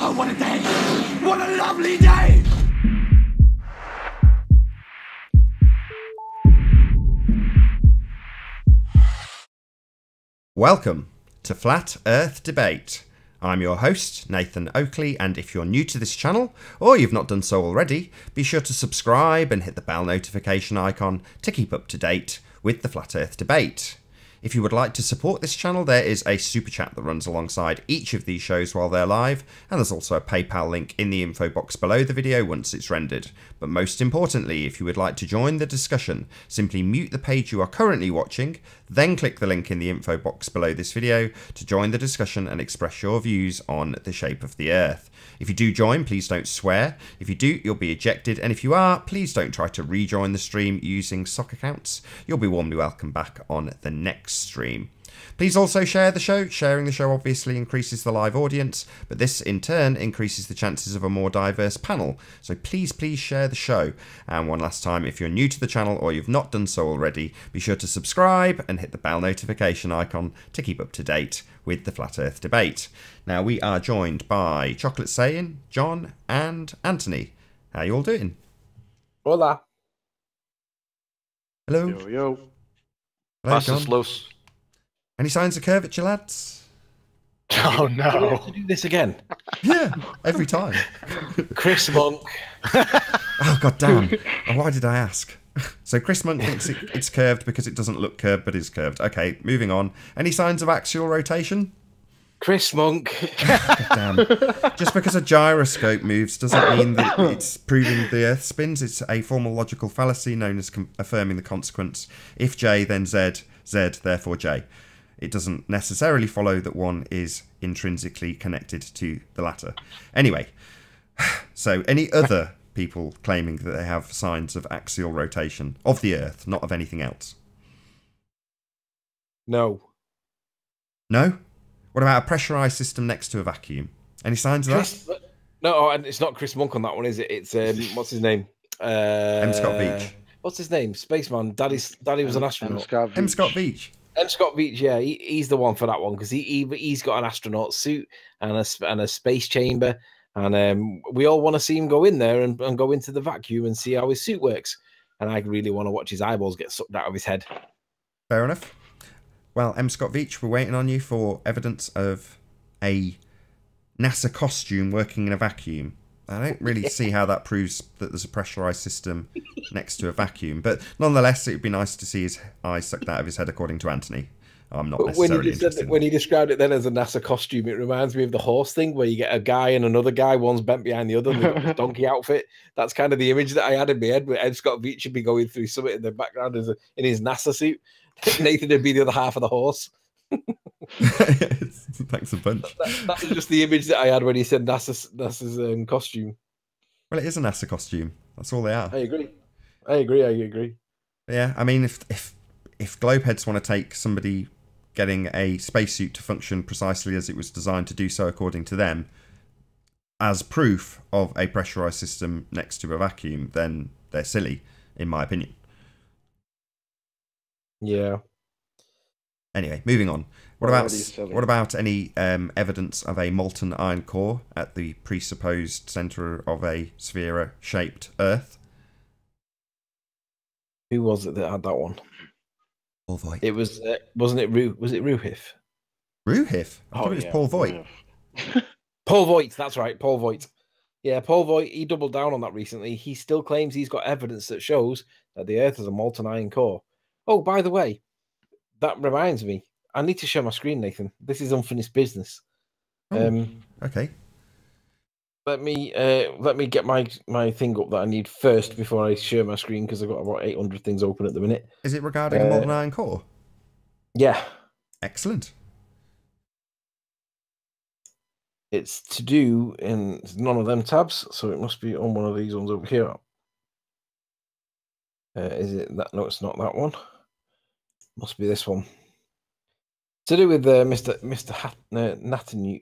Oh, what a day! What a lovely day! Welcome to Flat Earth Debate. I'm your host, Nathan Oakley, and if you're new to this channel, or you've not done so already, be sure to subscribe and hit the bell notification icon to keep up to date with the Flat Earth Debate. If you would like to support this channel, there is a super chat that runs alongside each of these shows while they're live, and there's also a PayPal link in the info box below the video once it's rendered. But most importantly, if you would like to join the discussion, simply mute the page you are currently watching, then click the link in the info box below this video to join the discussion and express your views on the shape of the Earth. If you do join, please don't swear. If you do, you'll be ejected, and if you are, please don't try to rejoin the stream using sock accounts. You'll be warmly welcome back on the next stream. Please also share the show. Sharing the show obviously increases the live audience, but this in turn increases the chances of a more diverse panel. So please share the show. And one last time, if you're new to the channel or you've not done so already, be sure to subscribe and hit the bell notification icon to keep up to date with the Flat Earth Debate. Now we are joined by Chocolate Sayin, John and Anthony. How you all doing? Hola. Hello. Yo, yo. Hello, Passus John. los. Any signs of curvature, lads? Oh, Do we have no. to do this again? Yeah, every time. Chris Monk. Oh, god damn. Oh, why did I ask? So Chris Monk thinks it's curved because it doesn't look curved but is curved. Okay, moving on. Any signs of axial rotation? Chris Monk. God damn. Just because a gyroscope moves doesn't mean that it's proving the Earth spins. It's a formal logical fallacy known as affirming the consequence. If J, then Z, Z, therefore J. It doesn't necessarily follow that one is intrinsically connected to the latter. Anyway, so any other people claiming that they have signs of axial rotation of the Earth, not of anything else? No. No? What about a pressurized system next to a vacuum? Any signs of Chris, that? no, and it's not Chris Monk on that one, is it? It's what's his name? M. Scott Veach. What's his name? Spaceman. Daddy was an astronaut. M. Scott Veach. M. Scott Veach. Yeah, he's the one for that one because he's got an astronaut suit and a space chamber, and we all want to see him go in there and go into the vacuum and see how his suit works. And I really want to watch his eyeballs get sucked out of his head. Fair enough. Well, M. Scott Veach, we're waiting on you for evidence of a NASA costume working in a vacuum. I don't really see how that proves that there's a pressurized system next to a vacuum, but nonetheless, it would be nice to see his eyes sucked out of his head, according to Anthony. I'm not necessarily interested. When he described it then as a NASA costume, it reminds me of the horse thing where you get a guy and another guy, one's bent behind the other, and they've got this donkey outfit. That's kind of the image that I had in my head, where Ed Scott Veach should be going through something in the background in his NASA suit. Nathan would be the other half of the horse. Thanks a bunch. That was just the image that I had when he said NASA's costume. Well, it is a NASA costume. That's all they are. I agree. Yeah, I mean, if globeheads want to take somebody getting a spacesuit to function precisely as it was designed to do so according to them as proof of a pressurized system next to a vacuum, then they're silly, in my opinion. Yeah. Anyway, moving on. What about any evidence of a molten iron core at the presupposed centre of a sphere-shaped Earth? Who was it that had that one? Paul Voigt. It was wasn't it was it Ruhif? Ruhif? I thought it was Paul Voigt. Paul Voigt, that's right, Paul Voigt. Yeah, Paul Voigt, he doubled down on that recently. He still claims he's got evidence that shows that the Earth is a molten iron core. Oh, by the way, that reminds me, I need to share my screen, Nathan. This is unfinished business. Okay. Let me get my thing up that I need first before I share my screen because I've got about 800 things open at the minute. Is it regarding a molten iron core? Yeah. Excellent. It's to do in none of them tabs, so it must be on one of these ones over here. Is it that? No, it's not that one. Must be this one. To do with Mr. Nathan,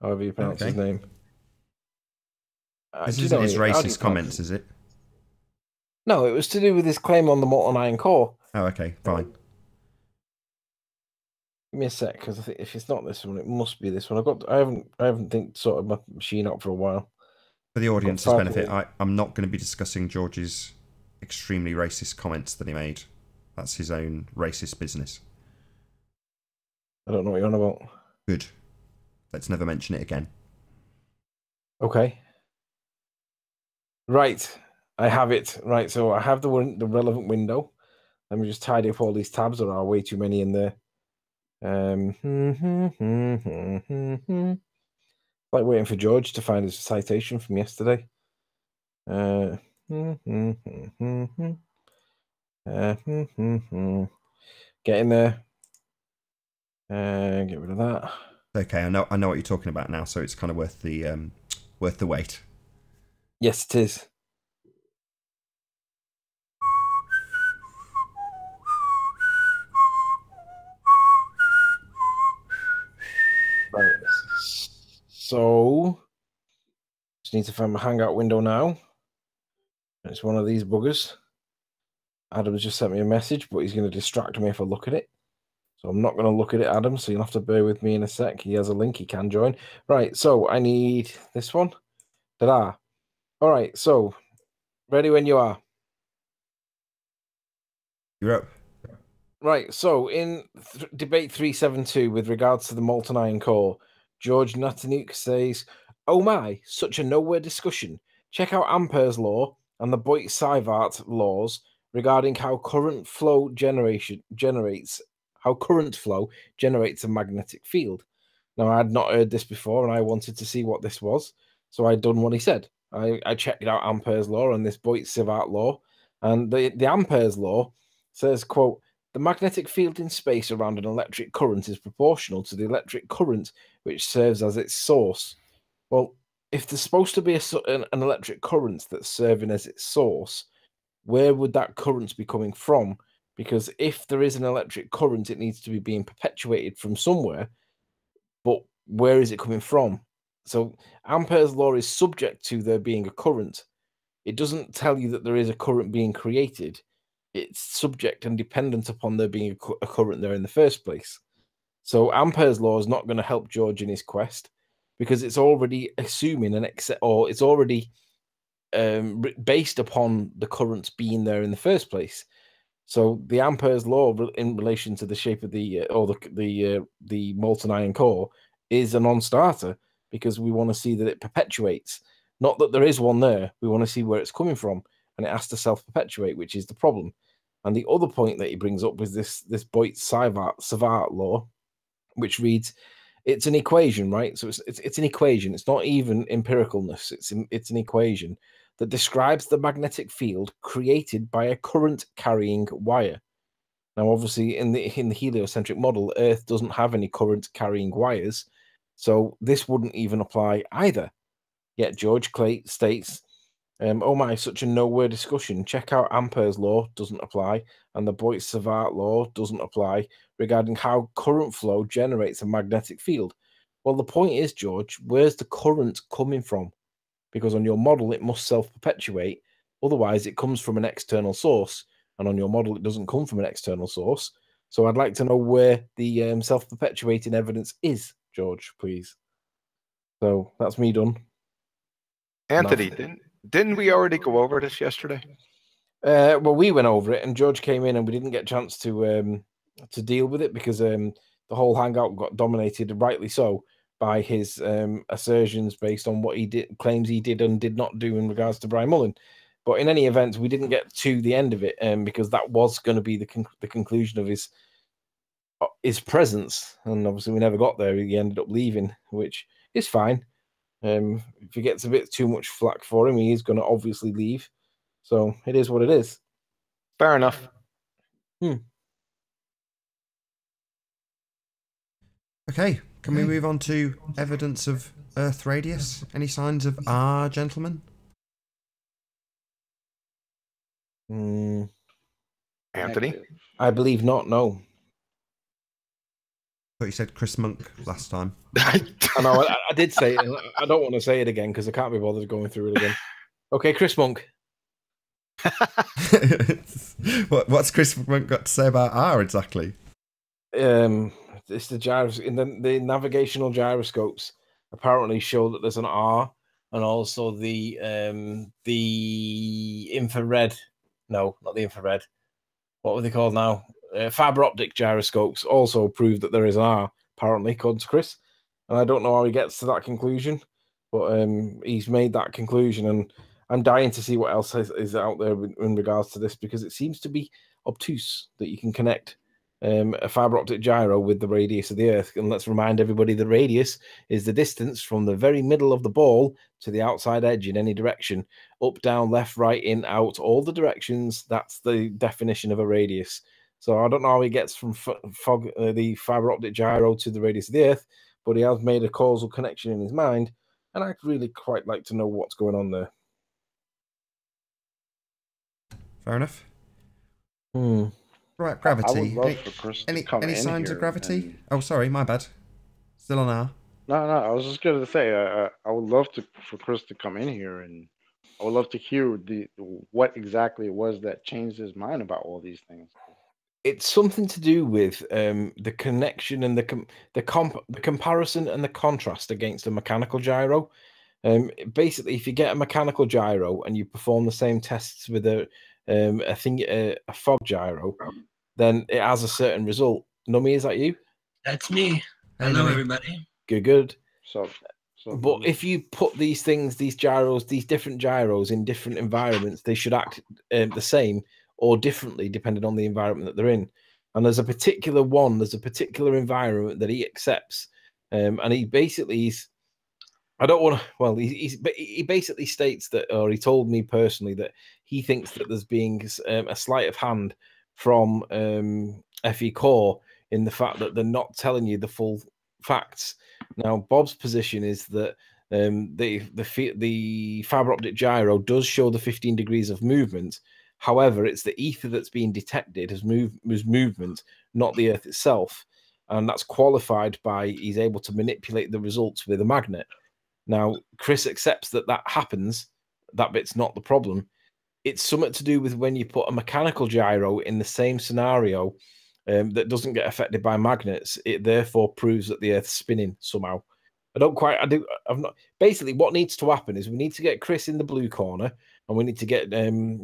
however you pronounce his name. This isn't his racist comments, is it? No, it was to do with his claim on the molten iron core. Oh, okay, fine. Give me a sec, because I think if it's not this one, it must be this one. I haven't think sorted my machine out for a while. For the audience's benefit, I'm not going to be discussing George's extremely racist comments that he made. That's his own racist business. I don't know what you're on about. Good. Let's never mention it again. Okay. Right. I have it. Right. So I have the relevant window. Let me just tidy up all these tabs. There are way too many in there. Like waiting for George to find his citation from yesterday. Get in there. Get rid of that. Okay, I know what you're talking about now, so it's kind of worth the wait. Yes, it is. Right. So just need to find my Hangout window now. It's one of these buggers. Adam's just sent me a message, but he's going to distract me if I look at it. So I'm not going to look at it, Adam, so you'll have to bear with me in a sec. He has a link he can join. Right, so I need this one. Ta-da. All right, so ready when you are. You're up. Right, so in debate 372 with regards to the molten iron core, George Natanuk says, "Oh my, such a nowhere discussion. Check out Ampere's law and the Boyd-Sivart laws regarding how current flow generates a magnetic field." Now, I had not heard this before, and I wanted to see what this was, so I'd done what he said. I checked out Ampere's law and this Boyd-Sivart law, and the Ampere's law says, quote, "The magnetic field in space around an electric current is proportional to the electric current which serves as its source." Well, if there's supposed to be an electric current that's serving as its source, where would that current be coming from? Because if there is an electric current, it needs to be being perpetuated from somewhere. But where is it coming from? So Ampere's law is subject to there being a current. It doesn't tell you that there is a current being created. It's subject and dependent upon there being a current there in the first place. So Ampere's law is not going to help George in his quest because it's already assuming it's already based upon the currents being there in the first place. So the Ampere's law in relation to the shape of the molten iron core is a non-starter because we want to see that it perpetuates. Not that there is one there. We want to see where it's coming from, and it has to self-perpetuate, which is the problem. And the other point that he brings up was this Boyd-Sivart law, which reads, it's an equation, right? So it's an equation. It's not even empiricalness. It's an equation that describes the magnetic field created by a current carrying wire. Now, obviously, in the heliocentric model, Earth doesn't have any current carrying wires, so this wouldn't even apply either. Yet George Clay states, "Oh my, such a nowhere discussion. Check out Ampere's law doesn't apply, and the Boyd-Sivart law doesn't apply regarding how current flow generates a magnetic field." Well, the point is, George, where's the current coming from? Because on your model, it must self-perpetuate. Otherwise, it comes from an external source. And on your model, it doesn't come from an external source. So I'd like to know where the self-perpetuating evidence is, George, please. So that's me done. Anthony, didn't we already go over this yesterday? Well, we went over it, and George came in, and we didn't get a chance to deal with it because the whole hangout got dominated, rightly so, by his assertions based on what he claims he did and did not do in regards to Brian Mullen. But in any event, we didn't get to the end of it because that was going to be the conclusion of his presence, and obviously we never got there. He ended up leaving, which is fine. If he gets a bit too much flack for him, he is going to obviously leave. So it is what it is. Fair enough. Okay, can we move on to evidence of Earth radius? Any signs of R, gentlemen? Anthony? I believe not, no. I thought you said Chris Monk last time. I know, I did say it. I don't want to say it again because I can't be bothered going through it again. Okay, Chris Monk. What's Chris Monk got to say about R exactly? The it's the gyros in the navigational gyroscopes apparently show that there's an R, and also the infrared. No, not the infrared. What were they called now? Fiber optic gyroscopes also prove that there is an R, apparently, according to Chris. And I don't know how he gets to that conclusion, but he's made that conclusion, and I'm dying to see what else is out there in regards to this, because it seems to be obtuse that you can connect a fiber optic gyro with the radius of the Earth. And let's remind everybody the radius is the distance from the very middle of the ball to the outside edge in any direction, up, down, left, right, in, out, all the directions. That's the definition of a radius. So I don't know how he gets from the fiber optic gyro to the radius of the Earth, but he has made a causal connection in his mind, and I'd really quite like to know what's going on there. Fair enough. Right, I gravity. would love for Chris to come Any in signs here of gravity? and- Oh, sorry, my bad. Still on R. No, I was just gonna say, I would love for Chris to come in here, and I would love to hear what exactly it was that changed his mind about all these things. It's something to do with the connection and the comparison and the contrast against a mechanical gyro. Basically, if you get a mechanical gyro and you perform the same tests with a fog gyro, then it has a certain result. Numi, is that you? That's me. Hello, everybody. Good. So But if you put these things, these different gyros in different environments, they should act the same or differently depending on the environment that they're in. And there's a particular environment that he accepts, and he basically he basically states that, or he told me personally that he thinks that there's being a sleight of hand from FE Core in the fact that they're not telling you the full facts. Now, Bob's position is that the fiber optic gyro does show the 15 degrees of movement. However, it's the ether that's being detected as movement, not the Earth itself. And that's qualified by he's able to manipulate the results with a magnet. Now, Chris accepts that happens. That bit's not the problem. It's something to do with when you put a mechanical gyro in the same scenario that doesn't get affected by magnets. It therefore proves that the Earth's spinning somehow. Basically, what needs to happen is we need to get Chris in the blue corner, and we need to get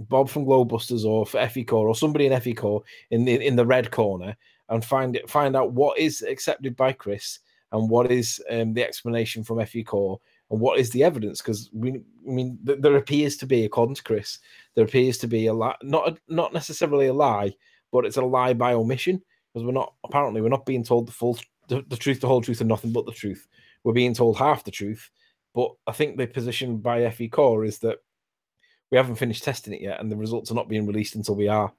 Bob from Glowbusters or for FE Core or somebody in FE Core in the red corner, and find out what is accepted by Chris and what is the explanation from FE Core and what is the evidence. Because there appears to be, according to Chris, there appears to be a lie, not necessarily a lie, but it's a lie by omission, because we're not being told the truth, the whole truth, and nothing but the truth. We're being told half the truth. But I think the position by FE Core is that we haven't finished testing it yet, and the results are not being released until we have.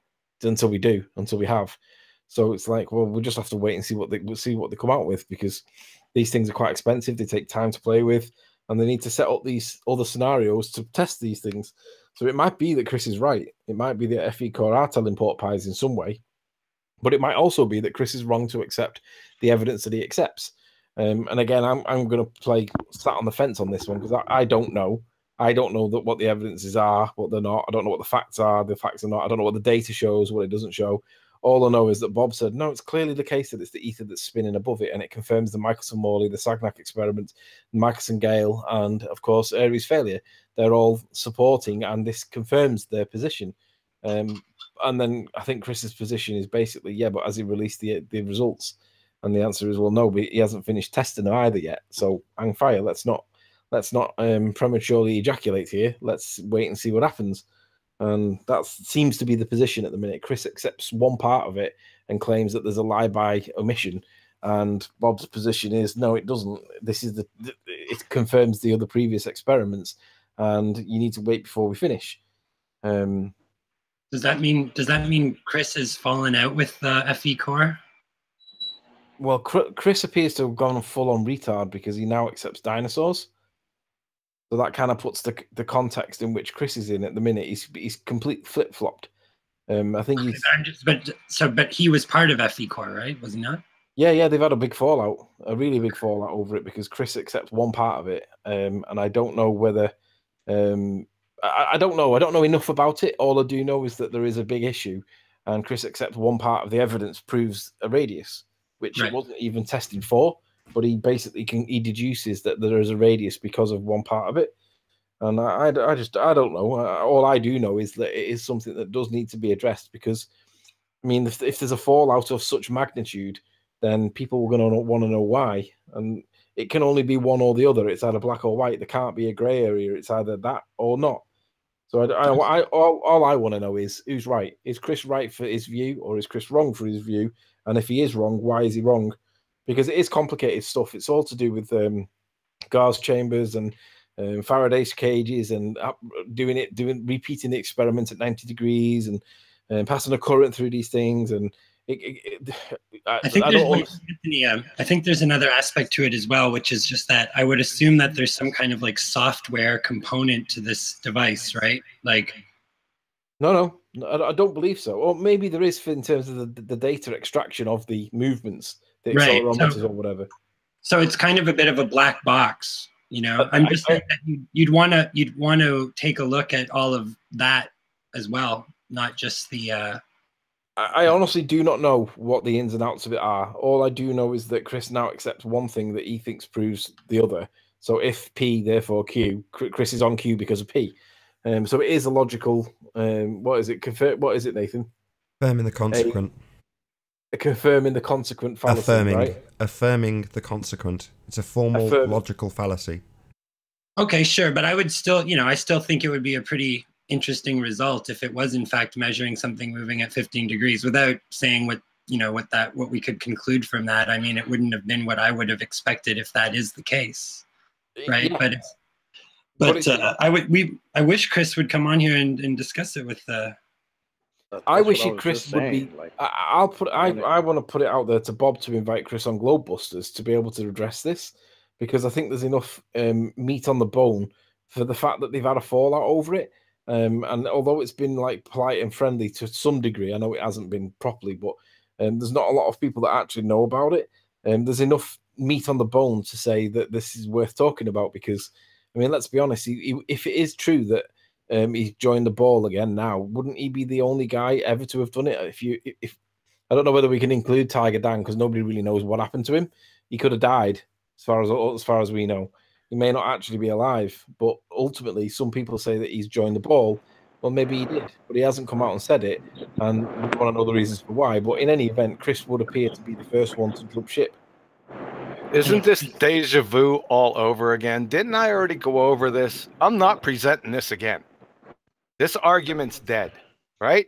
So it's like, well, we'll just have to wait and see what they come out with, because these things are quite expensive. They take time to play with, and they need to set up these other scenarios to test these things. So it might be that Chris is right. It might be that FE Core are telling pork pies in some way, but it might also be that Chris is wrong to accept the evidence that he accepts. And again, I'm going to sat on the fence on this one, because I don't know. I don't know what the evidences are, what they're not. I don't know what the facts are. The facts are not. I don't know what the data shows, what it doesn't show. All I know is that Bob said, no, it's clearly the case that it's the ether that's spinning above it, and it confirms the Michelson-Morley, the Sagnac experiment, Michelson-Gale, and, of course, Airy's failure. They're all supporting, and this confirms their position. And then I think Chris's position is basically, yeah, but has he released the results? And the answer is, well, no, but he hasn't finished testing them either yet. So hang fire. Let's not prematurely ejaculate here. Let's wait and see what happens. And that seems to be the position at the minute. Chris accepts one part of it and claims that there's a lie by omission. And Bob's position is, no, it doesn't. It confirms the other previous experiments, and you need to wait before we finish. Does that mean Chris has fallen out with FE Core? Well, Chris appears to have gone full on retard, because he now accepts dinosaurs. So that kind of puts the context in which Chris is in at the minute. He's complete flip flopped. I think he's. But he was part of FE Core, right? Was he not? Yeah, they've had a big fallout, a really big fallout over it, because Chris accepts one part of it, and I don't know whether. I don't know. I don't know enough about it. All I do know is that there is a big issue, and Chris accepts one part of the evidence proves a radius. which Right. it wasn't even tested for. But he basically he deduces that there is a radius because of one part of it. And I don't know. All I do know is that it is something that does need to be addressed because, I mean, if there's a fallout of such magnitude, then people are going to want to know why. And it can only be one or the other. It's either black or white. There can't be a grey area. It's either that or not. So all I want to know is who's right. Is Chris right for his view or is Chris wrong for his view? And if he is wrong, why is he wrong? Because it is complicated stuff. It's all to do with Gauss chambers and Faraday's cages and repeating the experiment at 90 degrees and passing a current through these things. And I think Anthony, I think there's another aspect to it as well, which is just that I would assume that there's some kind of like software component to this device, right? Like, no, I don't believe so. Or maybe there is in terms of the data extraction of the movements, the accelerometers or whatever. So it's kind of a bit of a black box, you know. I'm just saying that you'd want to take a look at all of that as well, not just the. I honestly do not know what the ins and outs of it are. All I do know is that Chris now accepts one thing that he thinks proves the other. So if P, therefore Q, Chris is on Q because of P. So it is a logical. What is it? What is it, Nathan? Confirming the consequent. Confirming the consequent fallacy, affirming the consequent. It's a formal logical fallacy. Okay, sure, but I would still, I still think it would be a pretty interesting result if it was in fact measuring something moving at 15 degrees without saying what we could conclude from that. I mean, it wouldn't have been what I would have expected if that is the case, right? Yeah. I wish Chris would come on here and discuss it with I wish Chris would be. Like, I want to put it out there to Bob to invite Chris on Globebusters to be able to address this, because I think there's enough meat on the bone for the fact that they've had a fallout over it. And although it's been like polite and friendly to some degree, I know it hasn't been properly, but there's not a lot of people that actually know about it. There's enough meat on the bone to say that this is worth talking about, because, I mean, let's be honest, if it is true that he's joined the ball again now, wouldn't he be the only guy ever to have done it? If I don't know whether we can include Tiger Dan, because nobody really knows what happened to him. He could have died, as far as we know. He may not actually be alive, but ultimately, some people say that he's joined the ball. Well, maybe he did, but he hasn't come out and said it, and we want to know the reasons for why. But in any event, Chris would appear to be the first one to jump ship. Isn't this deja vu all over again? Didn't I already go over this? I'm not presenting this again. This argument's dead, right?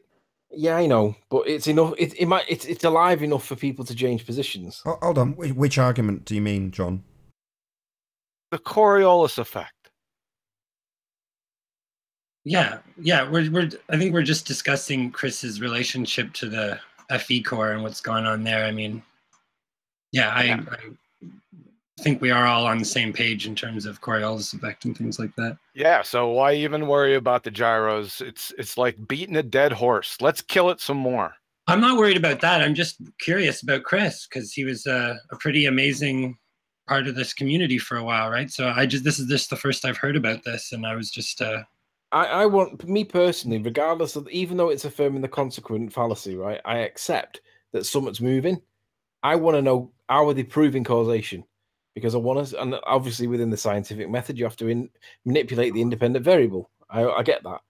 Yeah, I know, but it's enough. It's alive enough for people to change positions. Oh, hold on, which argument do you mean, John? The Coriolis effect. Yeah. I think we're just discussing Chris's relationship to the FE core and what's going on there. I mean, I think we are all on the same page in terms of Coriolis effect and things like that. Yeah, so why even worry about the gyros? It's like beating a dead horse. Let's kill it some more. I'm not worried about that. I'm just curious about Chris, because he was a pretty amazing part of this community for a while, right? So this is the first I've heard about this, and I was just I want, me personally, regardless of, even though it's affirming the consequent fallacy, right? I accept that something's moving. I want to know, how are they proving causation? Because I want to, and obviously within the scientific method, you have to manipulate the independent variable. I get that.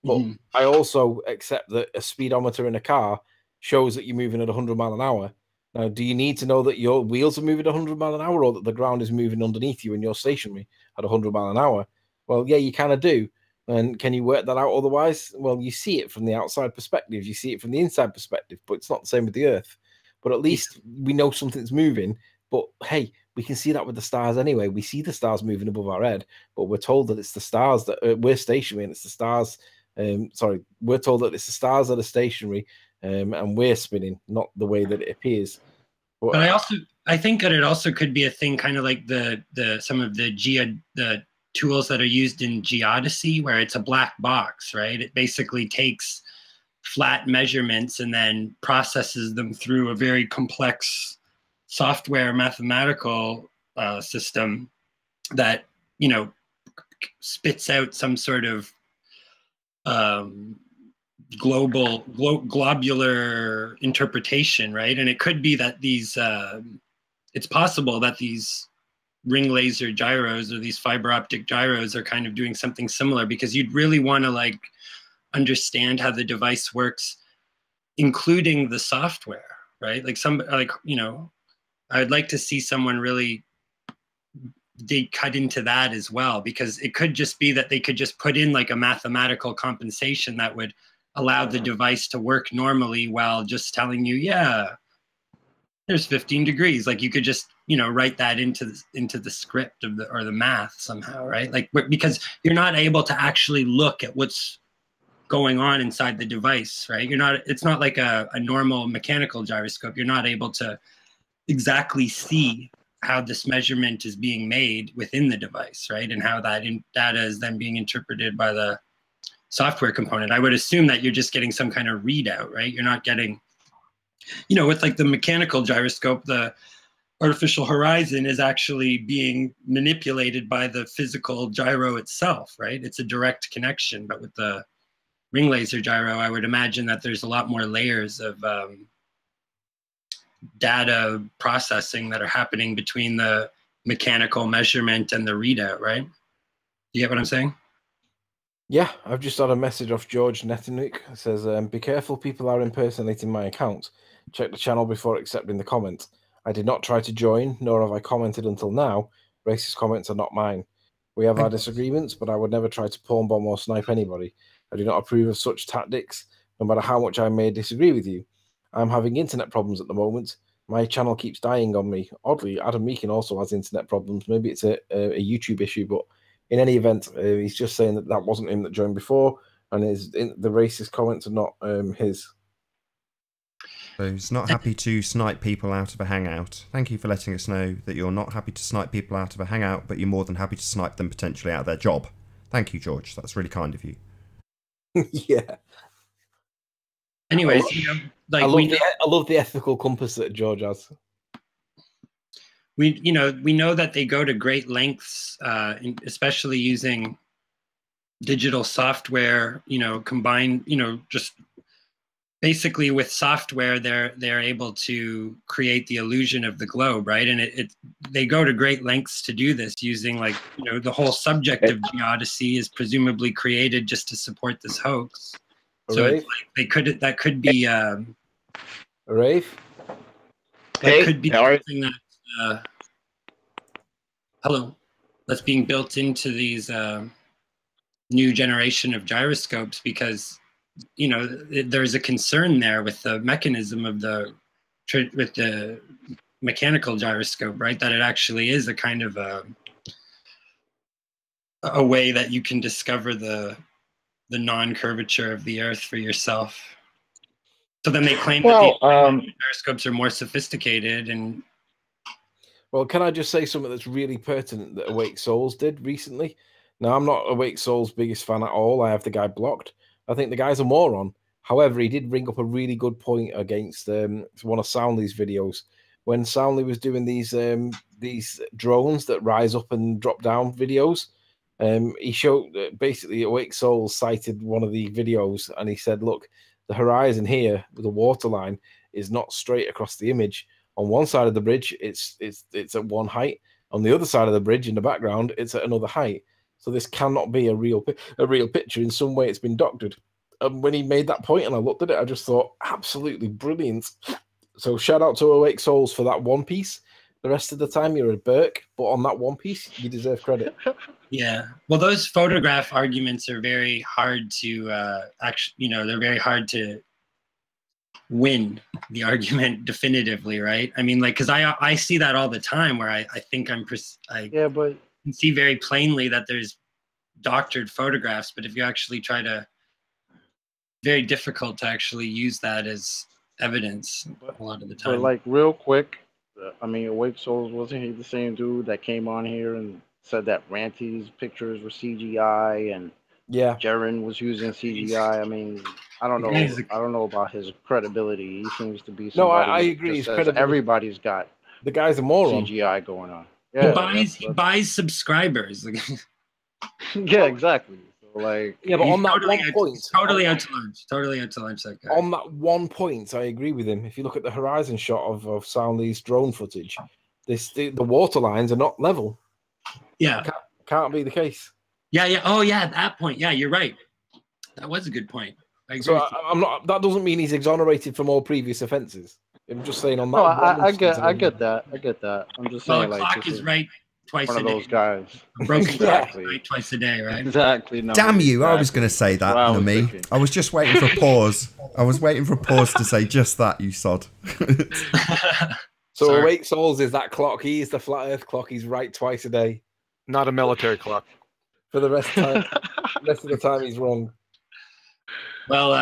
But I also accept that a speedometer in a car shows that you're moving at 100 miles an hour. Now, do you need to know that your wheels are moving at 100 miles an hour, or that the ground is moving underneath you and you're stationary at 100 miles an hour? Well, yeah, you kind of do. And can you work that out otherwise? Well, you see it from the outside perspective. You see it from the inside perspective, but it's not the same with the Earth. But at least we know something's moving. But hey, we can see that with the stars anyway. We see the stars moving above our head, but we're told that it's the stars that we're stationary, and it's the stars. We're told that it's the stars that are stationary, and we're spinning, not the way that it appears. But I think that it also could be a thing, kind of like some of the tools that are used in geodesy, where it's a black box, right? It basically takes flat measurements and then processes them through a very complex software mathematical system that, spits out some sort of globular interpretation, right? And it could be that these it's possible that these ring laser gyros or these fiber optic gyros are kind of doing something similar, because you'd really want to like understand how the device works, including the software, right? Like I'd like to see someone really cut into that as well, because it could just be that they could just put in like a mathematical compensation that would allow the device to work normally while just telling you, yeah, there's 15 degrees. Like you could just, write that into the script of the math somehow, right? Like, because you're not able to actually look at what's going on inside the device, right? It's not like a normal mechanical gyroscope. You're not able to exactly see how this measurement is being made within the device, right? And how that data is then being interpreted by the software component. I would assume that you're just getting some kind of readout, right? You're not getting, with like the mechanical gyroscope, the artificial horizon is actually being manipulated by the physical gyro itself, right? It's a direct connection. But with the ring laser gyro, I would imagine that there's a lot more layers of data processing that are happening between the mechanical measurement and the readout, right? You get what I'm saying? Yeah, I've just had a message off George Netanuk. It says, be careful, people are impersonating my account. Check the channel before accepting the comment. I did not try to join, nor have I commented until now. Racist comments are not mine. We have our disagreements, but I would never try to porn bomb or snipe anybody. I do not approve of such tactics, no matter how much I may disagree with you. I'm having internet problems at the moment. My channel keeps dying on me. Oddly, Adam Meakin also has internet problems. Maybe it's a YouTube issue, but in any event, he's just saying that wasn't him that joined before, and the racist comments are not his. So he's not happy to snipe people out of a hangout. Thank you for letting us know that you're not happy to snipe people out of a hangout, but you're more than happy to snipe them potentially out of their job. Thank you, George. That's really kind of you. Yeah. Anyways, I love the ethical compass that George has. We know that they go to great lengths, especially using digital software, combined, just basically with software, they're able to create the illusion of the globe, right? And they go to great lengths to do this, using the whole subject of geodesy is presumably created just to support this hoax. So it's like that could be Rafe. That could be something that that's being built into these new generation of gyroscopes, because there's a concern there with the mechanism of the mechanical gyroscope, right? That it actually is a kind of a way that you can discover the non-curvature of the Earth for yourself. So then they claim that these gyroscopes are more sophisticated. And well, can I just say something that's really pertinent that Awake Souls did recently? Now, I'm not Awake Souls' biggest fan at all. I have the guy blocked. I think the guy's a moron. However, he did bring up a really good point against one of Soundly's videos. When Soundly was doing these drones that rise up and drop down videos, he showed basically Awake Souls cited one of the videos, and he said, look, the horizon here with the waterline is not straight across the image. On one side of the bridge, it's at one height. On the other side of the bridge, in the background, it's at another height. So this cannot be a real picture. In some way, it's been doctored. And when he made that point, and I looked at it, I just thought, absolutely brilliant. So shout out to Awake Souls for that one piece. The rest of the time, you're a Burke, but on that one piece, you deserve credit. Yeah. Well, those photograph arguments are very hard to actually, they're very hard to win the argument definitively, right? I mean, like, because I see that all the time where I think but can see very plainly that there's doctored photographs, but if you actually try to, very difficult to actually use that as evidence a lot of the time. But like real quick, I mean, Awake Souls, wasn't he the same dude that came on here and said that Ranty's pictures were CGI and Jaren was using CGI? I mean, I don't know about his credibility. He seems to be somebody. No, I agree. His credibility. Everybody's got the guy's a moron. CGI going on. Yeah, he buys subscribers. Yeah, exactly. So, Like, yeah, but on that totally one point, totally out to lunch. Totally out to lunch, that guy. on that one point, I agree with him. If you look at the horizon shot of Soundly's drone footage, the water lines are not level. Yeah, can't be the case. Yeah. Oh, yeah. At that point, yeah, you're right. That was a good point. I agree. So I'm not. That doesn't mean he's exonerated from all previous offences. I'm just saying on that. No, I get that. I get that. I'm just saying, a like, clock is right twice one a of day. those guys. A broken clock Exactly. right twice a day, right? Exactly. No, Damn you! I was exactly. going to say that, That's what I was Nami. thinking. I was just waiting for a pause. I was waiting for a pause to say just that, you sod. So Sorry. Awake Souls is that clock. He is the flat Earth clock. He's right twice a day. Not a military clock. For the rest of the time, he's wrong. Well,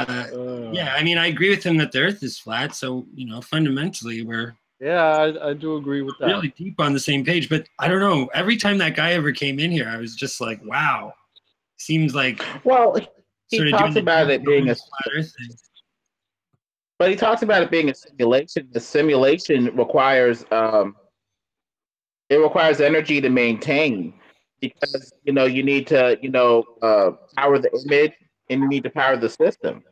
yeah, I mean, I agree with him that the Earth is flat. So, fundamentally, we're I do agree with that. really deep on the same page. But I don't know. Every time that guy ever came in here, I was just like, wow. Seems like he talks about it being a flat Earth thing. But he talks about it being a simulation. The simulation requires energy to maintain, because you need to power the image, and you need to power the system.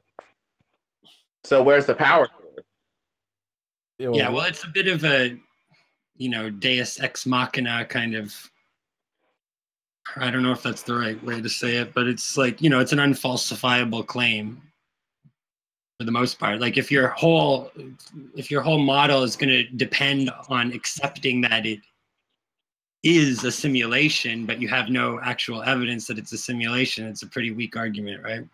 So where's the power? Yeah, well, it's a bit of a Deus ex machina kind of. I don't know if that's the right way to say it, but it's like it's an unfalsifiable claim. For the most part, like if your whole model is going to depend on accepting that it is a simulation, but you have no actual evidence that it's a simulation, it's a pretty weak argument, right?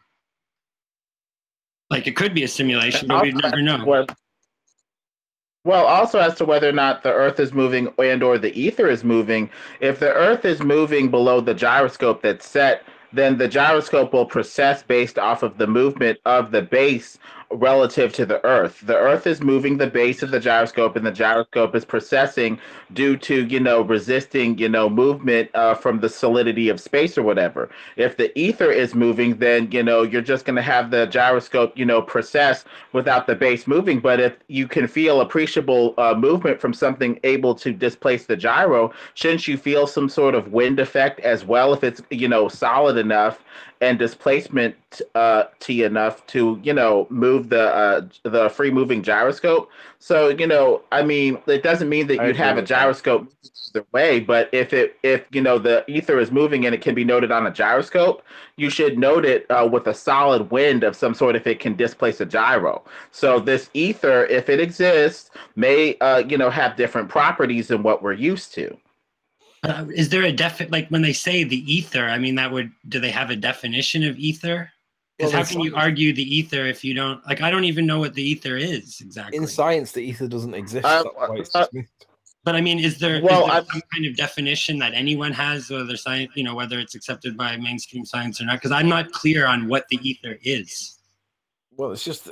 Like it could be a simulation, but we'd never know. Well, also as to whether or not the Earth is moving and or the ether is moving, if the Earth is moving below the gyroscope that's set, then the gyroscope will precess based off of the movement of the base relative to the Earth. The Earth is moving the base of the gyroscope, and the gyroscope is precessing due to, resisting, movement from the solidity of space or whatever. If the ether is moving, then, you're just going to have the gyroscope, precess without the base moving. But if you can feel appreciable movement from something able to displace the gyro, shouldn't you feel some sort of wind effect as well if it's, solid enough and displacement T enough to move the free moving gyroscope? So I mean, it doesn't mean that you'd have a gyroscope either way, but if the ether is moving and it can be noted on a gyroscope, you should note it with a solid wind of some sort if it can displace a gyro. So this ether, if it exists, may have different properties than what we're used to. Is there a like when they say the ether? I mean, do they have a definition of ether? Because how can you argue the ether if you don't I don't even know what the ether is exactly. In science, the ether doesn't exist. That's why it's dismissed. But I mean, is there some kind of definition that anyone has, whether science, whether it's accepted by mainstream science or not? Because I'm not clear on what the ether is. Well, it's just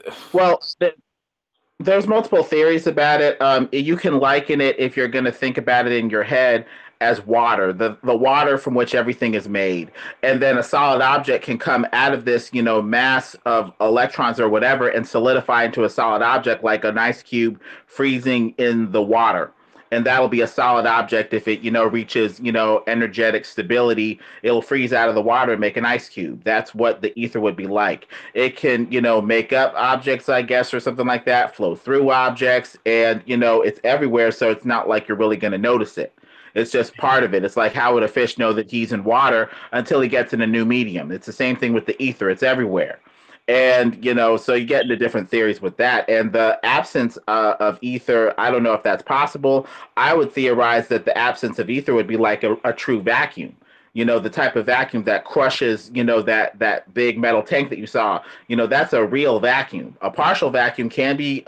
there's multiple theories about it. You can liken it, if you're going to think about it in your head, as water, the water from which everything is made. And then a solid object can come out of this, mass of electrons or whatever and solidify into a solid object like an ice cube freezing in the water. And that'll be a solid object if it, reaches, energetic stability. It'll freeze out of the water and make an ice cube. That's what the ether would be like. It can, make up objects, I guess, or something like that, flow through objects, and, it's everywhere, so it's not like you're really going to notice it. It's just part of it. It's like, how would a fish know that he's in water until he gets in a new medium? It's the same thing with the ether. It's everywhere. And, so you get into different theories with that. And the absence of ether, I don't know if that's possible. I would theorize that the absence of ether would be like a true vacuum. The type of vacuum that crushes, that big metal tank that you saw. That's a real vacuum. A partial vacuum can be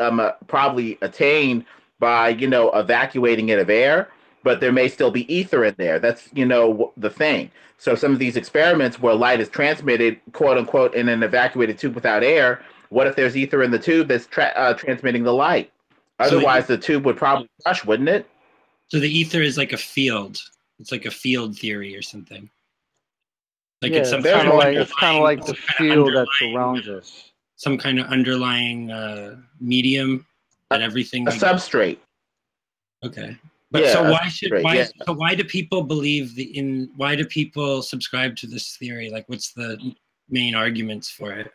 probably attained by, evacuating it of air. But there may still be ether in there. That's, the thing. So some of these experiments where light is transmitted, quote unquote, in an evacuated tube without air, what if there's ether in the tube that's transmitting the light? Otherwise, the tube would probably crush, wouldn't it? So the ether is like a field. It's like a field theory or something. Like it's kind of like the field that surrounds us. Some kind of underlying medium that everything. A substrate. Okay. But Yeah, so why should right, why yeah. so why do people believe why do people subscribe to this theory? Like, what's the main arguments for it?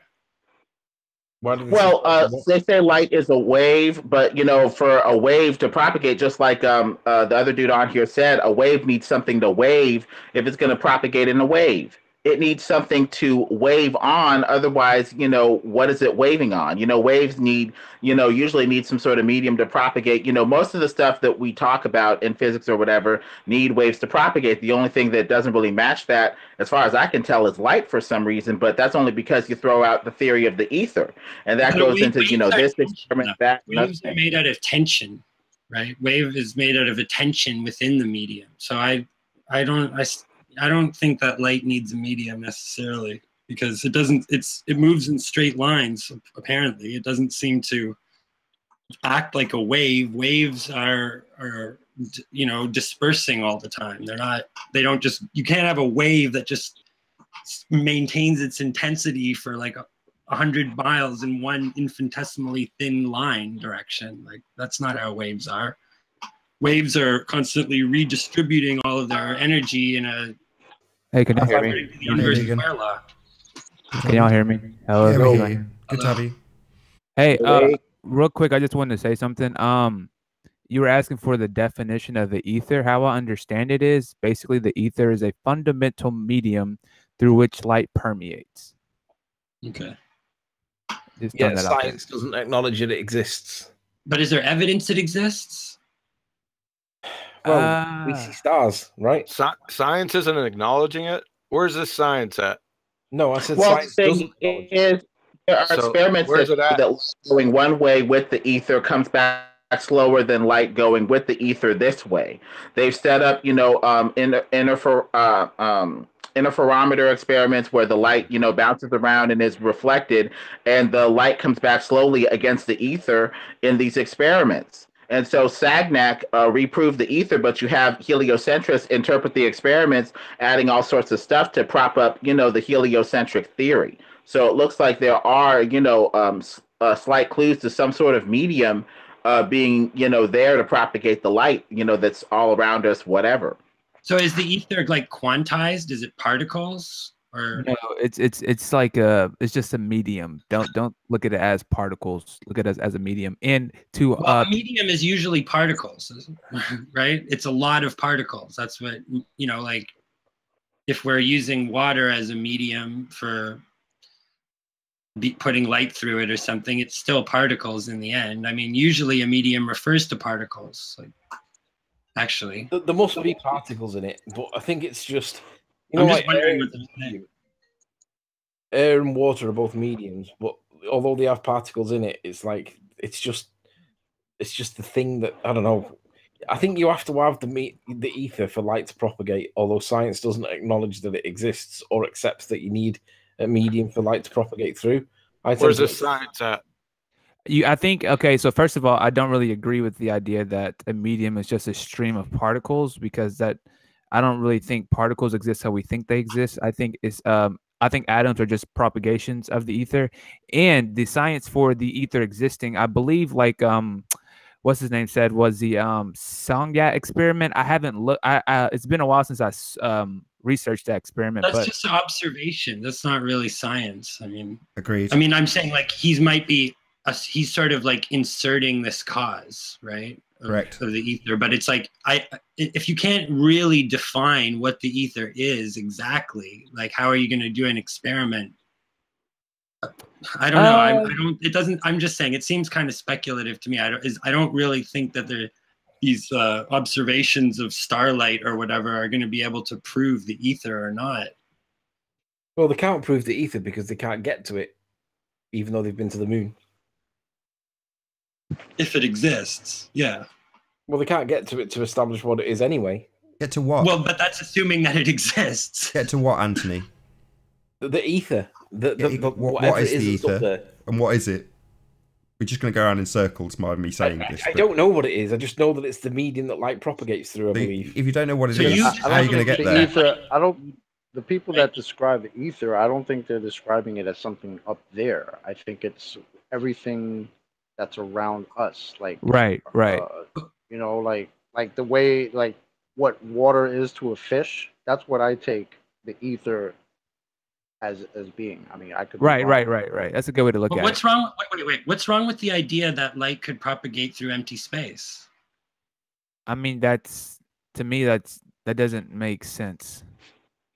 Well, they say light is a wave, but for a wave to propagate, just like the other dude on here said, a wave needs something to wave if it's going to propagate in a wave. It needs something to wave on. Otherwise, what is it waving on? Waves usually need some sort of medium to propagate. Most of the stuff that we talk about in physics or whatever need waves to propagate. The only thing that doesn't really match that, as far as I can tell, is light for some reason, but that's only because you throw out the theory of the ether. And that goes into, this experiment, that. Waves are made out of tension, right? Wave is made out of a tension within the medium. So I don't think that light needs a medium necessarily, because it moves in straight lines. Apparently, it doesn't seem to act like a wave. Waves are dispersing all the time. You can't have a wave that just maintains its intensity for like 100 miles in one infinitesimally thin line direction. Like, that's not how waves are. Waves are constantly redistributing all of their energy in a. Hey, can y'all hear me? The universe square law. Can y'all hear me? Hello. Yeah, we hear you. Good to have you. Hey, real quick, I just wanted to say something. You were asking for the definition of the ether. How I understand it is basically the ether is a fundamental medium through which light permeates. Okay. Yeah, science doesn't acknowledge that it exists. But is there evidence it exists? Well, we see stars, right? Science isn't acknowledging it. Where's this science at? No, I said science doesn't acknowledge it. There are experiments that going one way with the ether comes back slower than light going with the ether this way. They've set up, interferometer experiments where the light, bounces around and is reflected, and the light comes back slowly against the ether in these experiments. And so Sagnac reproved the ether, but you have heliocentrists interpret the experiments, adding all sorts of stuff to prop up, the heliocentric theory. So it looks like there are, slight clues to some sort of medium being, there to propagate the light, that's all around us, whatever. So is the ether like quantized? Is it particles? Or no, it's like it's just a medium. Don't look at it as particles. Look at it as a medium. And a medium is usually particles, right? It's a lot of particles. That's what like if we're using water as a medium for putting light through it or something, it's still particles in the end. I mean, usually a medium refers to particles. Like, actually, there must be particles in it, but I think it's just I'm just wondering what they're saying. Air and water are both mediums, but although they have particles in it, it's like it's just the thing that I don't know. I think you have to have the ether for light to propagate, although science doesn't acknowledge that it exists or accepts that you need a medium for light to propagate through. Where's the science at? I think, okay, so first of all, I don't really agree with the idea that a medium is just a stream of particles, because I don't really think particles exist how we think they exist. I think atoms are just propagations of the ether, and the science for the ether existing, I believe, like what's his name said, was the Songyat experiment. I haven't looked. It's been a while since I researched that experiment. That's just observation. That's not really science. I mean, agreed. I mean, I'm saying like he's sort of like inserting this cause, right? Correct. Of the ether, but it's like if you can't really define what the ether is exactly, like how are you going to do an experiment? I don't know. I'm just saying it seems kind of speculative to me. I don't really think that these observations of starlight or whatever are going to be able to prove the ether or not. Well, they can't prove the ether because they can't get to it, even though they've been to the moon. If it exists, yeah. Well, they can't get to it to establish what it is anyway. Get to what? Well, but that's assuming that it exists. Get to what, Anthony? The ether. What is the ether? And what is it? We're just going to go around in circles by me saying this. I don't know what it is. I just know that it's the medium that light propagates through, I believe. If you don't know what it is, how are you going to get there? Ether, the people that describe the ether, I don't think they're describing it as something up there. I think it's everything that's around us. Like right. like like the way like what water is to a fish. That's what I take the ether as being. I mean, I could be Right. wrong. That's a good way to look But at what's it. wrong? Wait. What's wrong with the idea that light could propagate through empty space? I mean, to me, that doesn't make sense.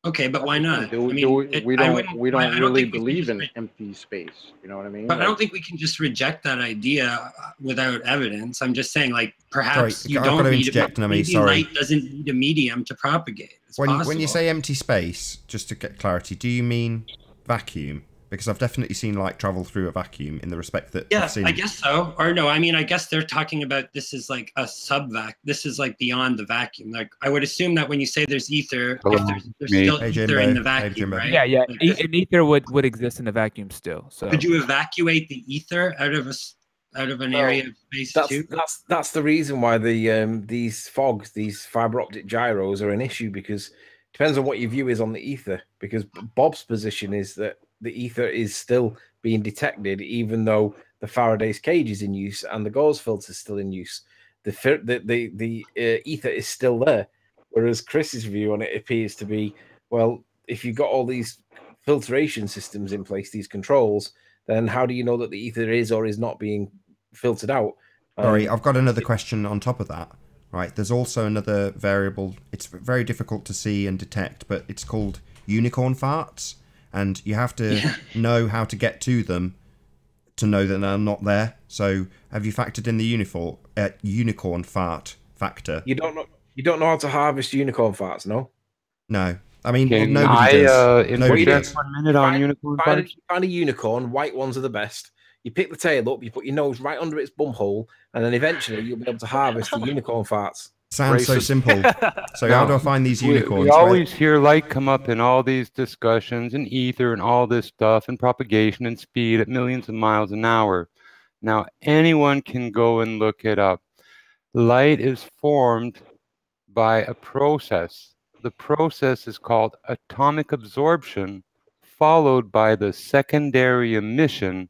Okay, but why not? We don't really believe in empty space. You know what I mean? But I don't think we can just reject that idea without evidence. I'm just saying, like, perhaps you don't need maybe light doesn't need a medium to propagate. When you say empty space, just to get clarity, do you mean vacuum? Because I've definitely seen light travel through a vacuum in the respect that I guess so. Or no, I mean, I guess they're talking about this is like a subvac. This is like beyond the vacuum. Like I would assume that when you say there's ether, if there's still ether in the vacuum, right? Yeah. Like, An ether would exist in the vacuum still. So could you evacuate the ether out of an area of space too? That's the reason why these fogs, these fiber optic gyros, are an issue, because it depends on what your view is on the ether. Because Bob's position is that the ether is still being detected, even though the Faraday's cage is in use and the gauze filter is still in use. The ether is still there, whereas Chris's view on it appears to be, well, if you've got all these filtration systems in place, these controls, then how do you know that the ether is or is not being filtered out? Sorry, I've got another question on top of that. Right, there's also another variable. It's very difficult to see and detect, but it's called unicorn farts. And you have to know how to get to them to know that they're not there. So, have you factored in the unicorn fart factor? You don't know how to harvest unicorn farts, no? No, I mean nobody does. Nobody does. 1 minute on unicorn farts. Find a unicorn. White ones are the best. You pick the tail up. You put your nose right under its bum hole, and then eventually you'll be able to harvest the unicorn farts. Sounds so simple. So how do I find these unicorns? We always hear light come up in all these discussions and ether and all this stuff and propagation and speed at millions of miles an hour. Now, anyone can go and look it up. Light is formed by a process. The process is called atomic absorption, followed by the secondary emission.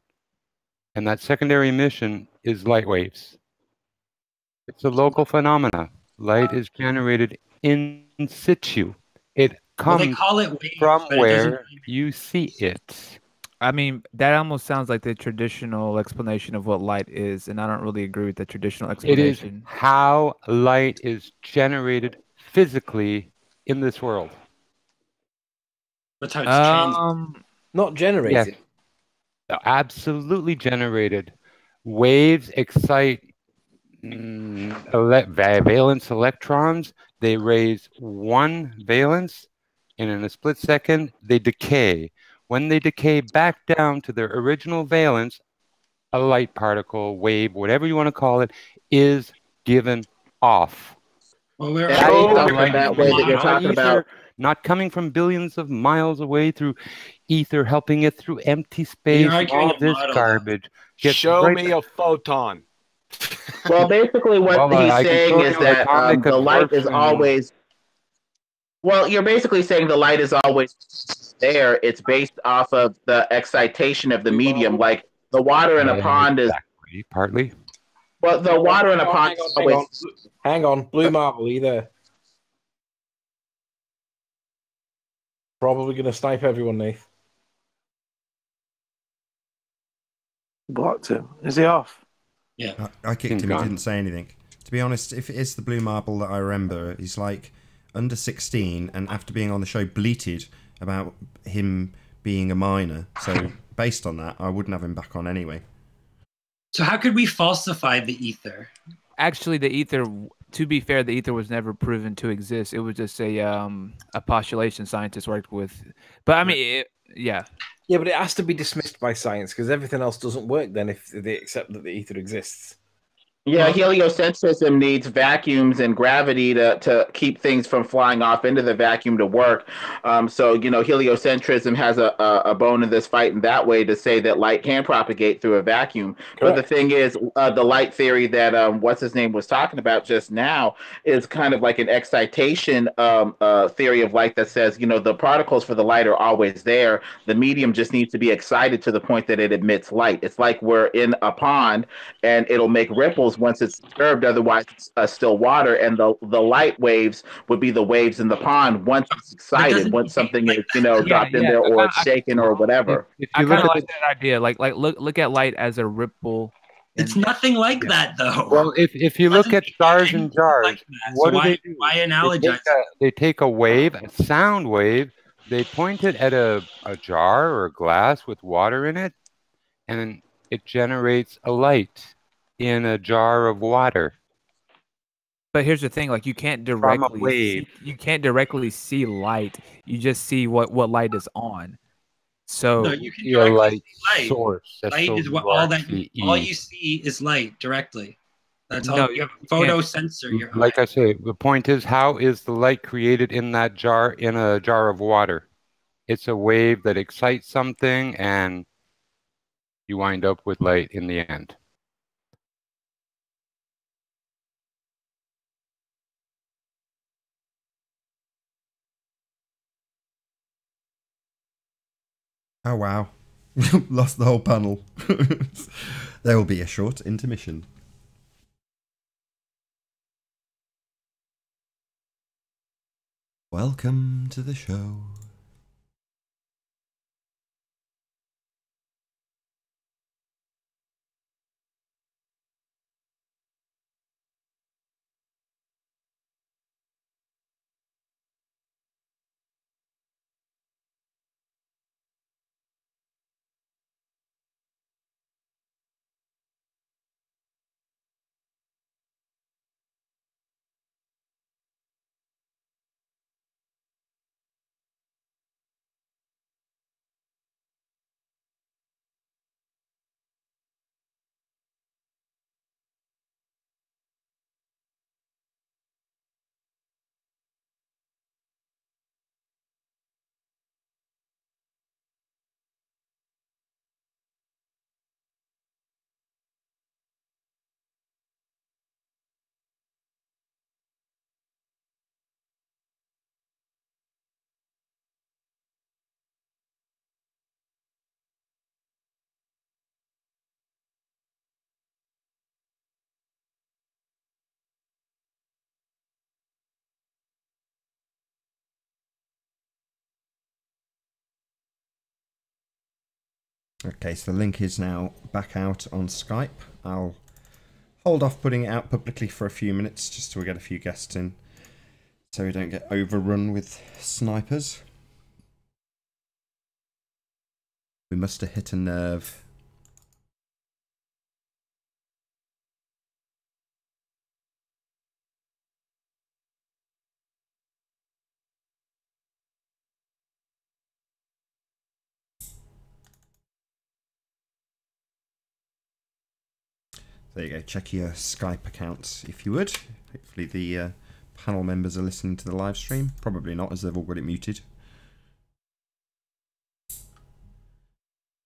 And that secondary emission is light waves. It's a local phenomena. Light is generated in situ. It comes from where you see it. I mean, that almost sounds like the traditional explanation of what light is, and I don't really agree with the traditional explanation. It is how light is generated physically in this world. That's how it's not generated. Yes. Absolutely generated. Waves excite valence electrons. They raise one valence, and in a split second they decay. When they decay back down to their original valence, a light particle, wave, whatever you want to call it, is given off. Well, that way that you're talking about, not coming from billions of miles away through ether, helping it through empty space, all this garbage. Show me a photon. Well, basically what he's saying is that the light is always... Well, you're basically saying the light is always there. It's based off of the excitation of the medium. Like the water in a pond is... Partly. Well, the water in a pond is always... Hang on. Blue Marble, are you there? Probably going to snipe everyone, Nath. Blocked him. Is he off? Yeah. I kicked him. He didn't say anything. To be honest, if it is the Blue Marble that I remember, he's like under 16, and after being on the show, bleated about him being a minor. So based on that, I wouldn't have him back on anyway. So how could we falsify the ether? Actually, the ether, to be fair, the ether was never proven to exist. It was just a postulation scientists worked with. But I mean, yeah. Yeah, but it has to be dismissed by science because everything else doesn't work then if they accept that the ether exists. Yeah, heliocentrism needs vacuums and gravity to keep things from flying off into the vacuum to work. So, heliocentrism has a bone in this fight in that way to say that light can propagate through a vacuum. Correct. But the thing is, the light theory that what's-his-name was talking about just now is kind of like an excitation theory of light that says, the particles for the light are always there. The medium just needs to be excited to the point that it emits light. It's like we're in a pond and it'll make ripples bubbles once it's disturbed. Otherwise, it's still water, and the light waves would be the waves in the pond once it's excited, once something is dropped in there or it's shaken or whatever. If you look at like that idea, like look at light as a ripple. It's nothing like that, though. Well, if you look at stars and jars, like what so do they do? Why analogize? They take a wave, a sound wave, they point it at a jar or a glass with water in it, and it generates a light in a jar of water. But here's the thing: like you can't directly see light. You just see what light is on. So no, you can directly see light. Source. Light is what all you see is light directly. That's all. You have a photo sensor. Like I say, the point is, how is the light created in that jar, in a jar of water? It's a wave that excites something, and you wind up with light in the end. Oh, wow. Lost the whole panel. There will be a short intermission. Welcome to the show. Okay, so the link is now back out on Skype. I'll hold off putting it out publicly for a few minutes just till we get a few guests in so we don't get overrun with snipers. We must have hit a nerve. There you go, check your Skype accounts if you would. Hopefully the panel members are listening to the live stream. Probably not, as they've all got it muted.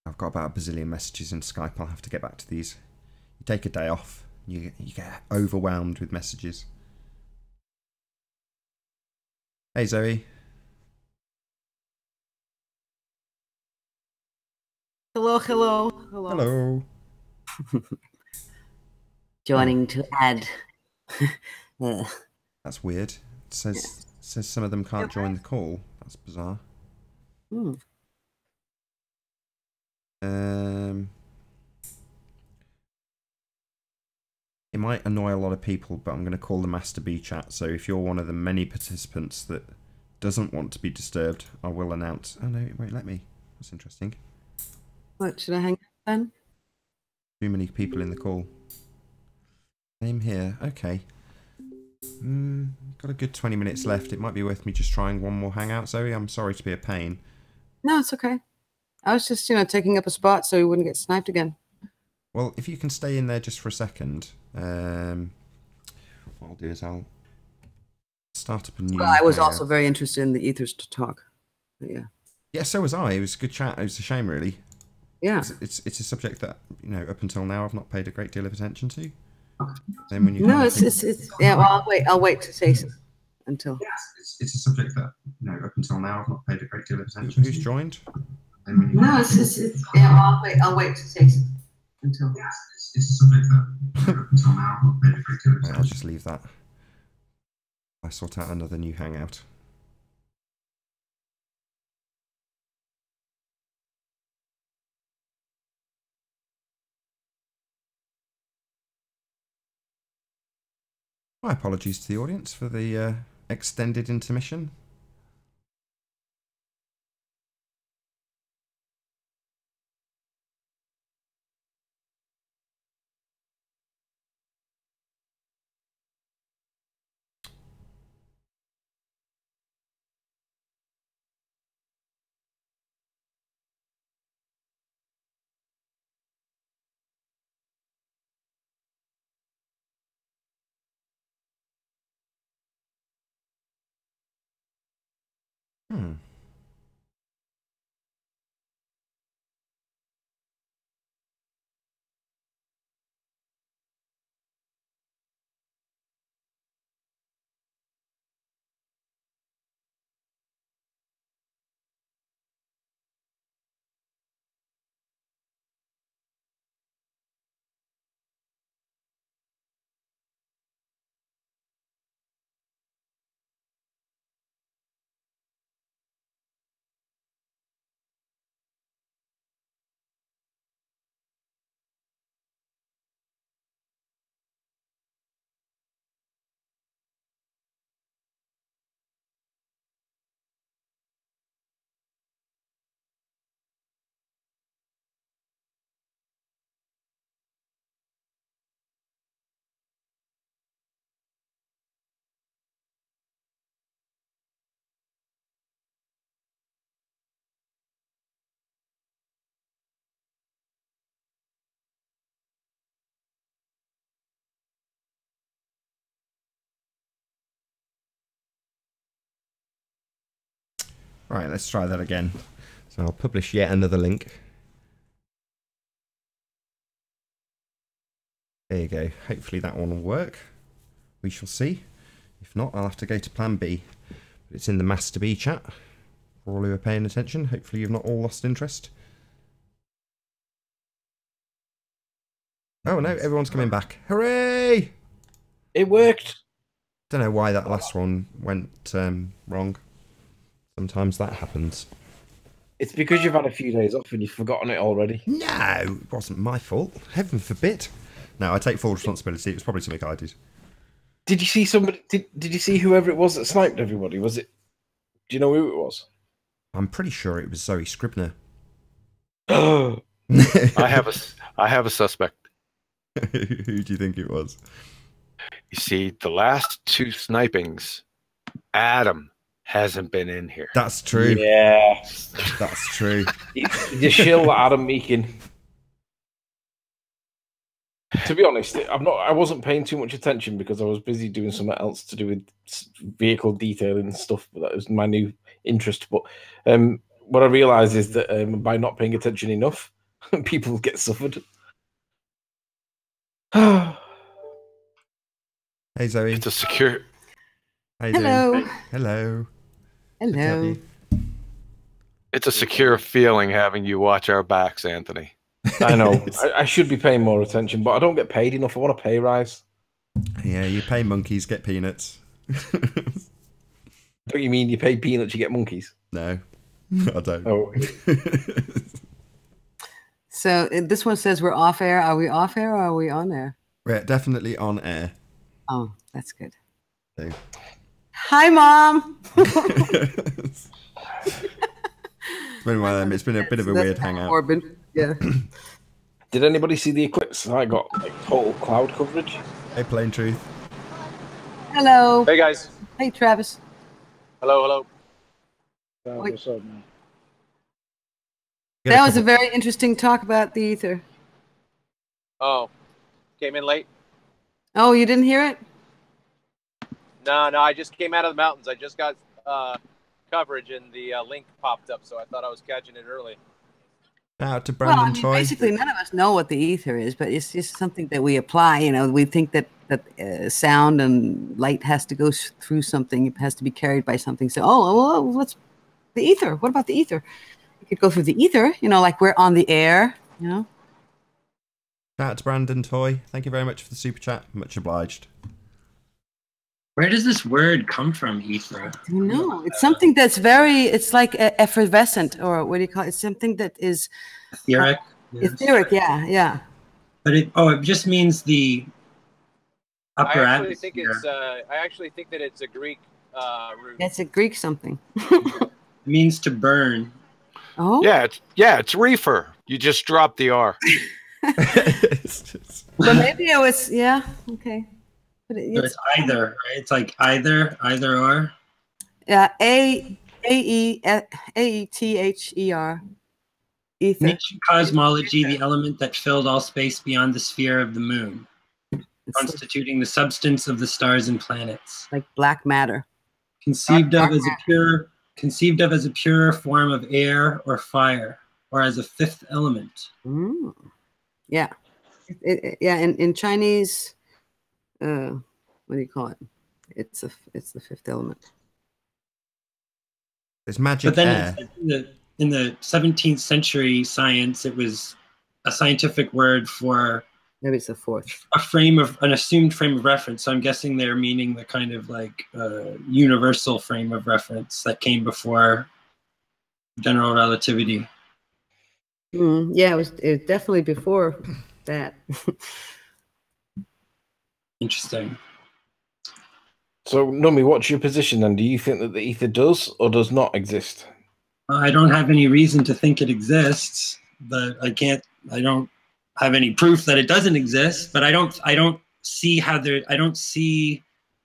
I've got about a bazillion messages in Skype. I'll have to get back to these. You take a day off, you get overwhelmed with messages. Hey Zoe. Hello, hello, hello. Hello. Joining to add. That's weird. It says some of them can't join the call. That's bizarre. It might annoy a lot of people, but I'm going to call the Master B chat. So if you're one of the many participants that doesn't want to be disturbed, I will announce. Oh no, it won't let me. That's interesting. What, should I hang up then? Too many people in the call. Name here. Okay. Got a good 20 minutes left. It might be worth me just trying one more hangout, Zoe. I'm sorry to be a pain. No, it's okay. I was just, taking up a spot so we wouldn't get sniped again. Well, if you can stay in there just for a second, what I'll do is I'll start up a new. Well, I was also very interested in the ethers to talk. But yeah. Yeah, so was I. It was a good chat. It was a shame, really. Yeah. It's a subject that up until now I've not paid a great deal of attention to. Then when you yeah. Well, I'll wait to say something until. Yes, it's a subject that up until now I've not paid a great deal of attention. Who's joined? Yeah. Well, I'll wait to say something until this is something that up until now I've made it very clear. Right, I'll just leave that. I sort out another new hangout. My apologies to the audience for the extended intermission. Right, let's try that again. So I'll publish yet another link. There you go. Hopefully that one will work. We shall see. If not, I'll have to go to plan B. But it's in the Master B chat. For all who are paying attention. Hopefully you've not all lost interest. Oh no, everyone's coming back. Hooray! It worked. Don't know why that last one went wrong. Sometimes that happens. It's because you've had a few days off and you've forgotten it already. No, it wasn't my fault. Heaven forbid. No, I take full responsibility. It was probably something I did. Did you see somebody? Did you see whoever it was that sniped everybody? Was it? Do you know who it was? I'm pretty sure it was Zoe Scribner. I have a suspect. Who do you think it was? You see, the last two snipings, Adam hasn't been in here. That's true. Yeah, that's true. You shill Adam Meakin. To be honest, I wasn't paying too much attention because I was busy doing something else to do with vehicle detailing and stuff. But that was my new interest. But what I realised is that by not paying attention enough, people get suffered. Hey Zoe. It's a secure. How you Hello. doing? Hello. Hello. It's a secure feeling having you watch our backs, Anthony. I know. I should be paying more attention, but I don't get paid enough. I want a pay rise. Yeah, you pay monkeys, get peanuts. Don't you mean you pay peanuts, you get monkeys? No, I don't. Oh. So this one says we're off air. Are we off air or are we on air? We're definitely on air. Oh, that's good. So. Hi, Mom. It's been one of them. It's been a bit of a weird hangout. Corbin. Yeah. Did anybody see the eclipse? I got like total cloud coverage. Hey, Plain Truth. Hello. Hey, guys. Hey, Travis. Hello, hello. What's up, man? That was a very interesting talk about the ether. Oh, came in late? Oh, you didn't hear it? No, I just came out of the mountains. I just got coverage and the link popped up, so I thought I was catching it early. Out to Brandon Toy. Basically, none of us know what the ether is, but it's just something that we apply. You know, we think that sound and light has to go through something. It has to be carried by something. So, what's the ether? What about the ether? It could go through the ether. You know, like we're on the air. You know. Shout out to Brandon Toy. Thank you very much for the super chat. Much obliged. Where does this word come from, ether? I don't know. It's something that's it's like effervescent, or what do you call it? It's something that is etheric. Etheric, yeah. But it just means the upper atmosphere. I actually think that it's a Greek root. It's a Greek something. It means to burn. Oh. Yeah, it's reefer. You just dropped the R. But maybe it was okay. But it's either, right? It's like either or. Yeah, A-E-T-H-E-R. Ether. Ancient cosmology, the element that filled all space beyond the sphere of the moon, constituting the substance of the stars and planets. Like black matter. Conceived of as a pure form of air or fire, or as a fifth element. Mm. Yeah. In Chinese, what do you call it? It's the fifth element. It's magic air. In the 17th century science, it was a scientific word for maybe it's the fourth. An assumed frame of reference. So I'm guessing they're meaning the kind of like universal frame of reference that came before general relativity. Yeah, it was definitely before that. Interesting. So, Numi, what's your position then? Do you think that the ether does or does not exist? I don't have any reason to think it exists, but I don't have any proof that it doesn't exist, but I don't see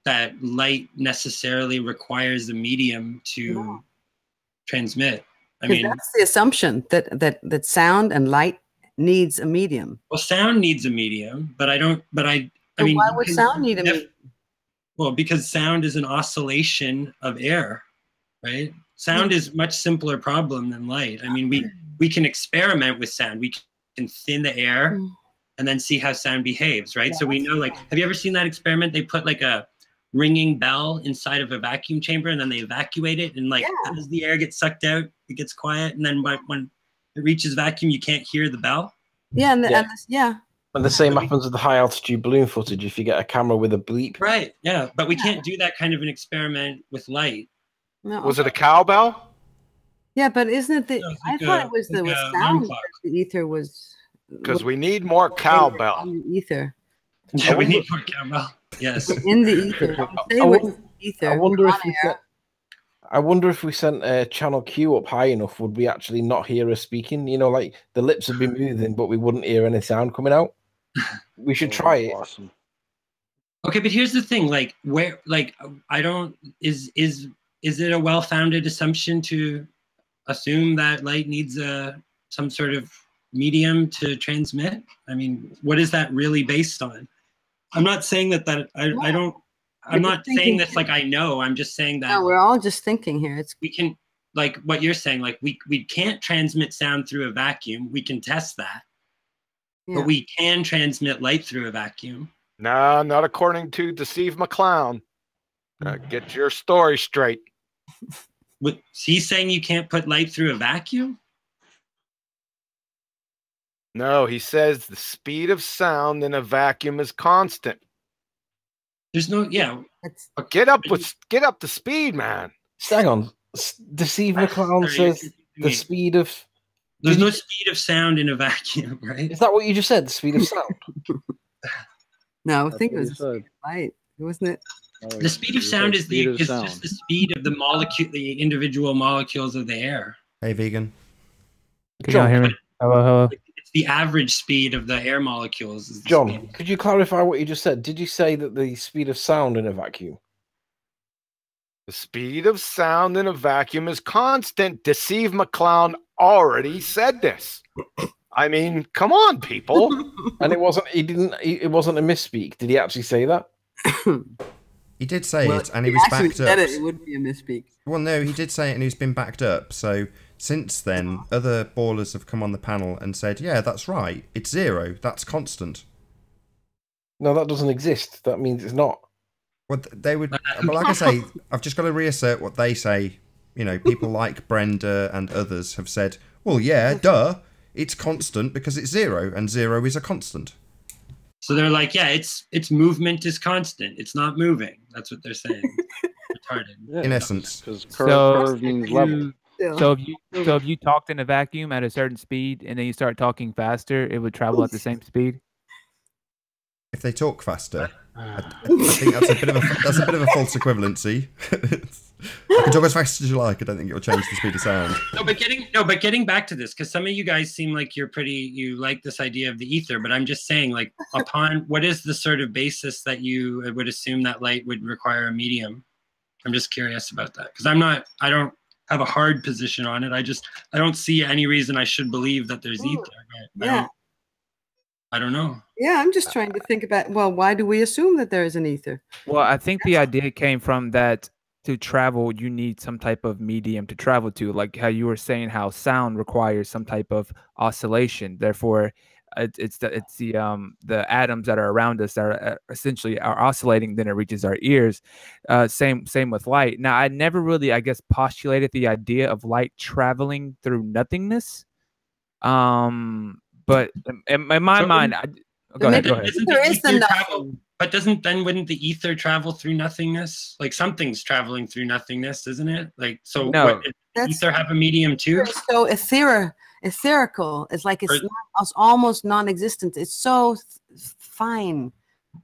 that light necessarily requires a medium to transmit. I mean, that's the assumption that sound and light needs a medium. Well, sound needs a medium, but I mean, why would sound need a medium? Well, because sound is an oscillation of air, right? Sound is a much simpler problem than light. I mean, we can experiment with sound. We can thin the air and then see how sound behaves, right? So we know, like, have you ever seen that experiment? They put like a ringing bell inside of a vacuum chamber and then they evacuate it, and like as the air gets sucked out, it gets quiet, and then when it reaches vacuum, you can't hear the bell. Yeah, and the same happens with the high altitude balloon footage if you get a camera with a bleep. Right, yeah, but we can't do that kind of an experiment with light. No. Was it a cowbell? Yeah, but isn't it I thought it was the sound that the ether was. Because we need more cowbell. Ether. Yeah, we need more cowbell. Yes. In the ether. I wonder if we sent a channel Q up high enough, would we actually not hear her speaking? You know, like the lips would be moving, but we wouldn't hear any sound coming out. We should try it. Awesome. Okay, but here's the thing: like, is it a well-founded assumption to assume that light needs some sort of medium to transmit? I mean, what is that really based on? I'm not saying that I'm not saying this like I know. I'm just saying that. No, we're all just thinking here. We can, like what you're saying, like we can't transmit sound through a vacuum. We can test that. Yeah. But we can transmit light through a vacuum. No, not according to Deceive McClown. Get your story straight. He's saying you can't put light through a vacuum? No, he says the speed of sound in a vacuum is constant. There's no, Get up to speed, man. Hang on. Deceive McClown says the speed of. There's no speed of sound in a vacuum, right? Is that what you just said? The speed of sound? No, I think it was the speed of light, wasn't it? The speed of sound is just the speed of the individual molecules of the air. Hey, vegan. Can y'all hear me? Hello. It's the average speed of the air molecules. John, could you clarify what you just said? Did you say that the speed of sound in a vacuum? The speed of sound in a vacuum is constant. Deceive McClown already said this. I mean, come on, people. And it wasn't a misspeak. Did he actually say that? He did say it, and he was backed up. It would be a misspeak. Well, no, he did say it, and he's been backed up. So since then, other ballers have come on the panel and said, "Yeah, that's right. It's zero. That's constant." No, that doesn't exist. That means it's not. Well, they would. But like I say, I've just got to reassert what they say. You know, people like Brenda and others have said, "Well, yeah, duh. it's constant because it's zero, and zero is a constant. So they're like, yeah, its movement is constant. It's not moving. That's what they're saying. Retarded. Yeah, In essence. because curve means level. So if you talked in a vacuum at a certain speed and then you start talking faster, it would travel at the same speed. If they talk faster, I think that's a bit of a false equivalency. You can talk as fast as you like. I don't think it will change the speed of sound. No, but getting back to this, because some of you guys seem like you like this idea of the ether, but I'm just saying, like, upon what is the sort of basis that you would assume that light would require a medium? I'm just curious about that, because I don't have a hard position on it. I don't see any reason I should believe that there's ether. Yeah. I don't know. Yeah, I'm just trying to think about, well, why do we assume that there is an ether? Well, I think the idea came from that to travel, you need some type of medium to travel to, like how you were saying how sound requires some type of oscillation. Therefore, it's the atoms that are around us that are essentially are oscillating. Then it reaches our ears. Same with light. Now, I never really, I guess, postulated the idea of light traveling through nothingness. But in my mind, go ahead. But wouldn't the ether travel through nothingness? Like something's traveling through nothingness, isn't it? Like, so no. Does ether have a medium too? So etherical. It's like it's almost non-existent. It's so fine.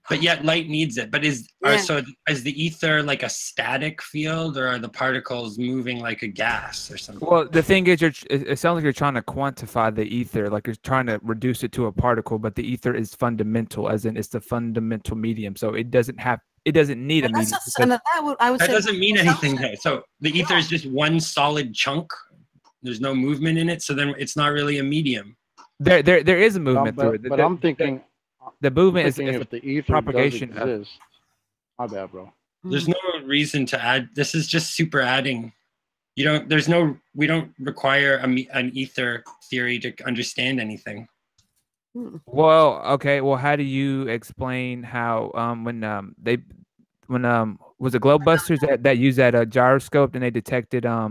But yet light needs it. But is the ether like a static field, or are the particles moving like a gas or something? Well, the thing is, it sounds like you're trying to quantify the ether, like you're trying to reduce it to a particle. But the ether is fundamental, as in it's the fundamental medium. So it doesn't need a medium. That doesn't mean anything. Though. So the ether is just one solid chunk. There's no movement in it. So then it's not really a medium. There is a movement through it. But I'm thinking. The movement is if the ether propagation does exist. My bad, bro. There's no reason to add. This is just super adding. We don't require an ether theory to understand anything. Well, okay. Well, how do you explain how when was it Globebusters that used that gyroscope and they detected I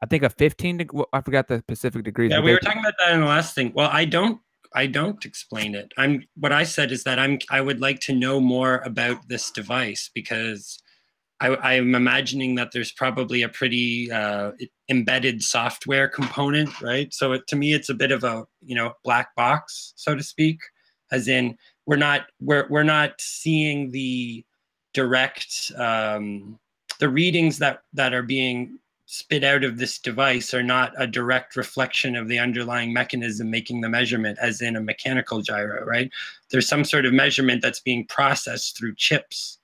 think a 15 I forgot the specific degrees. Yeah, we were talking about that in the last thing. Well, I don't explain it. What I said is that I would like to know more about this device, because I'm imagining that there's probably a pretty embedded software component, right? So to me, it's a bit of a black box, so to speak, as in we're not seeing the direct the readings that are being spit out of this device are not a direct reflection of the underlying mechanism making the measurement, as in a mechanical gyro, right? There's some sort of measurement that's being processed through chips,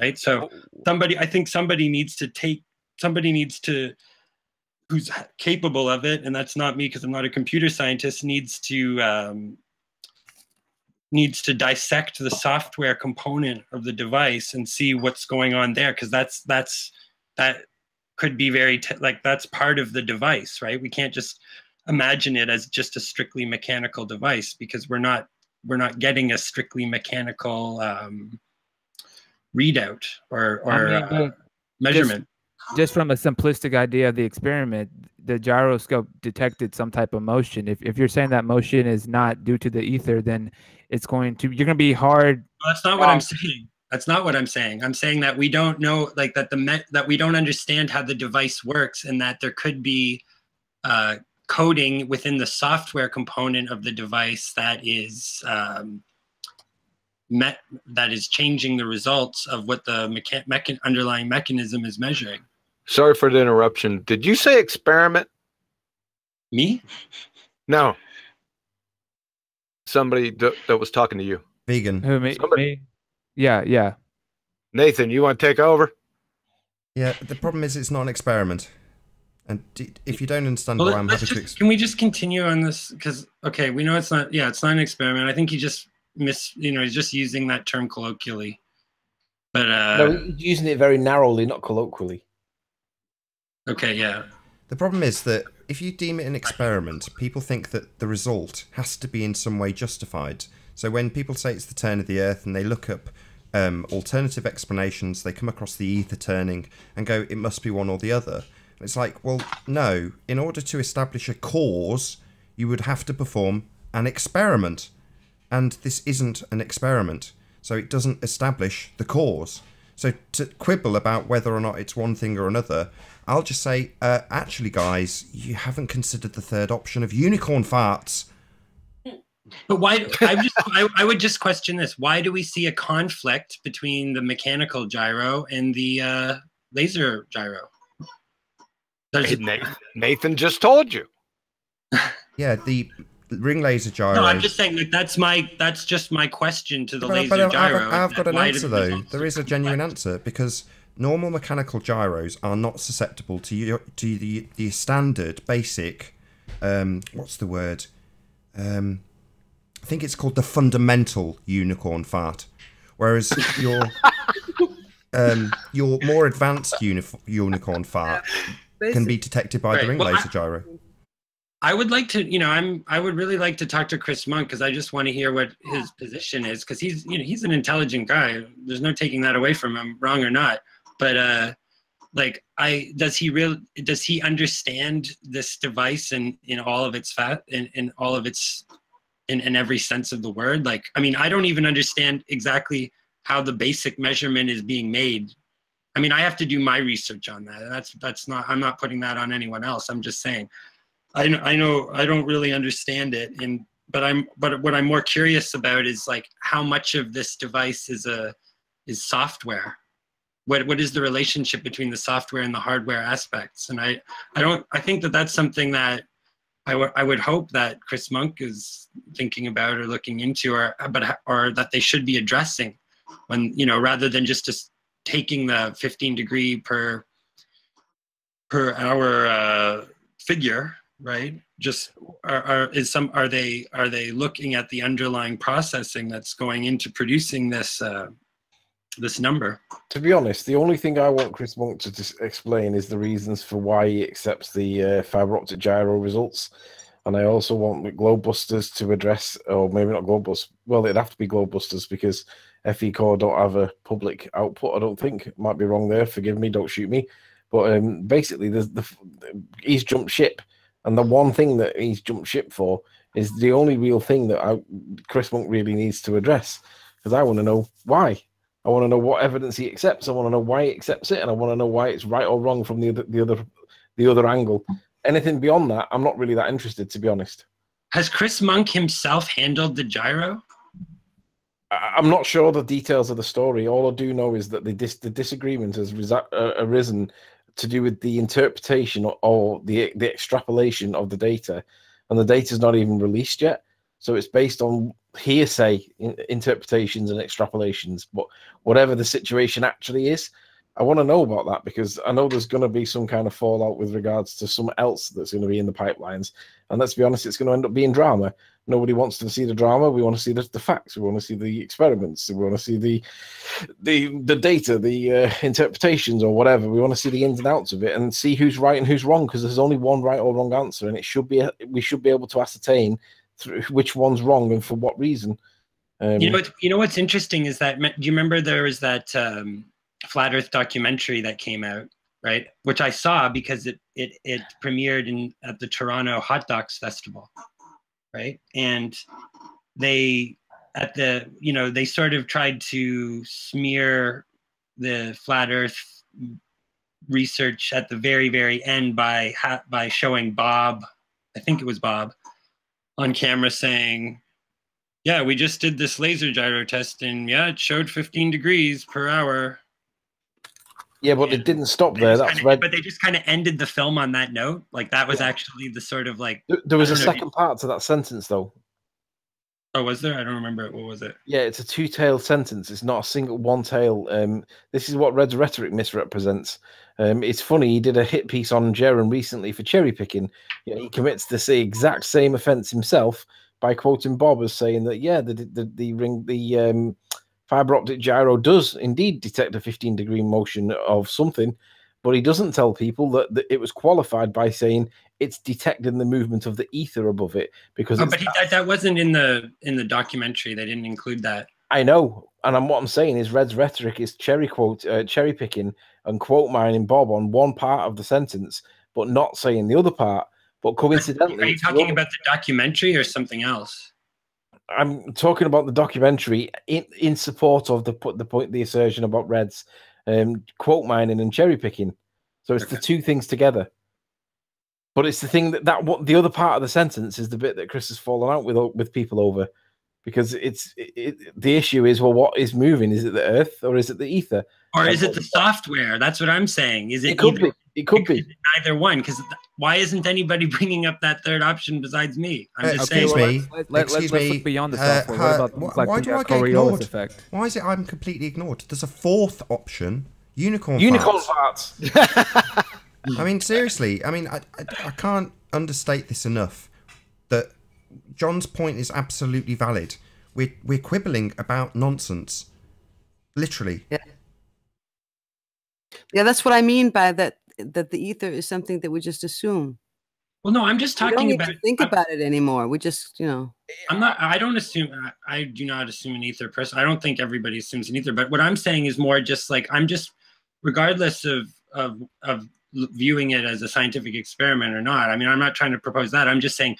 right? So I think somebody needs to, who's capable of it, and that's not me because I'm not a computer scientist, needs to dissect the software component of the device and see what's going on there, because that could be that's part of the device, right? We can't just imagine it as just a strictly mechanical device, because we're not getting a strictly mechanical readout or measurement. Just from a simplistic idea of the experiment, the gyroscope detected some type of motion. If you're saying that motion is not due to the ether, then you're going to be hard. Well, that's not what I'm saying. That's not what I'm saying. I'm saying that we don't know, like that we don't understand how the device works, and that there could be coding within the software component of the device that is changing the results of what the underlying mechanism is measuring. Sorry for the interruption. Did you say experiment? Me? No. Somebody that was talking to you. Vegan. Who, me? Yeah. Nathan, you want to take over? Yeah, the problem is it's not an experiment. And if you don't understand why I'm happy to explain. Can we just continue on this? Because, okay, we know it's not an experiment. I think he just he's just using that term colloquially. But no, he's using it very narrowly, not colloquially. Okay, yeah. The problem is that if you deem it an experiment, people think that the result has to be in some way justified. So when people say it's the turn of the Earth and they look up alternative explanations, they come across the ether turning and go, it must be one or the other. And it's like, well, no. In order to establish a cause, you would have to perform an experiment. And this isn't an experiment, so it doesn't establish the cause. So to quibble about whether or not it's one thing or another, I'll just say, actually, guys, you haven't considered the third option of unicorn farts. But why? I would just question this. Why do we see a conflict between the mechanical gyro and the laser gyro? Nathan just told you. Yeah, the ring laser gyro. No, I'm just saying that that's just my question to the laser gyro. I've got an answer though. There is a genuine answer, because normal mechanical gyros are not susceptible to the standard basic. What's the word? I think it's called the fundamental unicorn fart, whereas your more advanced unicorn fart can be detected by the ring laser gyro. I would like to, I would really like to talk to Chris Monk, because I just want to hear what his position is, because he's an intelligent guy. There's no taking that away from him, wrong or not. But does he understand this device in all of its in all of its in every sense of the word? Like, I mean, I don't even understand exactly how the basic measurement is being made. I mean, I have to do my research on that. That's not, I'm not putting that on anyone else. I'm just saying. I know I don't really understand it, but what I'm more curious about is like how much of this device is software. What is the relationship between the software and the hardware aspects? And I think that's something that I would hope that Chris Monk is thinking about or looking into, or that they should be addressing, when rather than just taking the 15 degree per hour figure. Right? Just are they looking at the underlying processing that's going into producing this this number? To be honest, the only thing I want Chris Monk to just explain is the reasons for why he accepts the fiber optic gyro results, and I also want the Globebusters to address, or maybe not Globebusters. Well, it'd have to be Globebusters because FE Core don't have a public output. I don't think. Might be wrong there. Forgive me. Don't shoot me. But basically, he's jumped ship. And the one thing that he's jumped ship for is the only real thing that Chris Monk really needs to address, because I want to know why. I want to know what evidence he accepts. I want to know why he accepts it, and I want to know why it's right or wrong from the other angle. Anything beyond that, I'm not really that interested, to be honest. Has Chris Monk himself handled the gyro? I'm not sure the details of the story. All I do know is that the disagreement has arisen to do with the interpretation or the extrapolation of the data, and the data is not even released yet. So it's based on hearsay interpretations and extrapolations. But whatever the situation actually is, I want to know about that, because I know there's going to be some kind of fallout with regards to something else that's going to be in the pipelines. And let's be honest, it's going to end up being drama. Nobody wants to see the drama. We want to see the facts. We want to see the experiments. We want to see the data, the interpretations or whatever. We want to see the ins and outs of it and see who's right and who's wrong, because there's only one right or wrong answer, and we should be able to ascertain which one's wrong and for what reason. You know what's interesting is that, do you remember there was that Flat Earth documentary that came out, right? Which I saw because it premiered at the Toronto Hot Docs Festival, right? And they sort of tried to smear the Flat Earth research at the very, very end by showing Bob, I think it was Bob, on camera saying, yeah, we just did this laser gyro test and yeah, it showed 15 degrees per hour. Yeah, but it didn't stop there. But they just kind of ended the film on that note. Like that was actually the sort of like. There was a second part to that sentence, though. Oh, was there? I don't remember it. What was it? Yeah, it's a two-tailed sentence. It's not a single one tail. This is what Red's rhetoric misrepresents. It's funny. He did a hit piece on Jaren recently for cherry picking. Yeah, he commits to the exact same offence himself by quoting Bob as saying that the fiber optic gyro does indeed detect a 15-degree motion of something, but he doesn't tell people that it was qualified by saying it's detecting the movement of the ether above it, because but that wasn't in the documentary. They didn't include that. I know, and what I'm saying is Red's rhetoric is cherry picking and quote mining Bob on one part of the sentence, but not saying the other part. But coincidentally, are you talking about the documentary or something else? I'm talking about the documentary in support of the assertion about Reds, quote mining and cherry picking. So it's the two things together. But it's the thing that what the other part of the sentence is the bit that Chris has fallen out with people over, because the issue is, well, what is moving? Is it the Earth or is it the ether? Or is it the software? That's what I'm saying. Is it? It could be. It could be neither one. Because why isn't anybody bringing up that third option besides me? I'm just excuse saying. me. Let's look beyond the software. What about like why the do I get Coriolis ignored? effect? Why is it I'm completely ignored? There's a fourth option. Unicorn farts. I mean, seriously. I mean, I can't understate this enough. That John's point is absolutely valid. We're quibbling about nonsense, literally. Yeah, that's what I mean by that. That the ether is something that we just assume. Well, no, I'm just talking about. Think about it anymore. We just, I'm not. I don't assume. I do not assume an ether person. I don't think everybody assumes an ether. But what I'm saying is more just like I'm just, regardless of viewing it as a scientific experiment or not. I mean, I'm not trying to propose that. I'm just saying,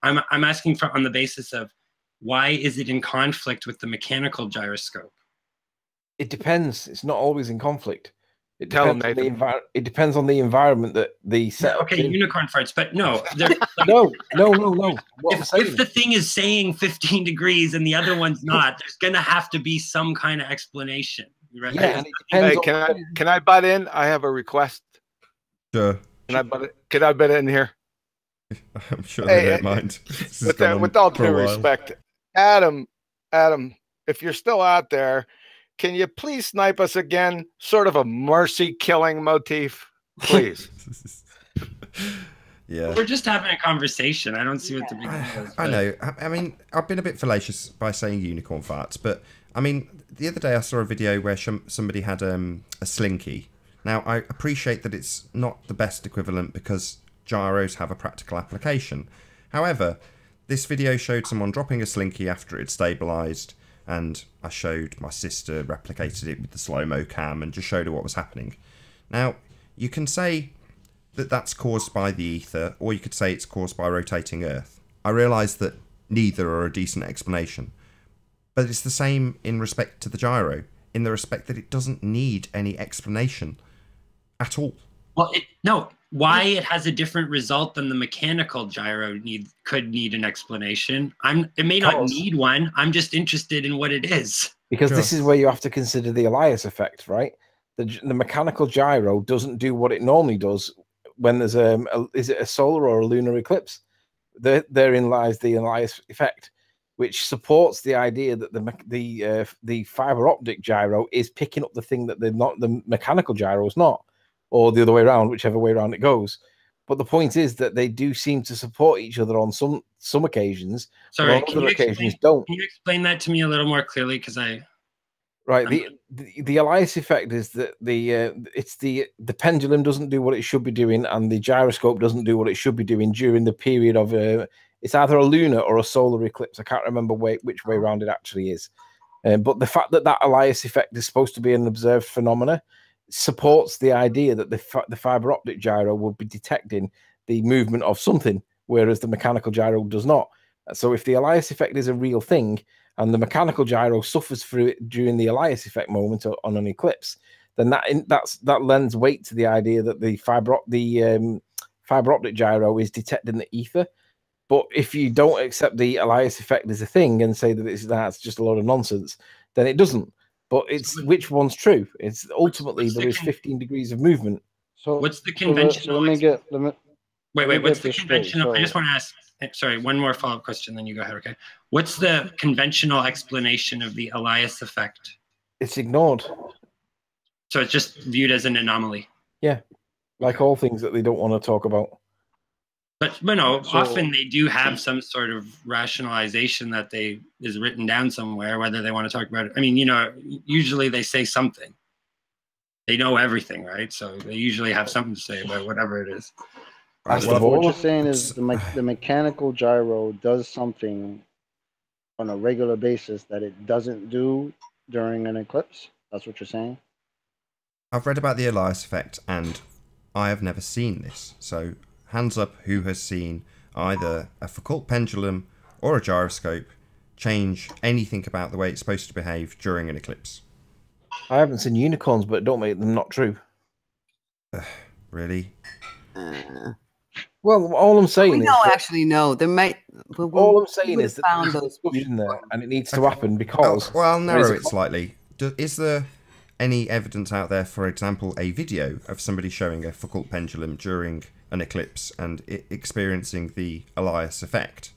I'm asking for on the basis of why is it in conflict with the mechanical gyroscope? It depends. It's not always in conflict. It Tell depends, it depends on the environment that the set. Okay, unicorn farts, but no. No. If the thing is saying 15 degrees and the other one's not, there's going to have to be some kind of explanation. Right? Yeah, hey, can I butt in? I have a request. Sure. Can I butt in here? I'm sure they don't mind. With all due respect, Adam, if you're still out there, can you please snipe us again? Sort of a mercy killing motif, please. Yeah. We're just having a conversation. I don't see what the big deal is. I know. I mean, I've been a bit fallacious by saying unicorn farts, but I mean, the other day I saw a video where somebody had a slinky. Now, I appreciate that it's not the best equivalent because gyros have a practical application. However, this video showed someone dropping a slinky after it had stabilised, and I showed my sister replicated it with the slow-mo cam and just showed her what was happening. Now, you can say that that's caused by the ether, or you could say it's caused by rotating Earth. I realise that neither are a decent explanation, but it's the same in respect to the gyro, in the respect that it doesn't need any explanation at all. Well, no. Why it has a different result than the mechanical gyro could need an explanation. It may not need one. I'm just interested in what it is. Because this is where you have to consider the Elias effect, right? The mechanical gyro doesn't do what it normally does when there's is it a solar or a lunar eclipse? Therein lies the Elias effect, which supports the idea that the fiber optic gyro is picking up the thing that the mechanical gyro is not. Or the other way around, whichever way around it goes. But the point is that they do seem to support each other on some occasions. Sorry, on other occasions don't. Can you explain that to me a little more clearly? Because Right, the Elias effect is that the pendulum doesn't do what it should be doing, and the gyroscope doesn't do what it should be doing during the period of it's either a lunar or a solar eclipse. I can't remember which way around it actually is. But the fact that Elias effect is supposed to be an observed phenomena supports the idea that the fiber optic gyro would be detecting the movement of something, whereas the mechanical gyro does not. So if the Elias effect is a real thing and the mechanical gyro suffers through it during the Elias effect moment on an eclipse, then that lends weight to the idea that the fiber optic gyro is detecting the ether. But if you don't accept the Elias effect as a thing and say that that's just a load of nonsense, then it doesn't. But it's which one's true? It's ultimately there is 15 degrees of movement. So what's the conventional? Wait. What's the conventional? I just want to ask. Sorry, one more follow-up question, then you go ahead. Okay. What's the conventional explanation of the Elias effect? It's ignored. So it's just viewed as an anomaly. Yeah, like all things that they don't want to talk about. But no, often they do have some sort of rationalization that is written down somewhere, whether they want to talk about it. I mean, usually they say something. They know everything, right? So they usually have something to say about whatever it is. What you're saying is the mechanical gyro does something on a regular basis that it doesn't do during an eclipse? That's what you're saying? I've read about the Elias effect, and I have never seen this. So hands up who has seen either a Foucault pendulum or a gyroscope change anything about the way it's supposed to behave during an eclipse. I haven't seen unicorns, but don't make them not true. Really? Well, all I'm saying is actually no. There might. All I'm saying is that there's discussion there, and it needs to happen because. Well, I'll narrow it slightly. Is there any evidence out there, for example, a video of somebody showing a Foucault pendulum during an eclipse and experiencing the Elias effect?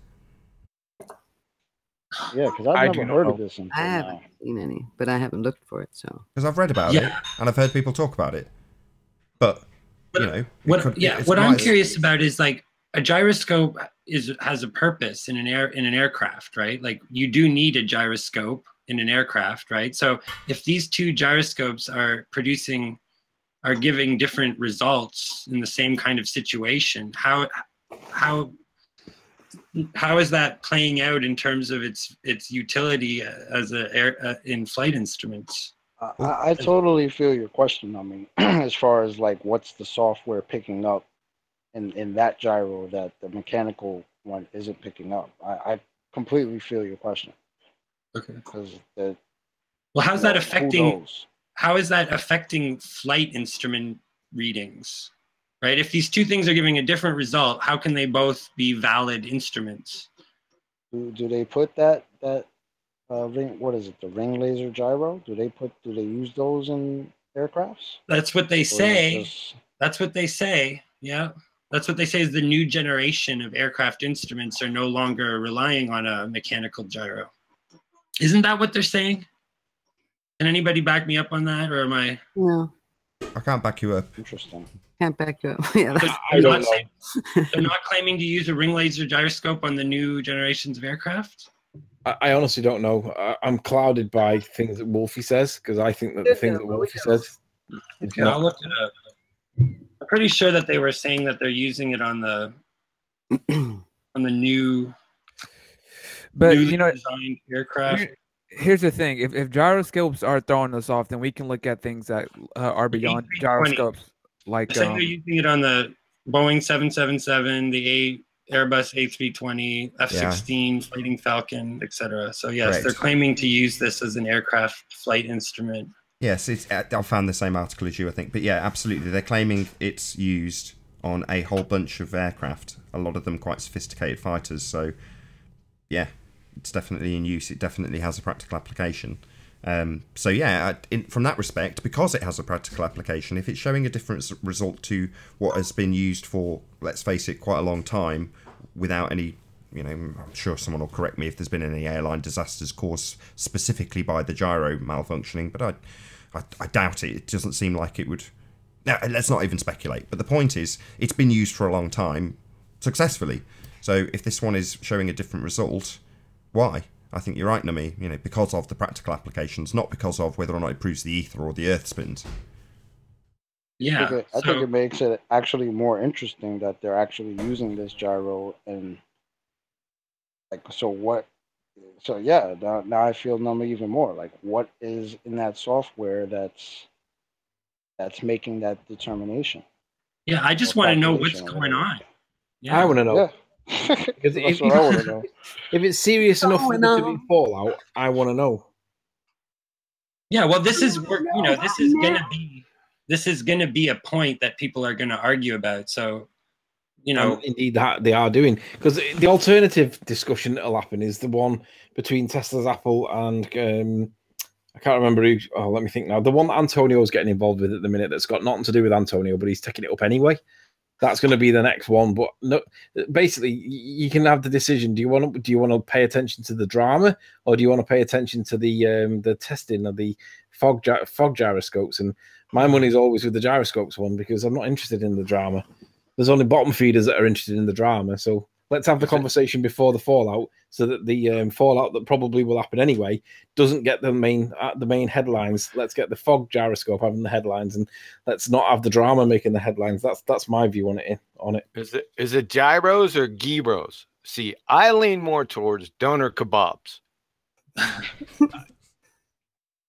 Yeah, because I've never heard of this. I haven't seen any, but I haven't looked for it. So because I've read about it and I've heard people talk about it, but you know, what I'm curious about is like a gyroscope has a purpose in an aircraft, right? Like you do need a gyroscope in an aircraft, right? So if these two gyroscopes are giving different results in the same kind of situation, how is that playing out in terms of its utility as in flight instruments? I totally feel your question. I mean, as far as like what's the software picking up in that gyro that the mechanical one isn't picking up. I completely feel your question. Okay. Because how's that affecting? How is that affecting flight instrument readings? Right. If these two things are giving a different result, how can they both be valid instruments? Do they put that ring? What is it? The ring laser gyro? Do they use those in aircrafts? That's what they say. That's what they say. Yeah. That's what they say is the new generation of aircraft instruments are no longer relying on a mechanical gyro. Isn't that what they're saying? Can anybody back me up on that, or am I? No. I can't back you up. Interesting. Can't back you up. Yeah. I don't know. They're not claiming to use a ring laser gyroscope on the new generations of aircraft? I honestly don't know. I'm clouded by things that Wolfie says, because I think that the things that Wolfie says. I'll look it up. I'm pretty sure that they were saying that they're using it on the new, designed aircraft. Here's the thing: if gyroscopes are throwing us off, then we can look at things that are beyond gyroscopes. Like they're using it on the Boeing 777, the Airbus A320, F-16, Fighting Falcon, etc. So yes, they're claiming to use this as an aircraft flight instrument. Yes, I found the same article as you, I think. But yeah, absolutely. They're claiming it's used on a whole bunch of aircraft, a lot of them quite sophisticated fighters. So yeah, it's definitely in use. It definitely has a practical application. So yeah, from that respect, because it has a practical application, if it's showing a different result to what has been used for, let's face it, quite a long time, without any, I'm sure someone will correct me if there's been any airline disasters caused specifically by the gyro malfunctioning, but I doubt it. It doesn't seem like it would. Now, let's not even speculate. But the point is, it's been used for a long time successfully. So if this one is showing a different result, why? I think you're right, Nami. Because of the practical applications, not because of whether or not it proves the ether or the Earth spins. Yeah, I think it makes it actually more interesting that they're actually using this gyro and now I feel Nami even more. Like, what is in that software that's making that determination? Yeah, I just want to know what's going on. Yeah. I want to know. Yeah. Because if it's serious enough for there to be fallout, I want to know. Yeah, well, this is gonna be a point that people are gonna argue about. So, indeed that they are doing, because the alternative discussion that'll happen is the one between Tesla's Apple and I can't remember who. Oh, let me think now. The one that Antonio's getting involved with at the minute that's got nothing to do with Antonio, but he's taking it up anyway. That's going to be the next one. But no, basically, you can have the decision: do you want to pay attention to the drama, or do you want to pay attention to the testing of the fog gyroscopes? And my money's always with the gyroscopes one, because I'm not interested in the drama. There's only bottom feeders that are interested in the drama. So let's have the conversation before the fallout, so that the fallout that probably will happen anyway doesn't get the main headlines. Let's get the fog gyroscope having the headlines, and let's not have the drama making the headlines. That's my view on it. Is it gyros or gyros? See, I lean more towards doner kebabs.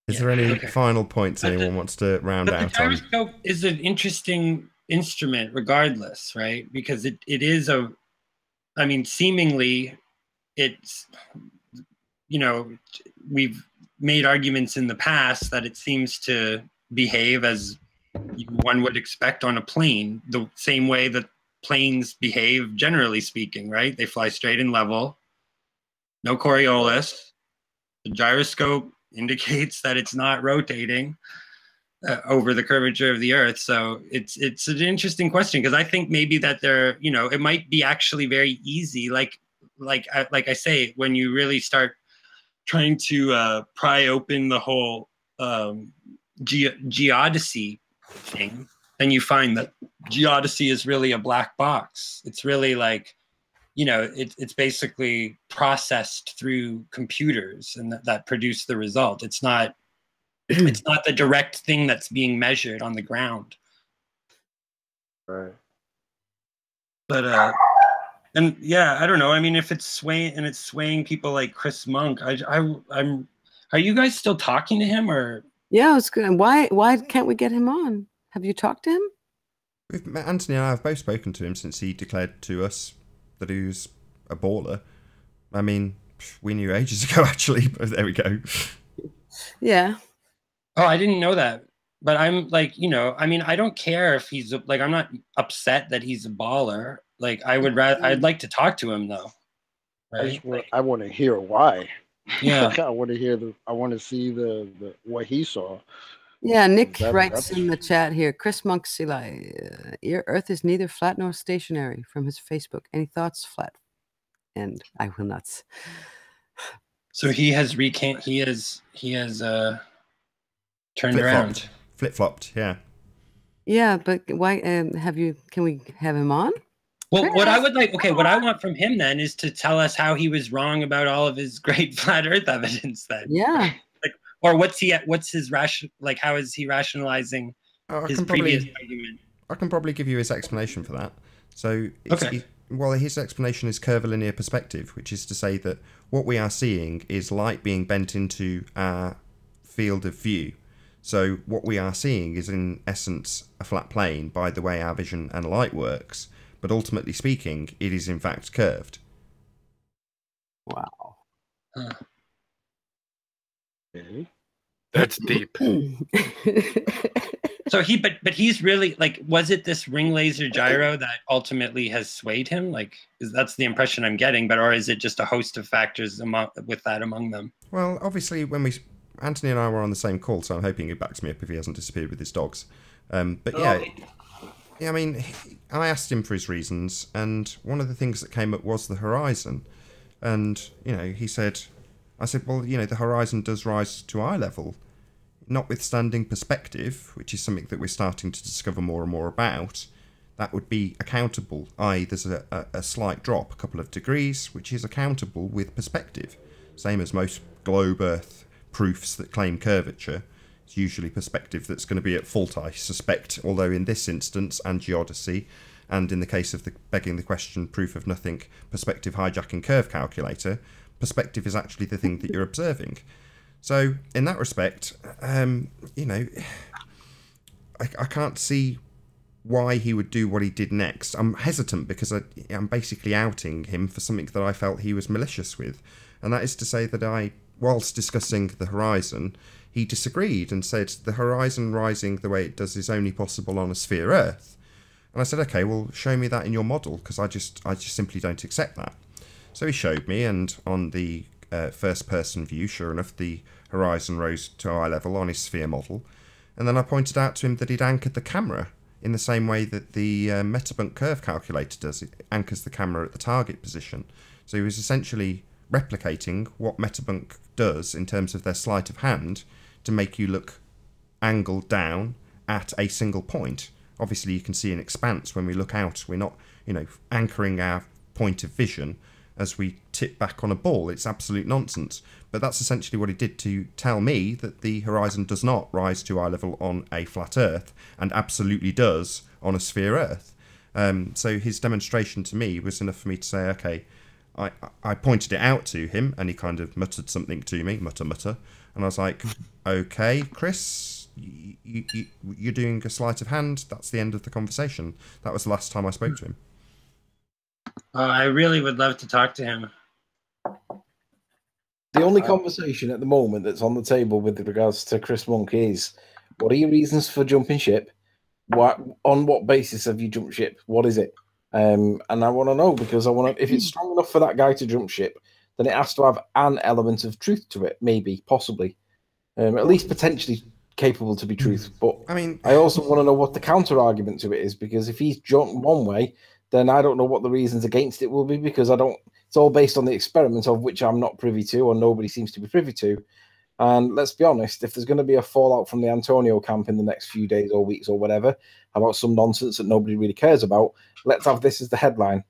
Is there any final points anyone wants to round out on? The gyroscope is an interesting instrument regardless, right? Because it is a, I mean, seemingly it's, you know, we've made arguments in the past that it seems to behave as one would expect on a plane, the same way that planes behave generally speaking, right? They fly straight and level, no Coriolis. The gyroscope indicates that it's not rotating over the curvature of the Earth. So it's an interesting question, because I think maybe that there, you know, it might be actually very easy, like I say, when you really start trying to pry open the whole geodesy thing, then you find that geodesy is really a black box. It's really like, you know, it's basically processed through computers, and that produce the result. It's not the direct thing that's being measured on the ground. Right. But and yeah, I don't know. I mean, if it's swaying people like Chris Monk, I'm. Are you guys still talking to him, or? Yeah, it's good. Why can't we get him on? Have you talked to him? Anthony and I have both spoken to him since he declared to us that he was a baller. I mean, we knew ages ago, actually, but there we go. Yeah. Oh, I didn't know that. But I'm like, you know, I mean, I don't care if he's like, I'm not upset that he's a baller. Like, I'd like to talk to him though. Right? I want to hear why. Yeah. I want to see the what he saw. Yeah, Nick writes in the chat here, Chris Monk Silai, Earth is neither flat nor stationary, from his Facebook. Any thoughts? Flat. And I will not. So he has turned around. Flip-flopped, yeah. Yeah, but why can we have him on? Well, what I want from him then is to tell us how he was wrong about all of his great flat Earth evidence then. Yeah. Like, or what's his how is he rationalizing his previous argument? I can probably give you his explanation for that. So his explanation is curvilinear perspective, which is to say that what we are seeing is light being bent into our field of view. So what we are seeing is in essence a flat plane by the way our vision and light works. But ultimately speaking, it is in fact curved. Wow. Huh. Okay. That's deep. So he's really like, was it this ring laser gyro that ultimately has swayed him? Like, that's the impression I'm getting, or is it just a host of factors among them? Well, obviously Anthony and I were on the same call, so I'm hoping he backs me up if he hasn't disappeared with his dogs. But yeah. Yeah, I mean, I asked him for his reasons, and one of the things that came up was the horizon. And, you know, I said, well, you know, the horizon does rise to eye level, notwithstanding perspective, which is something that we're starting to discover more and more about. That would be accountable, i.e. there's a slight drop, a couple of degrees, which is accountable with perspective. Same as most globe Earth proofs that claim curvature. It's usually perspective that's going to be at fault, I suspect, although in this instance, and geodesy, and in the case of the begging the question, proof of nothing, perspective hijacking curve calculator, perspective is actually the thing that you're observing. So, in that respect, you know, I can't see why he would do what he did next. I'm hesitant because I'm basically outing him for something that I felt he was malicious with, and that is to say that whilst discussing the horizon, he disagreed and said the horizon rising the way it does is only possible on a sphere Earth. And I said, okay, well, show me that in your model, because I just simply don't accept that. So he showed me, and on the first-person view, sure enough, the horizon rose to eye level on his sphere model. And then I pointed out to him that he'd anchored the camera in the same way that the Metabunk curve calculator does. It anchors the camera at the target position. So he was essentially replicating what Metabunk does in terms of their sleight of hand to make you look angled down at a single point. Obviously, you can see an expanse when we look out. We're not, you know, anchoring our point of vision as we tip back on a ball. It's absolute nonsense. But that's essentially what he did to tell me that the horizon does not rise to eye level on a flat Earth, and absolutely does on a sphere Earth. So his demonstration to me was enough for me to say, okay, I pointed it out to him, and he kind of muttered something to me, mutter, and I was like, okay, Chris, you're doing a sleight of hand. That's the end of the conversation. That was the last time I spoke to him. I really would love to talk to him. The only conversation at the moment that's on the table with regards to Chris Monk is, what are your reasons for jumping ship? On what basis have you jumped ship? What is it? And I want to know, because I want to. If it's strong enough for that guy to jump ship, then it has to have an element of truth to it, maybe, possibly, at least potentially capable to be truth. But I mean, I also want to know what the counter argument to it is, because if he's jumped one way, then I don't know what the reasons against it will be, because I don't. It's all based on the experiment, of which I'm not privy to, or nobody seems to be privy to. And let's be honest, if there's going to be a fallout from the Antonio camp in the next few days or weeks or whatever about some nonsense that nobody really cares about, let's have this as the headline.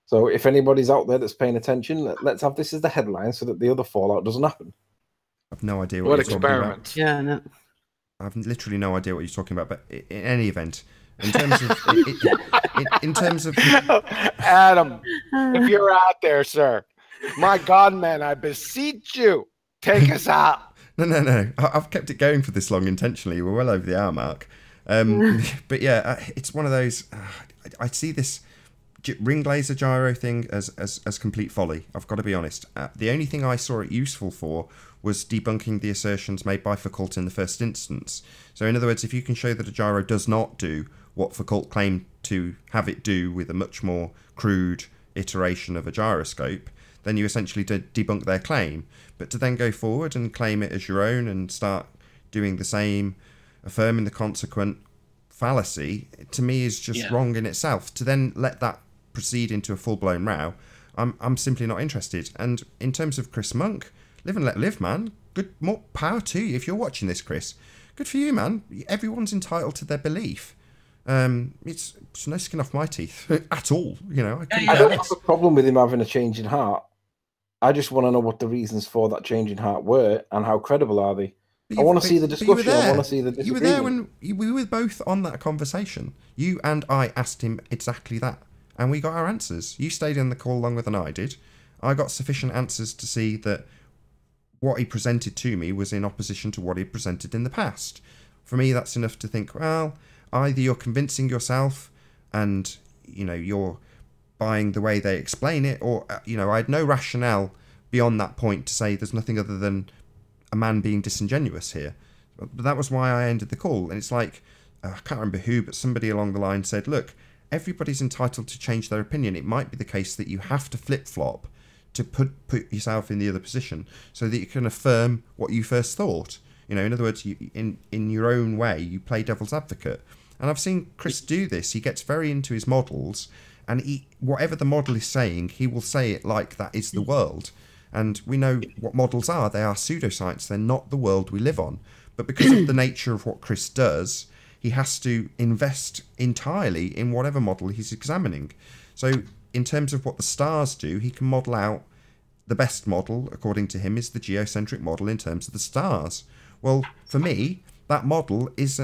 So if anybody's out there that's paying attention, let's have this as the headline so that the other fallout doesn't happen. I've no idea what you're talking about. Yeah, no. I've literally no idea what you're talking about. But in any event, in terms of in terms of Adam, if you're out there, sir, my God, man, I beseech you, take us out. No. I've kept it going for this long intentionally. We're well over the hour mark. But yeah, it's one of those. I see this ring laser gyro thing as complete folly. I've got to be honest. The only thing I saw it useful for was debunking the assertions made by Foucault in the first instance. So in other words, if you can show that a gyro does not do what Foucault claimed to have it do with a much more crude iteration of a gyroscope, then you essentially debunk their claim. But to then go forward and claim it as your own and start doing the same, affirming the consequent fallacy, to me is just wrong in itself. To then let that proceed into a full-blown row, I'm simply not interested. And in terms of Chris Monk, live and let live, man. Good, more power to you. If you're watching this, Chris, good for you, man. Everyone's entitled to their belief. It's no skin off my teeth at all. You know, I don't have a problem with him having a change in heart. I just want to know what the reasons for that change in heart were and how credible are they. I want to see the discussion. I want to see the disagreement. You were there when we were both on that conversation. You and I asked him exactly that, and we got our answers. You stayed in the call longer than I did. I got sufficient answers to see that what he presented to me was in opposition to what he presented in the past. For me, that's enough to think, well, either you're convincing yourself and, you know, you're buying the way they explain it, or, you know, I had no rationale beyond that point to say there's nothing other than a man being disingenuous here. But that was why I ended the call. And it's like, I can't remember who, but somebody along the line said, look, everybody's entitled to change their opinion. It might be the case that you have to flip-flop to put yourself in the other position so that you can affirm what you first thought. You know, in other words, in your own way, you play devil's advocate. And I've seen Chris do this. He gets very into his models, and whatever the model is saying, he will say it like that is the world. And we know what models are. They are pseudoscience. They're not the world we live on. But because of the nature of what Chris does, he has to invest entirely in whatever model he's examining. So in terms of what the stars do, he can model out the best model, according to him, is the geocentric model in terms of the stars. Well, for me, that model is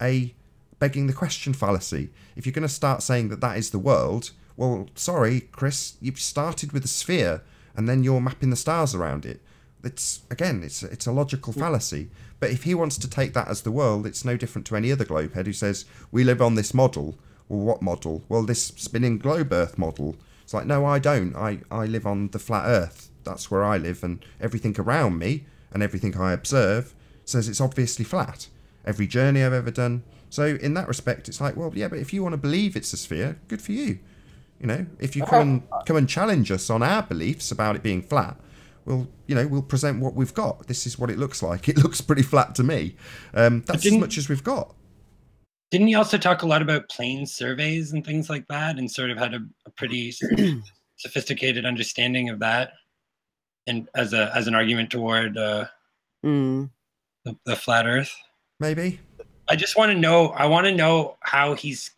a begging the question fallacy. If you're going to start saying that that is the world, well, sorry, Chris, you've started with a sphere and then you're mapping the stars around it. It's a logical fallacy. But if he wants to take that as the world, it's no different to any other globehead who says, we live on this model. Well, what model? Well, this spinning globe Earth model. It's like, no, I don't. I live on the flat Earth. That's where I live, and everything around me and everything I observe says it's obviously flat. Every journey I've ever done. So in that respect, it's like, well, yeah, but if you want to believe it's a sphere, good for you. You know, if you come and challenge us on our beliefs about it being flat, we'll present what we've got. This is what it looks like. It looks pretty flat to me. That's as much as we've got. Didn't he also talk a lot about plane surveys and things like that, and sort of had a pretty sophisticated understanding of that, and as an argument toward the flat Earth? Maybe. I just want to know. I want to know how he's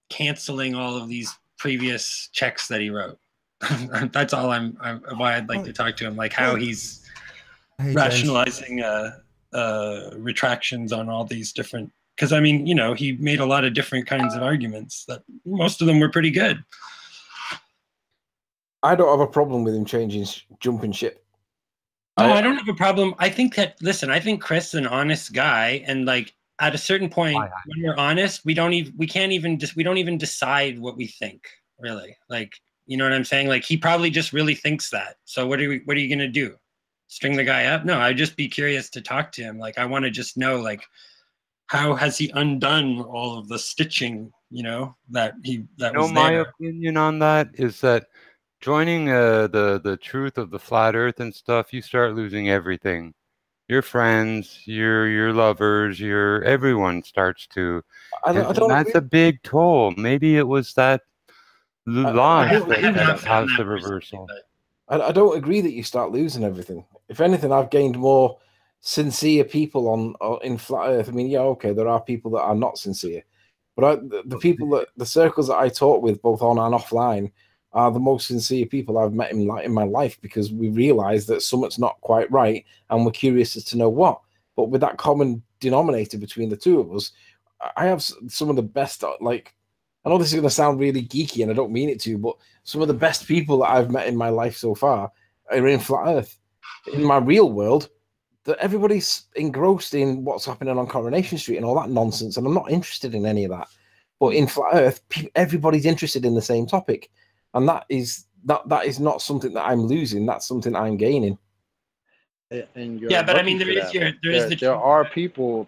canceling all of these previous checks that he wrote. That's all why I'd like to talk to him, like how he's rationalizing retractions on all these different, because I mean, you know, he made a lot of different kinds of arguments that most of them were pretty good. I don't have a problem with him jumping ship. No, I don't have a problem. I think that, listen, I think Chris is an honest guy, and like at a certain point, when we're honest, we don't even decide what we think, really. Like, you know what I'm saying? Like, he probably just really thinks that. So what are you gonna do? String the guy up? No, I'd just be curious to talk to him. Like, I want to just know, like, how has he undone all of the stitching, you know, that was my there? opinion on that is that joining the truth of the flat earth and stuff, you start losing everything. Your friends, your lovers, everyone starts to. That's a big toll. Maybe it was that loss that caused the reversal. I don't agree that you start losing everything. If anything, I've gained more sincere people in flat earth. I mean, yeah, okay, there are people that are not sincere, but the circles that I talk with, both on and offline, are the most sincere people I've met in my life, because we realize that something's not quite right and we're curious as to know what. But with that common denominator between the two of us, I have some of the best, like, I know this is going to sound really geeky and I don't mean it to, but some of the best people that I've met in my life so far are in flat earth. In my real world, that everybody's engrossed in what's happening on Coronation Street and all that nonsense, and I'm not interested in any of that. But in flat earth, everybody's interested in the same topic. And that is not something that I'm losing. That's something I'm gaining. And yeah, but I mean, there are people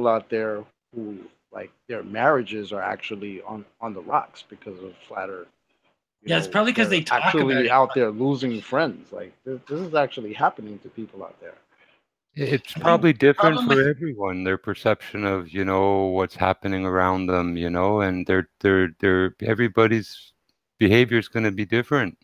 out there who, like, their marriages are actually on the rocks because of flat earth. It's probably because they talk actually about it. out there losing friends. Like, this is actually happening to people out there. It's probably different for everyone. Their perception of, you know, what's happening around them, you know, and everybody's behavior is going to be different.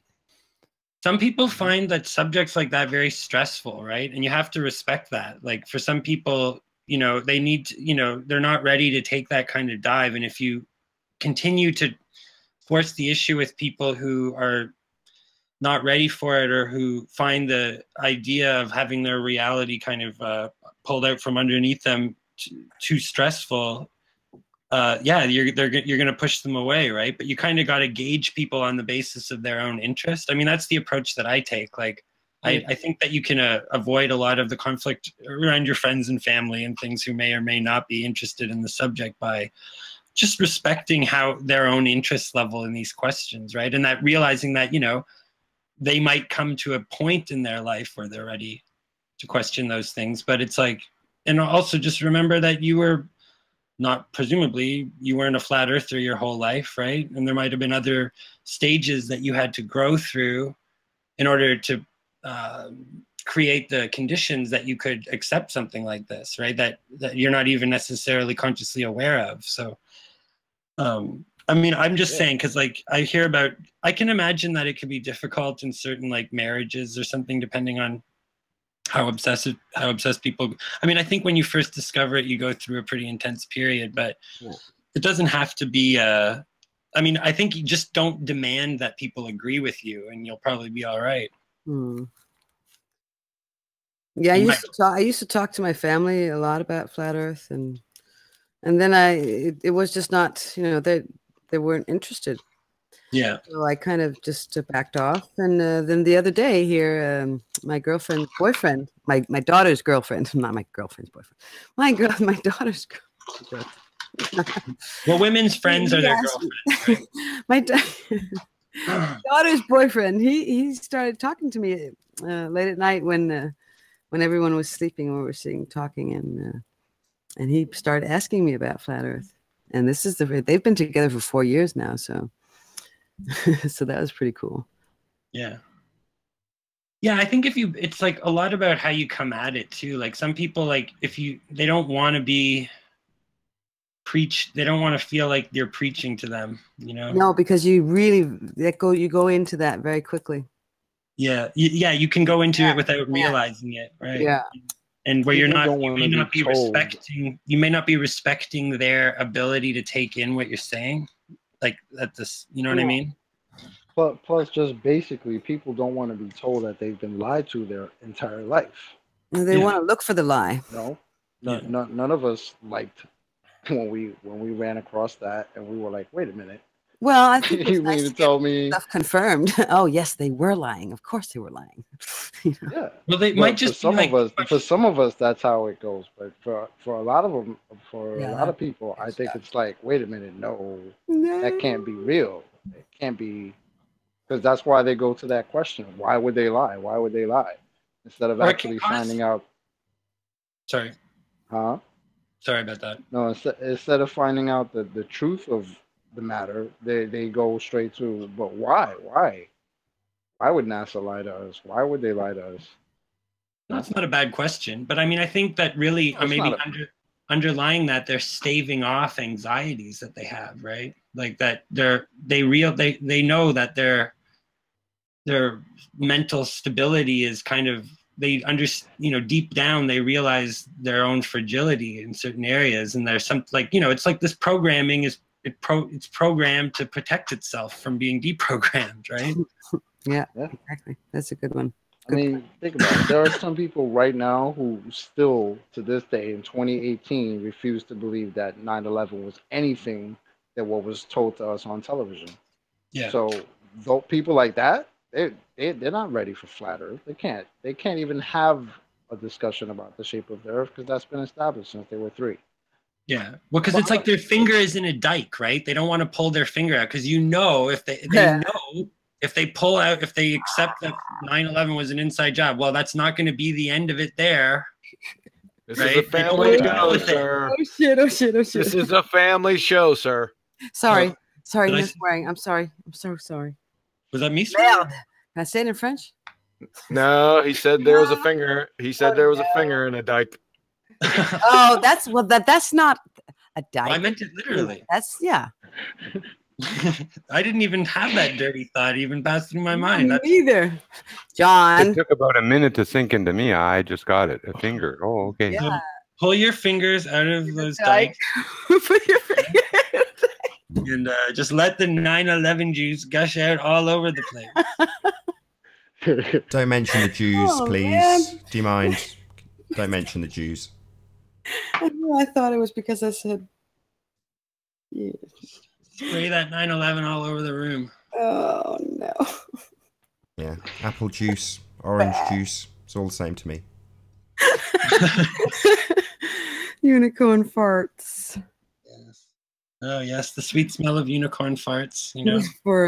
Some people find that subjects like that very stressful, right? And you have to respect that. Like, for some people, you know, they need to, you know, they're not ready to take that kind of dive. And if you continue to force the issue with people who are not ready for it, or who find the idea of having their reality kind of pulled out from underneath them too stressful, you're going to push them away, right? But you kind of got to gauge people on the basis of their own interest. I mean, that's the approach that I take. Like, I think that you can avoid a lot of the conflict around your friends and family and things who may or may not be interested in the subject by just respecting how their own interest level in these questions, right? And that realizing that, you know, they might come to a point in their life where they're ready to question those things. But it's like, and also just remember that you were presumably you weren't a flat earther your whole life, right? And there might have been other stages that you had to grow through in order to create the conditions that you could accept something like this, right? That you're not even necessarily consciously aware of. So, I mean, I'm just saying, because like I can imagine that it could be difficult in certain like marriages or something, depending on how obsessed people. I mean, I think when you first discover it, you go through a pretty intense period, but it doesn't have to be. I mean, I think you just don't demand that people agree with you, and you'll probably be all right. Yeah, I used to talk to my family a lot about flat Earth, and then it was just not, you know, they weren't interested. Yeah. So I kind of just backed off. And then the other day here, my girlfriend's boyfriend, my daughter's girlfriend, not my girlfriend's boyfriend, my daughter's girlfriend. Well, women's friends are their girlfriends, right? My daughter's boyfriend, he started talking to me late at night when everyone was sleeping, we were sitting talking, and he started asking me about flat Earth. And this is they've been together for 4 years now, so so that was pretty cool. Yeah. Yeah, I think it's like a lot about how you come at it too. Like some people, like they don't want to be they don't want to feel like you're preaching to them, you know? No, because you go into that very quickly. Yeah. You can go into it without realizing it, right? Yeah. And where you may not be respecting their ability to take in what you're saying. Like you know what I mean? Plus, just basically, people don't want to be told that they've been lied to their entire life. They want to look for the lie. None of us liked when we ran across that, and we were like, wait a minute, Well, I think it's You nice mean to to tell get me? stuff confirmed. Oh, yes, they were lying. Of course, they were lying. Yeah. Well, they But might just for be like, some of us, that's how it goes. But for a lot of them, for a lot Yeah. of people, I think it's like, wait a minute, no, No. that can't be real. It can't be, because that's why they go to that question. Why would they lie? Why would they lie? Instead of Or it actually can cause- finding out, sorry, huh? sorry about that. No, instead of finding out the truth of the matter, they go straight to, but why? Why? Why would NASA lie to us? Why would they lie to us? That's not a bad question, but I mean, I think that really, It's maybe not underlying that, they're staving off anxieties that they have, right? Like that they know that their mental stability is kind of, deep down they realize their own fragility in certain areas, and there's some it's like this programming it's programmed to protect itself from being deprogrammed, right? Yeah, exactly. That's a good one. I mean, think about it. There are some people right now who still, to this day, in 2018, refuse to believe that 9/11 was anything than what was told to us on television. Yeah. So, though people like that, they're not ready for flat Earth. They can't even have a discussion about the shape of the Earth because that's been established since they were 3. Yeah, well, because it's like their finger is in a dike, right? They don't want to pull their finger out because if they know if they pull out, if they accept that 9/11 was an inside job, well, that's not going to be the end of it there. This right? is a family show, sir. Oh shit! Oh shit! Oh shit! This is a family show, sir. Sorry, sorry, Did I Miss Waring. I'm sorry. I'm so sorry. Was that me swearing? Merde. Can I say it in French? No, he said there was a finger. He said there was a finger in a dike. Oh, that's not a dike. Well, I meant it literally. That's yeah. I didn't even have that dirty thought even pass through my mind. Me neither. John. It took about a minute to sink into me. I just got it. A finger. Oh, okay. Yeah. Pull your fingers out of those dikes. Put your fingers. And just let the 9/11 juice gush out all over the place. Don't mention the Jews, please. Man. Do you mind? Don't mention the Jews. I thought it was because I said. Yeah. Spray that 9/11 all over the room. Oh no. Yeah, apple juice, orange juice. It's all the same to me. Unicorn farts. Yes. Oh yes, the sweet smell of unicorn farts. You know,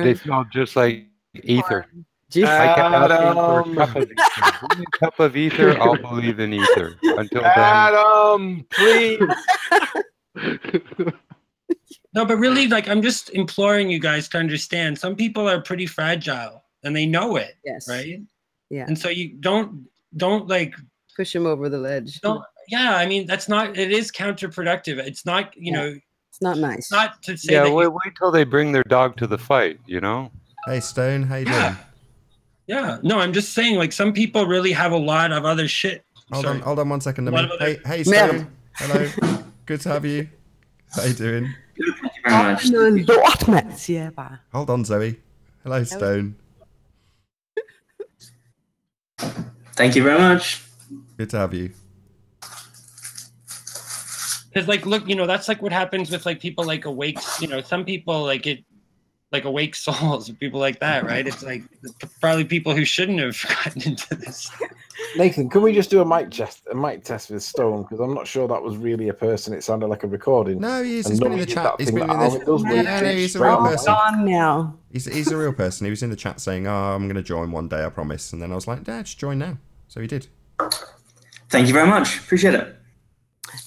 They smell just like ether. Adam. Give me a cup of ether, I'll believe in ether. Until then, Adam, please. no, but really, like, I'm just imploring you guys to understand. Some people are pretty fragile, and they know it. Yes. Right. Yeah. And so you don't like push them over the ledge. Don't. Yeah, I mean that's not. It is counterproductive. It's not. You know. It's not nice. It's not to say yeah, that. wait till they bring their dog to the fight. You know. Hey Stone, how you doing? Yeah. No, I'm just saying. Like some people really have a lot of other shit. Hold on 1 second. A lot of other- Hey Stone. Hello. Good to have you. How you doing? Thank you very much. Hold on, Zoe. Hello, Stone. Thank you very much. Good to have you. Because like, look, you know, that's like what happens with like people like awake. You know, some people like it, like awake souls, or people like that, right? It's like probably people who shouldn't have gotten into this. Nathan, can we just do a mic test with Stone? Because I'm not sure that was really a person. It sounded like a recording. No, he is. And He's been in nobody the did chat. that He's thing been in that the Alan does where he No, takes he's a straight real on. person. On now. He's a real person. He was in the chat saying, "Oh, I'm going to join one day, I promise." And then I was like, "Dad, just join now." So he did. Thank you very much. Appreciate it.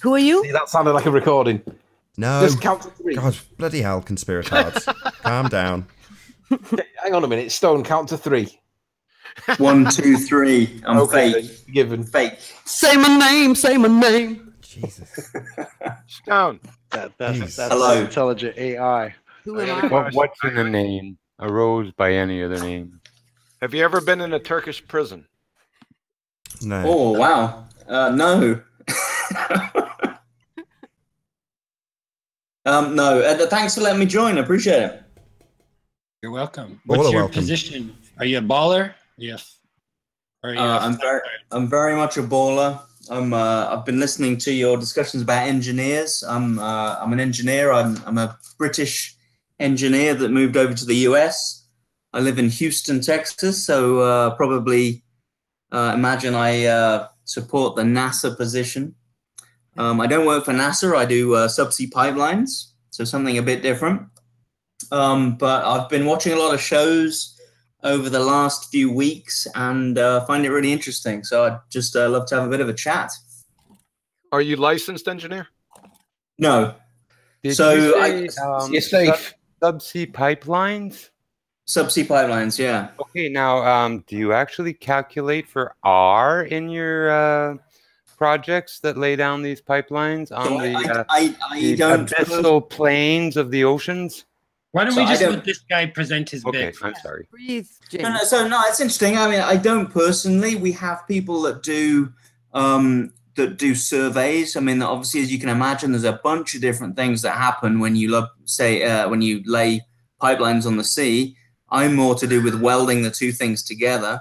Who are you? See, that sounded like a recording. No. Just count to 3. God, bloody hell, conspiratards. Calm down. Hang on a minute. Stone, count to 3. 1, 2, 3. I'm Okay, fake. given. Fake. Say my name. Say my name. Jesus. Stone. That's Hello. intelligent AI. Who am I? What's in the name? Arose by any other name. Have you ever been in a Turkish prison? No. Oh, wow. No. No. Thanks for letting me join. I appreciate it. You're welcome. All What's are your welcome. position? Are you a baller? Yes. I'm very much a baller. I've been listening to your discussions about engineers. I'm an engineer. I'm a British engineer that moved over to the US. I live in Houston, Texas, so probably imagine I support the NASA position. I don't work for NASA. I do subsea pipelines, so something a bit different. But I've been watching a lot of shows over the last few weeks and find it really interesting. So I'd just love to have a bit of a chat. Are you licensed engineer? No. Did so you say, you're safe. Subsea pipelines? Subsea pipelines, yeah. Okay, now do you actually calculate for R in your projects that lay down these pipelines on So the don't abyssal plains of the oceans? Why don't we just let this guy present his Okay, bit? I'm sorry. Breathe, James. No, it's interesting. I mean, I don't personally. We have people that do surveys. I mean, obviously, as you can imagine, there's a bunch of different things that happen when you when you lay pipelines on the sea. I'm more to do with welding the two things together.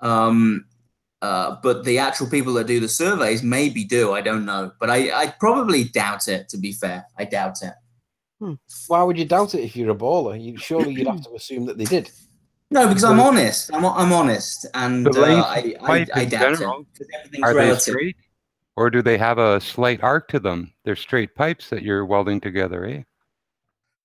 But the actual people that do the surveys maybe do. I don't know, but I probably doubt it. To be fair, I doubt it. Why would you doubt it if you're a baller? Surely you'd have to assume that they did. No, because I'm honest. I'm honest, and I doubt general, it. Are relative. they straight, or do they have a slight arc to them? They're straight pipes that you're welding together, eh?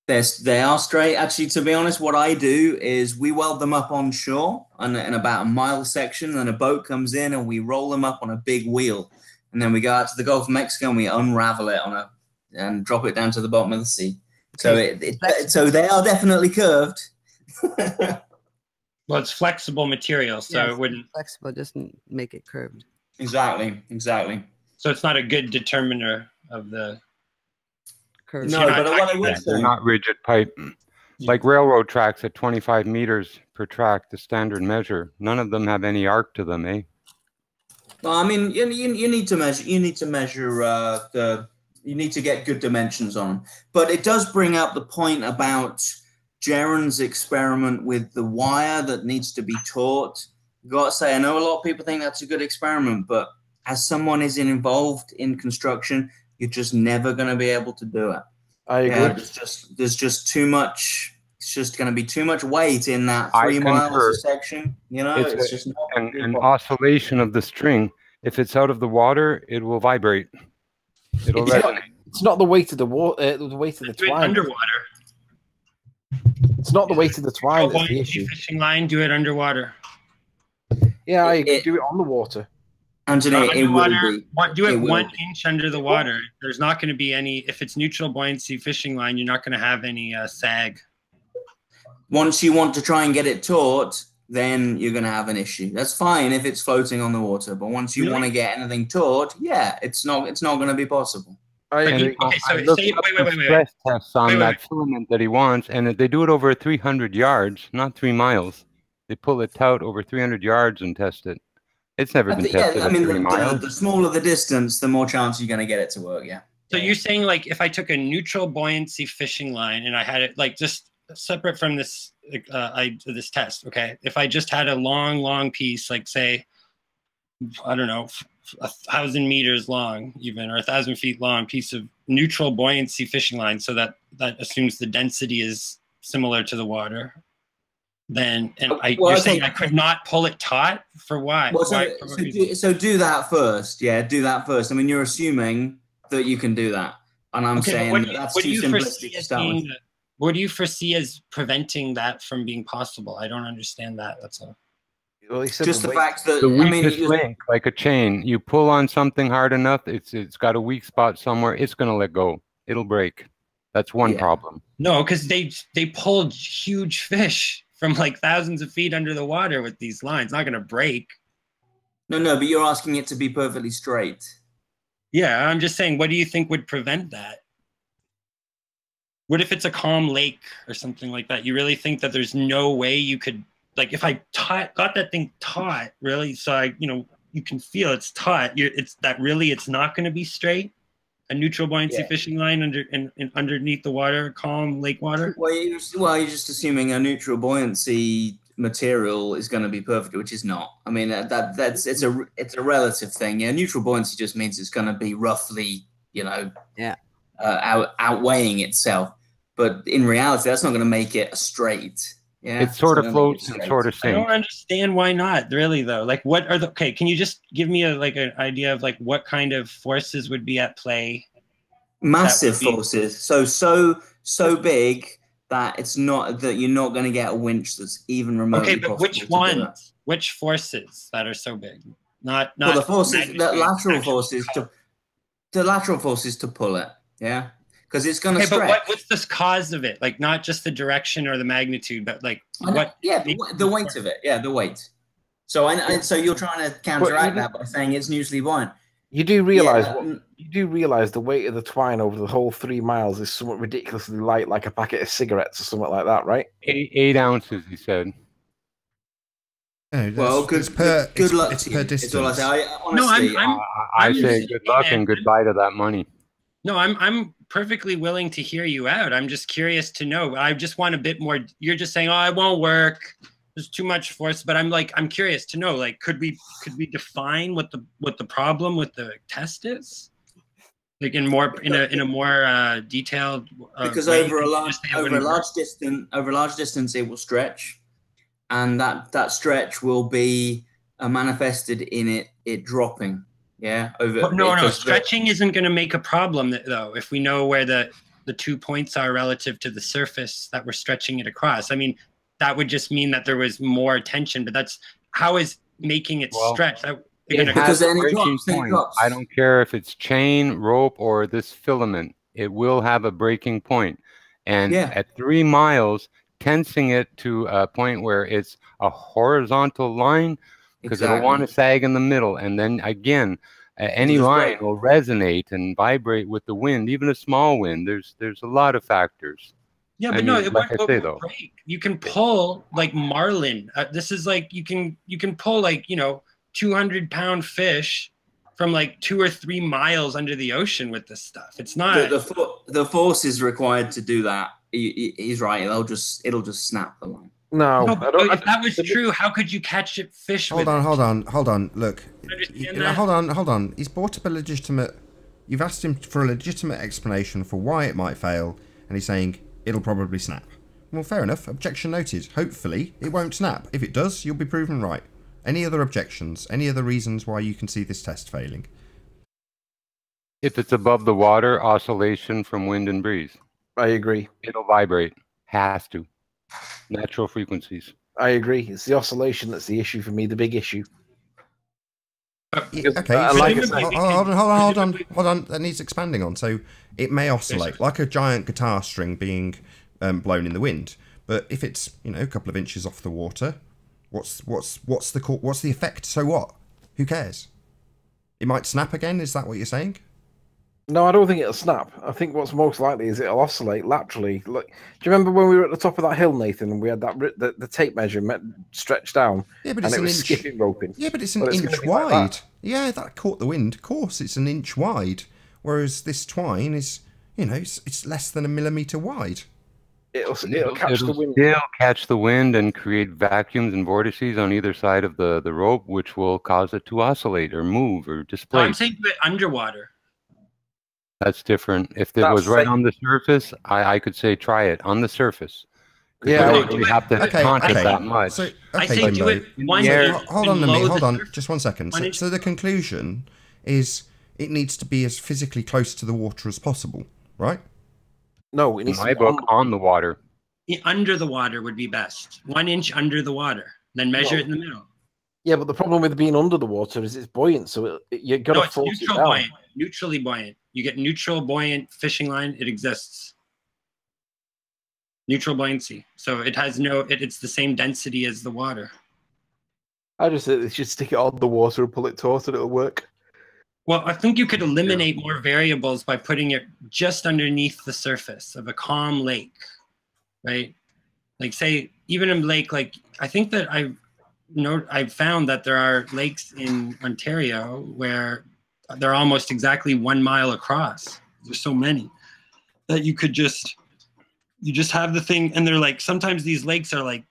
They are straight. Actually, to be honest, what I do is we weld them up on shore in about a mile section, and then a boat comes in and we roll them up on a big wheel, and then we go out to the Gulf of Mexico and we unravel it and drop it down to the bottom of the sea. Okay. So they are definitely curved. Well, it's flexible material, so it wouldn't. Flexible doesn't make it curved. Exactly. So it's not a good determiner of the curve. No, but what I would say, they're not rigid pipe. Like railroad tracks at 25 meters per track, the standard measure. None of them have any arc to them, eh? Well, I mean, you need to measure. You need to measure You need to get good dimensions on them. But it does bring up the point about Jaron's experiment with the wire that needs to be taught. I've got to say, I know a lot of people think that's a good experiment, but as someone is involved in construction, you're just never going to be able to do it. I agree. Yeah, there's just too much. It's just going to be too much weight in that 3 miles a section. You know, it's just not an oscillation of the string. If it's out of the water, it will vibrate. It'll resonate. It's not the weight of the water. The weight of the twine. Underwater. It's not the weight of the twine that's the issue. Fishing line, do it underwater. Yeah, I do it on the water. Anthony, it will be. Do it 1 inch under the water. There's not going to be any. If it's neutral buoyancy fishing line, you're not going to have any sag. Once you want to try and get it taut, then you're going to have an issue. That's fine if it's floating on the water, but once you want to get anything taut, yeah, it's not going to be possible. Okay, so say, wait. Stress tests on that filament that he wants, and they do it over 300 yards, not 3 miles. They pull it out over 300 yards and test it. It's never been tested at 3 miles. The smaller the distance, the more chance you're going to get it to work. Yeah. So you're saying, like, if I took a neutral buoyancy fishing line and I had it like just separate from this this test, okay? If I just had a long piece, like say, I don't know, 1,000 meters long, even, or 1,000 feet long piece of neutral buoyancy fishing line, so that assumes the density is similar to the water. Then, you're saying I could not pull it taut for why? Well, so do that first. Yeah, do that first. I mean, you're assuming that you can do that, and I'm saying that's too simplistic to start with. What do you foresee as preventing that from being possible? I don't understand that. That's all. Well, just the fact that the weakest link, like a chain, you pull on something hard enough, it's got a weak spot somewhere. It's going to let go. It'll break. That's one problem. No, because they pulled huge fish from like thousands of feet under the water with these lines. It's not going to break. No, but you're asking it to be perfectly straight. Yeah, I'm just saying, what do you think would prevent that? What if it's a calm lake or something like that? You really think that there's no way you could, like, if I got that thing taut, really, so you can feel it's taut. It's not going to be straight. A neutral buoyancy fishing line underneath the water, calm lake water. Well, you're just assuming a neutral buoyancy material is going to be perfect, which is not. I mean, it's a relative thing. Yeah, neutral buoyancy just means it's going to be roughly, outweighing itself. but in reality, that's not going to make it straight. Yeah, it sort of floats and sort of sinks. I don't understand why not, really, though. Like, what are the okay? Can you just give me an idea of like what kind of forces would be at play? Massive forces. So big that it's not that you're not going to get a winch that's even remotely. Okay, but which ones? Which forces that are so big? Not well, the forces, the lateral forces to pull it. Yeah. Because it's going to stretch. But what's the cause of it? Like, not just the direction or the magnitude, but like what? Yeah, the weight of it. Yeah, the weight. So so you're trying to counteract that by saying it's neutrally buoyant. You do realize the weight of the twine over the whole 3 miles is somewhat ridiculously light, like a packet of cigarettes or something like that, right? 8 ounces, he said. No, well, good luck to you. It's all I say. Honestly, I say good luck and goodbye to that money. No, I'm perfectly willing to hear you out. I'm just curious to know. I just want a bit more. You're just saying, "Oh, it won't work. There's too much force." But I'm curious to know. Like, could we define what the problem with the test is? Like in a more detailed. Because over a large distance, it will stretch, and that stretch will be manifested in it dropping. Yeah. No. Stretching isn't going to make a problem, though, if we know where the 2 points are relative to the surface that we're stretching it across. I mean, that would just mean that there was more tension, but that's how is making it stretch. It has a breaking point. I don't care if it's chain, rope, or this filament. It will have a breaking point. And at 3 miles, tensing it to a point where it's a horizontal line, because it'll want to sag in the middle, and then again, any line will resonate and vibrate with the wind, even a small wind. There's a lot of factors. Yeah, but it won't break. You can pull like marlin. This is like you can pull like 200-pound fish from like 2 or 3 miles under the ocean with this stuff. It's not the force is required to do that. He's right. It'll just snap the line. No, if that was true, how could you catch a fish? Hold on. Look, hold on. He's brought up a legitimate. You've asked him for a legitimate explanation for why it might fail, and he's saying it'll probably snap. Well, fair enough. Objection noted. Hopefully, it won't snap. If it does, you'll be proven right. Any other objections? Any other reasons why you can see this test failing? If it's above the water, oscillation from wind and breeze. I agree. It'll vibrate. Has to. Natural frequencies. I agree. It's the oscillation that's the issue for me, the big issue. Okay, hold on. That needs expanding on. So it may oscillate like a giant guitar string being blown in the wind. But if it's a couple of inches off the water, what's the effect? So what? Who cares? It might snap again. Is that what you're saying? No, I don't think it'll snap. I think what's most likely is it'll oscillate laterally. Look, do you remember when we were at the top of that hill, Nathan, and we had the tape measure stretched down? Yeah, but it's an inch. Skipping roping. Yeah, but it's an inch wide. Yeah, that caught the wind. Of course, it's an inch wide. Whereas this twine is, it's less than a millimeter wide. It'll catch the wind. Still catch the wind and create vacuums and vortices on either side of the rope, which will cause it to oscillate or move or displace. No, I'm saying do it underwater. That's different. If it was right on the surface, I could say try it on the surface. Yeah, you don't really have to taunt it that much. So, I say do it one hold on, just 1 second. So the conclusion is it needs to be as physically close to the water as possible, right? No, it needs in my book, on the water. Under the water would be best. 1 inch under the water, then measure it in the middle. Yeah, but the problem with being under the water is it's buoyant, so you got to force it down. Buoyant, neutrally buoyant. You get neutral buoyant fishing line. It exists. Neutral buoyancy. So it has it's the same density as the water. I just said they should stick it on the water and pull it taut and it'll work. Well, I think you could eliminate more variables by putting it just underneath the surface of a calm lake, right? Like say, even a lake, like I think that I've found that there are lakes in Ontario where they're almost exactly 1 mile across. There's so many that you just have the thing, and they're like, sometimes these lakes are like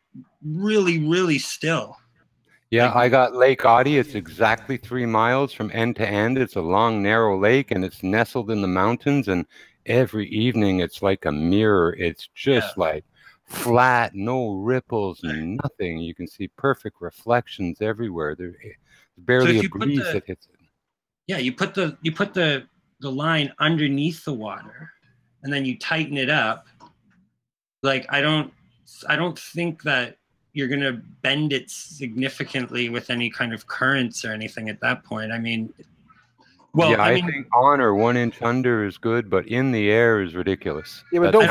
really, really still. Yeah, I got Lake Audie. It's exactly 3 miles from end to end. It's a long, narrow lake, and it's nestled in the mountains, and every evening it's like a mirror. It's just like flat, no ripples, nothing. You can see perfect reflections everywhere. There's barely a breeze that hits it. Yeah, you put the line underneath the water, and then you tighten it up. Like I don't think that you're gonna bend it significantly with any kind of currents or anything at that point. I mean, well, yeah, I think on or 1 inch under is good, but in the air is ridiculous. Yeah, but I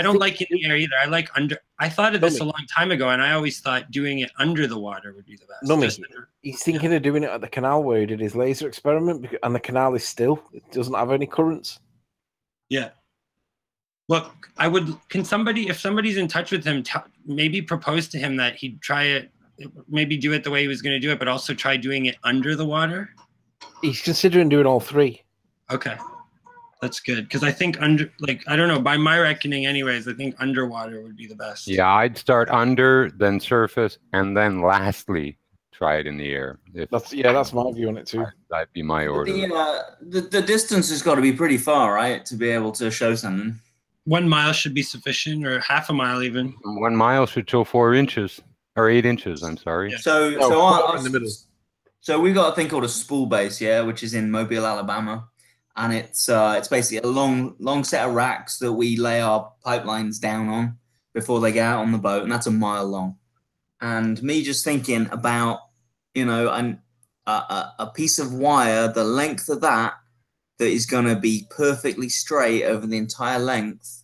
don't like in the air either. I like under. I thought of this a long time ago, and I always thought doing it under the water would be the best. He's thinking of doing it at the canal where he did his laser experiment, and the canal is still, it doesn't have any currents. Yeah. Look, can somebody, if somebody's in touch with him, maybe propose to him that he'd try it, maybe do it the way he was going to do it, but also try doing it under the water? He's considering doing all three. Okay. That's good. Because I think I don't know, by my reckoning anyways, I think underwater would be the best. Yeah, I'd start under, then surface, and then lastly, try it in the air. That's my view on it too. That'd be my order. The distance has got to be pretty far, right, to be able to show something. 1 mile should be sufficient, or half a mile even. 1 mile should show 4 inches, or 8 inches. I'm sorry. Yeah. So in the middle. So we've got a thing called a spool base, which is in Mobile, Alabama, and it's basically a long set of racks that we lay our pipelines down on before they get out on the boat, and that's a mile long. And me just thinking about, a piece of wire, the length of that is going to be perfectly straight over the entire length.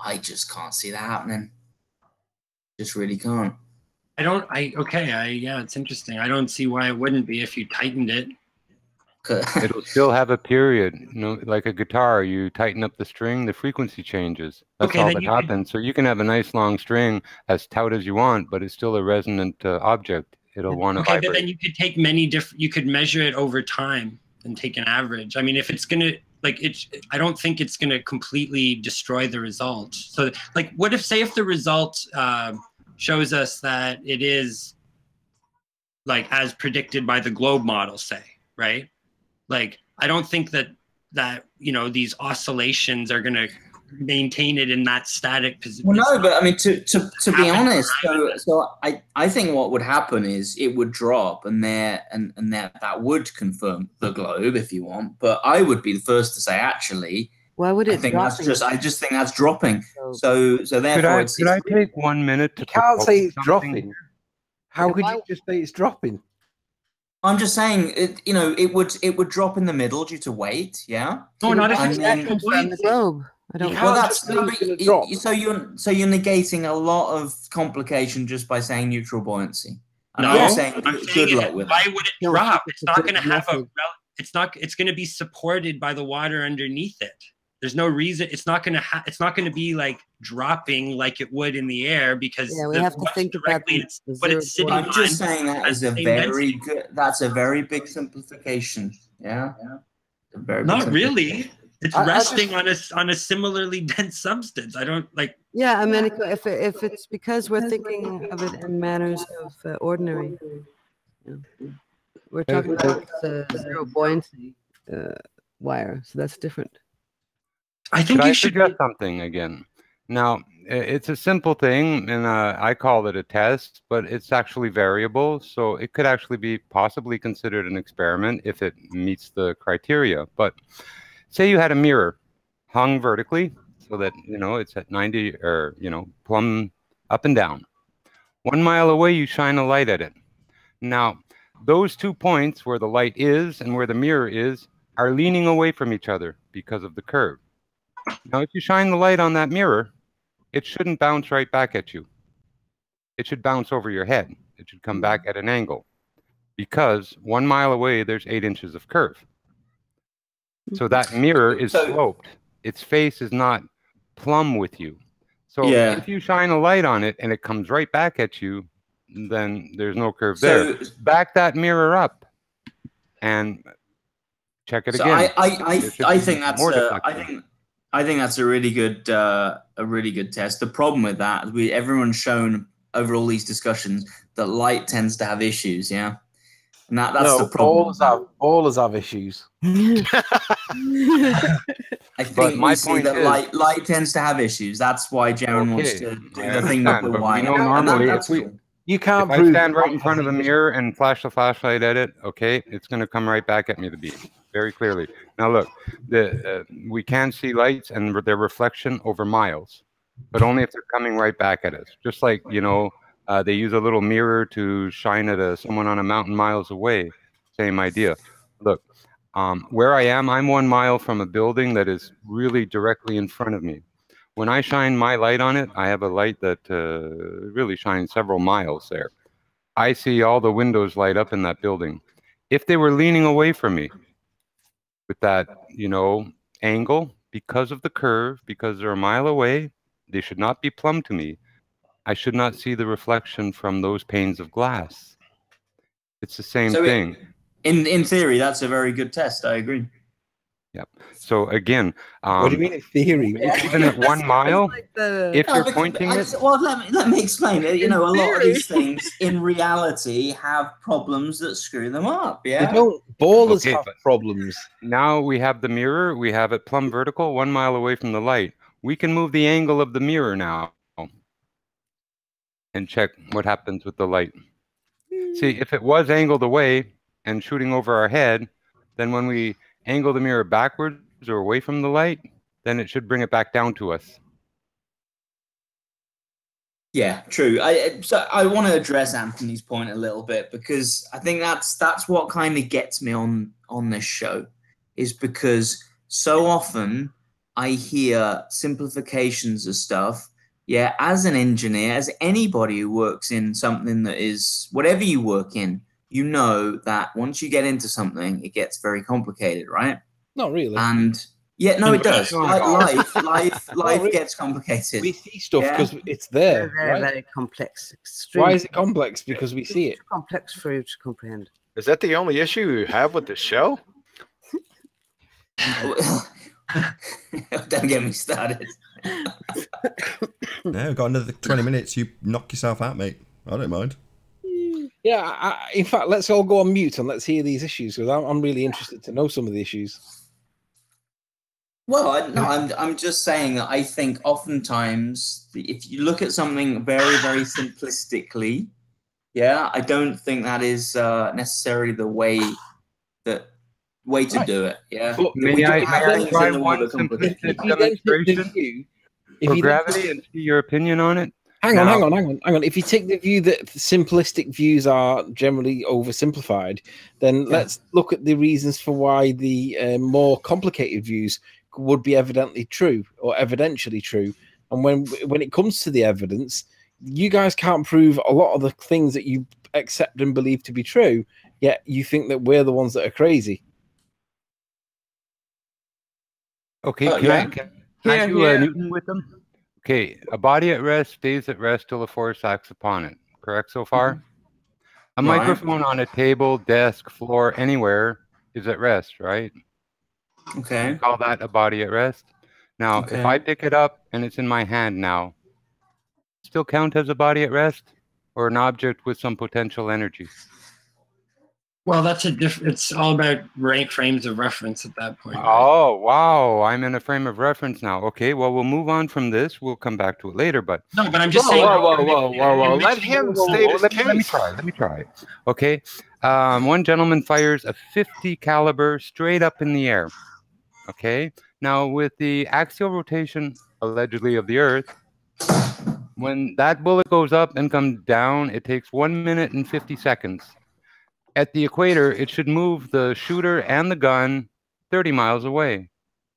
I just can't see that happening. Just really can't. Yeah, it's interesting. I don't see why it wouldn't be if you tightened it. It'll still have a period, like a guitar. You tighten up the string, the frequency changes. That's all that happens. So you can have a nice long string as taut as you want, but it's still a resonant object. It'll want to vibrate. But then you could take many different. You could measure it over time and take an average. I mean, if it's gonna I don't think it's gonna completely destroy the result. So, what if the result shows us that it is as predicted by the globe model, say, right? I don't think that these oscillations are going to maintain it in that static position. Well, no, but I mean, to be honest, so I think what would happen is it would drop, and that would confirm the globe if you want. But I would be the first to say, actually, why would it? I just think that's dropping. So therefore, could I take 1 minute to? You can't say it's dropping. How could you just say it's dropping? I'm just saying, it would drop in the middle due to weight, yeah. No, not if it's the globe. I don't. Well, so you're negating a lot of complication just by saying neutral buoyancy. And no, I'm saying good luck with it. Why would it drop? It's not going to have it's going to be supported by the water underneath it. There's no reason it's not going to be dropping like it would in the air, because we have to think about what it's sitting on. I'm just saying that's a very big simplification. Yeah. Not really. It's resting on a similarly dense substance. I don't like. Yeah, I mean, if it's because we're thinking of it in manners of ordinary, we're talking about zero buoyancy wire, so that's different. I think you should suggest something again. Now, it's a simple thing, and I call it a test, but it's actually variable, so it could actually be possibly considered an experiment if it meets the criteria. But say you had a mirror hung vertically so that, it's at 90 or, plumb up and down. 1 mile away, you shine a light at it. Now, those 2 points where the light is and where the mirror is are leaning away from each other because of the curve. Now, if you shine the light on that mirror, it shouldn't bounce right back at you. It should bounce over your head. It should come back at an angle, because 1 mile away, there's 8 inches of curve. So that mirror is sloped. Its face is not plumb with you. So if you shine a light on it and it comes right back at you, then there's no curve there. Back that mirror up and check it again. I think that's a really good test. The problem with that is everyone's shown over all these discussions that light tends to have issues. Yeah, And that's the problem. Ballers have issues. I think we see that light tends to have issues. That's why Jaren wants to do the thing with the wire. Normally, you can't if prove I stand right in front of a mirror and flash the flashlight at it, okay, it's going to come right back at me, the beam, very clearly. Now look, we can see lights and their reflection over miles, but only if they're coming right back at us. Just like, you know, they use a little mirror to shine at someone on a mountain miles away. Same idea. Look, where I am, I'm 1 mile from a building that is really directly in front of me. When I shine my light on it, I have a light that really shines several miles there. I see all the windows light up in that building. If they were leaning away from me with that, you know, angle, because of the curve, because they're a mile away, they should not be plumb to me. I should not see the reflection from those panes of glass. It's the same thing. In theory, that's a very good test. I agree. Yep. So again, what do you mean in theory? Even at 1 mile, if you're pointing it. Well, let me explain it. You know, a lot of these things in reality have problems that screw them up. Yeah. They don't. Ballers have problems. Now we have the mirror. We have it plumb vertical, 1 mile away from the light. We can move the angle of the mirror now and check what happens with the light. See, if it was angled away and shooting over our head, then when we angle the mirror backwards or away from the light, then it should bring it back down to us. Yeah, true. So I want to address Anthony's point a little bit, because I think that's what kind of gets me on this show, is because so often I hear simplifications of stuff. Yeah, as an engineer, as anybody who works in something that is whatever you work in, you know that once you get into something, it gets very complicated, right? Not really. And yeah, no, it does. Life gets complicated. We see stuff because it's there. Very, very complex. Extreme. Why is it complex? Because we see it. Too complex for you to comprehend. Is that the only issue you have with the show? Don't get me started. No, we've got another 20 minutes. You knock yourself out, mate. I don't mind. Yeah, in fact, let's all go on mute and let's hear these issues, because I'm really interested to know some of the issues. Well, I'm just saying that I think oftentimes if you look at something very, very simplistically, yeah, I don't think that is necessarily the way to do it. Yeah. May I try one simplistic demonstration for gravity and see your opinion on it? Hang on. If you take the view that simplistic views are generally oversimplified, then let's look at the reasons for why the more complicated views would be evidently true or evidentially true. And when it comes to the evidence, you guys can't prove a lot of the things that you accept and believe to be true, yet you think that we're the ones that are crazy. Okay, can I do a Newton with them? Okay, a body at rest stays at rest till a force acts upon it. Correct so far? A microphone on a table, desk, floor, anywhere is at rest, right? Okay. We call that a body at rest. Now, if I pick it up and it's in my hand now, still count as a body at rest or an object with some potential energy? Well, that's it's all about frames of reference at that point. Right? Oh, wow. I'm in a frame of reference now. Okay, well, we'll move on from this. We'll come back to it later, but... No, but I'm just saying... Whoa. Let him state his case. Let me try. Okay. One gentleman fires a .50 caliber straight up in the air. Okay. Now, with the axial rotation, allegedly, of the Earth, when that bullet goes up and comes down, it takes 1 minute and 50 seconds. At the equator, it should move the shooter and the gun 30 miles away.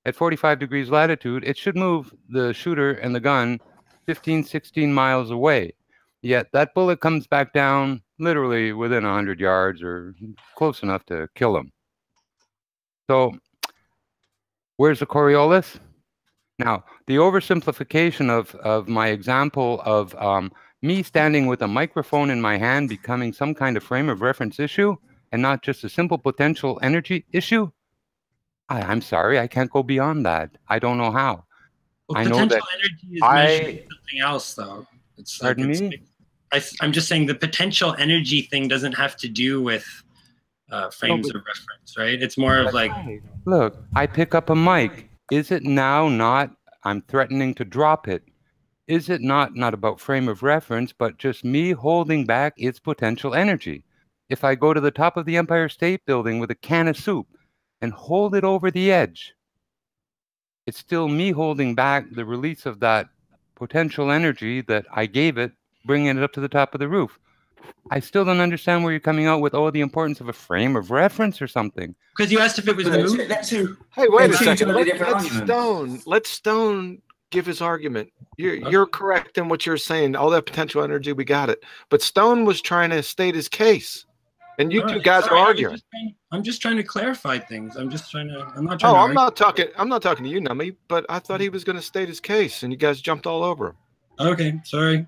At 45 degrees latitude, it should move the shooter and the gun 15, 16 miles away. Yet that bullet comes back down literally within 100 yards or close enough to kill him. So where's the Coriolis? Now, the oversimplification of my example of me standing with a microphone in my hand becoming some kind of frame of reference issue and not just a simple potential energy issue, I'm sorry, I can't go beyond that. I don't know how. Well, potential energy is measuring something else, though. Pardon me? I'm just saying the potential energy thing doesn't have to do with frames of reference, right? It's more of like, look, I pick up a mic. Is it now not, I'm threatening to drop it. Is it not about frame of reference, but just me holding back its potential energy? If I go to the top of the Empire State Building with a can of soup and hold it over the edge, it's still me holding back the release of that potential energy that I gave it, bringing it up to the top of the roof. I still don't understand where you're coming out with, the importance of a frame of reference or something. Because you asked if it was moving. Hey, wait a second. Let Stone give his argument. You're correct in what you're saying. All that potential energy, we got it. But Stone was trying to state his case, and you two guys are arguing. I'm just trying to clarify things. I'm not trying I'm not talking to you, Nummy. But I thought he was going to state his case, and you guys jumped all over him. Okay, sorry.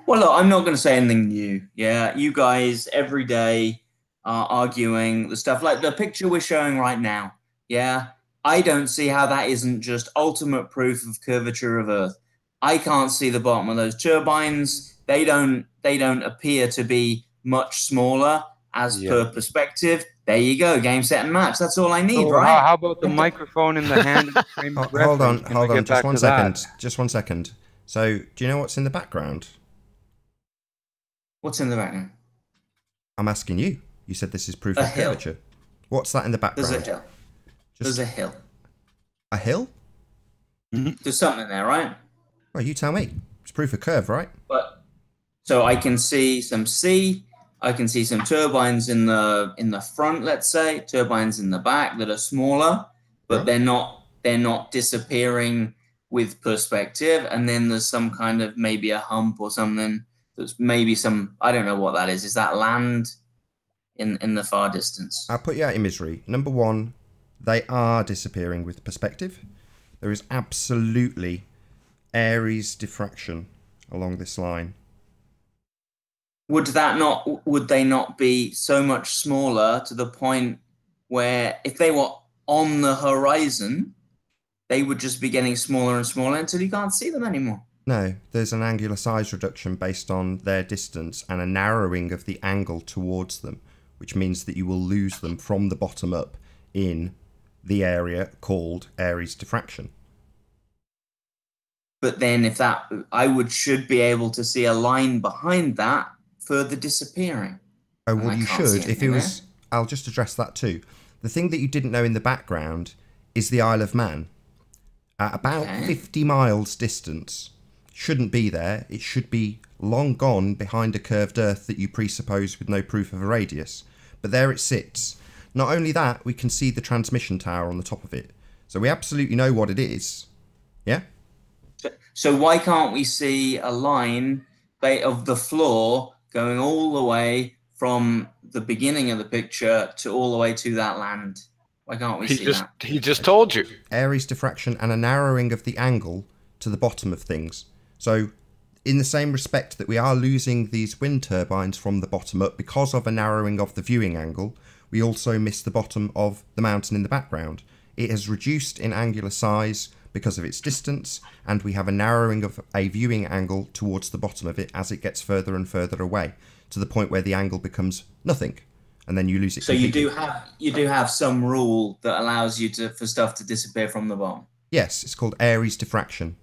Well, look, I'm not going to say anything new. Yeah, you guys every day are arguing the stuff like the picture we're showing right now. Yeah, I don't see how that isn't just ultimate proof of curvature of Earth. I can't see the bottom of those turbines. They don't appear to be much smaller as per perspective. There you go, game, set, and match. That's all I need, right? How about the microphone in the hand? Hold on, just 1 second. Just 1 second. So, do you know what's in the background? What's in the background? I'm asking you. You said this is proof of curvature. What's that in the background? There's a hill. There's a hill. A hill? There's something there, right? Well, you tell me. It's proof of curve, right? But so I can see some sea. I can see some turbines in the front, let's say, turbines in the back that are smaller, but they're not disappearing with perspective. And then there's some kind of maybe a hump or something. There's maybe some, I don't know what that is. Is that land in the far distance? I'll put you out in misery. Number one, they are disappearing with perspective. There is absolutely Aries diffraction along this line. Would they not be so much smaller to the point where if they were on the horizon, they would just be getting smaller and smaller until you can't see them anymore? No, there's an angular size reduction based on their distance and a narrowing of the angle towards them, which means that you will lose them from the bottom up in the area called Aries diffraction. But then should be able to see a line behind that further disappearing. Oh, well, you should. If it was, I'll just address that too. The thing that you didn't know in the background is the Isle of Man. At about 50 miles distance, shouldn't be there. It should be long gone behind a curved Earth that you presuppose with no proof of a radius. But there it sits. Not only that, we can see the transmission tower on the top of it. So we absolutely know what it is. Yeah? So why can't we see a line of the floor going all the way from the beginning of the picture to all the way to that land? Why can't we see that? He just told you. Aries diffraction and a narrowing of the angle to the bottom of things. So in the same respect that we are losing these wind turbines from the bottom up because of a narrowing of the viewing angle, we also miss the bottom of the mountain in the background. It has reduced in angular size because of its distance, and we have a narrowing of a viewing angle towards the bottom of it as it gets further and further away, to the point where the angle becomes nothing, and then you lose it completely. So you do have some rule that allows you for stuff to disappear from the bottom? Yes, it's called Aries diffraction.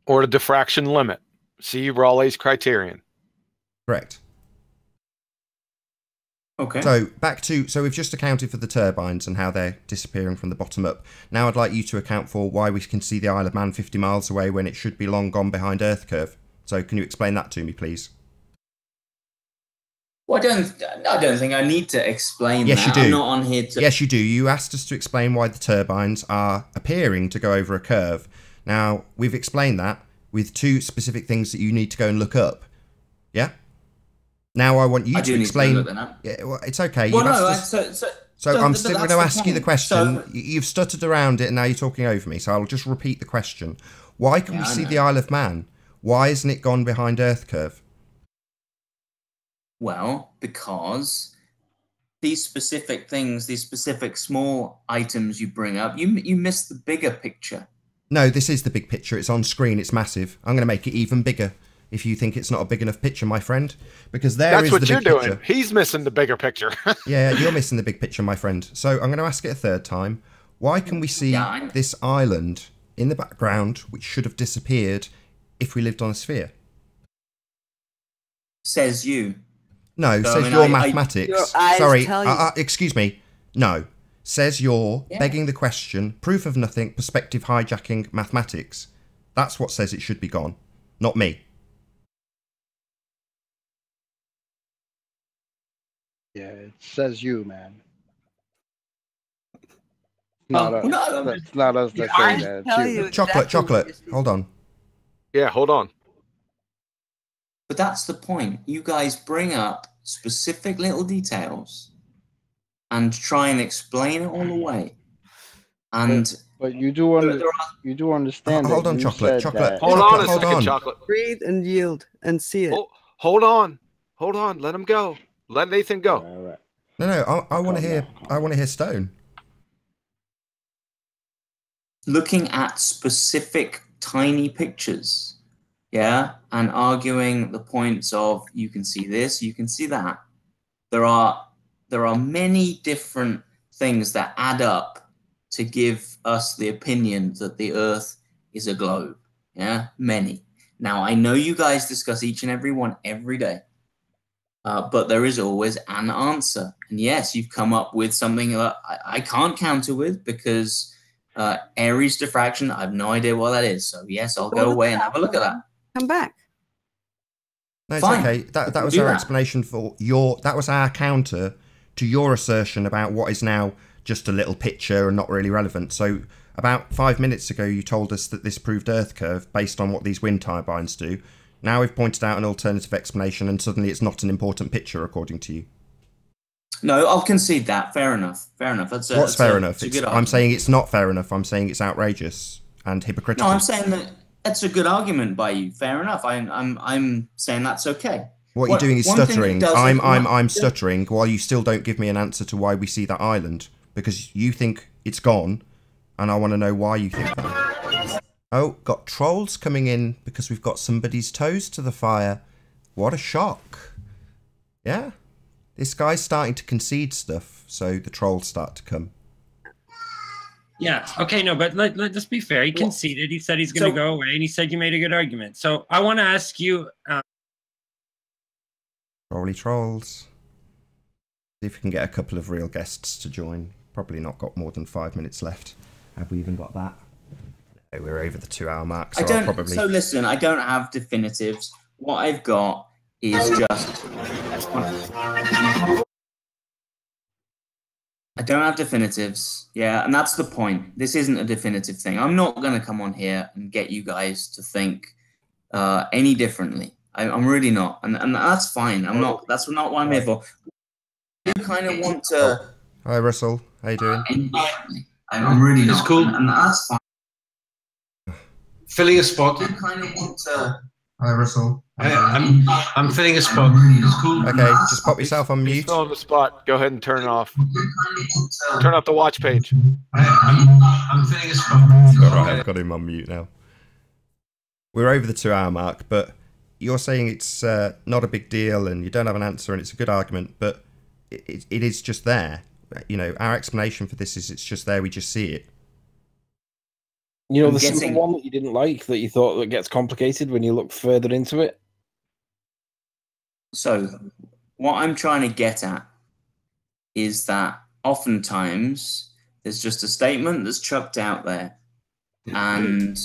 Or the diffraction limit. See Raleigh's criterion. Correct. Okay. So we've just accounted for the turbines and how they're disappearing from the bottom up. Now I'd like you to account for why we can see the Isle of Man 50 miles away when it should be long gone behind Earth curve. So can you explain that to me, please? Well, I don't think I need to explain that. Yes, you do. I'm not on here to... Yes, you do. You asked us to explain why the turbines are appearing to go over a curve. Now, we've explained that with two specific things that you need to go and look up. Yeah? Now I want you to explain... Yeah, well, it's okay. Well, I'm still going to ask you the question. You've stuttered around it and now you're talking over me, so I'll just repeat the question. Why can we see the Isle of Man? Why isn't it gone behind Earth curve? Well, because these specific things, these specific small items you bring up, you miss the bigger picture. No, this is the big picture. It's on screen. It's massive. I'm going to make it even bigger. if you think it's not a big enough picture, my friend, because that's what the you're big doing. picture. He's missing the bigger picture. Yeah, you're missing the big picture, my friend. So I'm going to ask it a third time. Why can we see this island in the background, which should have disappeared if we lived on a sphere? Says you. No, so, says your mathematics. Your eyes Sorry, tell you. excuse me. No, says your begging the question, proof of nothing, perspective hijacking mathematics. That's what says it should be gone, not me. Yeah, it says you, man. It's not us that say that. It's you. Chocolate. Hold on. Yeah, hold on. But that's the point. You guys bring up specific little details and try and explain it all away. And but you do understand. Hold on, chocolate. Hold on a second, chocolate. Breathe and yield and see it. Hold on. Let him go. Let Nathan go. All right. No, I want to hear. I want to hear Stone. Looking at specific tiny pictures, and arguing the points of you can see this, you can see that. There are many different things that add up to give us the opinion that the Earth is a globe. Yeah, many. Now I know you guys discuss each and every one every day. But there is always an answer. And yes, you've come up with something that I can't counter with because Aries diffraction, I have no idea what that is. So yes, I'll go away and have a look at that. Come back. No, it's okay. That was our explanation for that was our counter to your assertion about what is now just a little picture and not really relevant. So about 5 minutes ago, you told us that this proved Earth curve based on what these wind turbines do. Now we've pointed out an alternative explanation and suddenly it's not an important picture according to you. No, I'll concede that. Fair enough. What's fair enough? I'm saying it's not fair enough. I'm saying it's outrageous and hypocritical. No, I'm saying that that's a good argument by you. Fair enough. I'm saying that's okay. What you're doing is stuttering. I'm stuttering while you still don't give me an answer to why we see that island. Because you think it's gone and I want to know why you think that. Oh, got trolls coming in because we've got somebody's toes to the fire. What a shock. Yeah. This guy's starting to concede stuff, so the trolls start to come. Yeah, okay, no, but let's be fair. He conceded. He said he's going to go away, and he said you made a good argument. So I want to ask you... Trolls. See if we can get a couple of real guests to join. Probably not got more than 5 minutes left. Have we even got that? We're over the 2 hour mark, so I'll probably... So listen, I don't have definitives. What I've got is just... I don't have definitives, and that's the point. This isn't a definitive thing. I'm not going to come on here and get you guys to think any differently. I'm really not, and that's fine. I'm not. That's not what I'm here for. You kind of want to... Hi, Russell. How you doing? I'm really not. It's cool. And that's fine. Filling a spot. You kind of want to... Hi, Russell. I'm filling a spot. It's cool. Okay, just pop yourself on mute. He's filling the spot. Go ahead and turn it off. Turn off the watch page. I'm filling a spot. All right, I've got him on mute now. We're over the 2 hour mark, but you're saying it's not a big deal and you don't have an answer and it's a good argument, but it is just there. You know, our explanation for this is it's just there. We just see it. You know, the simple one that you didn't like, that you thought that gets complicated when you look further into it? So, what I'm trying to get at is that oftentimes there's just a statement that's chucked out there and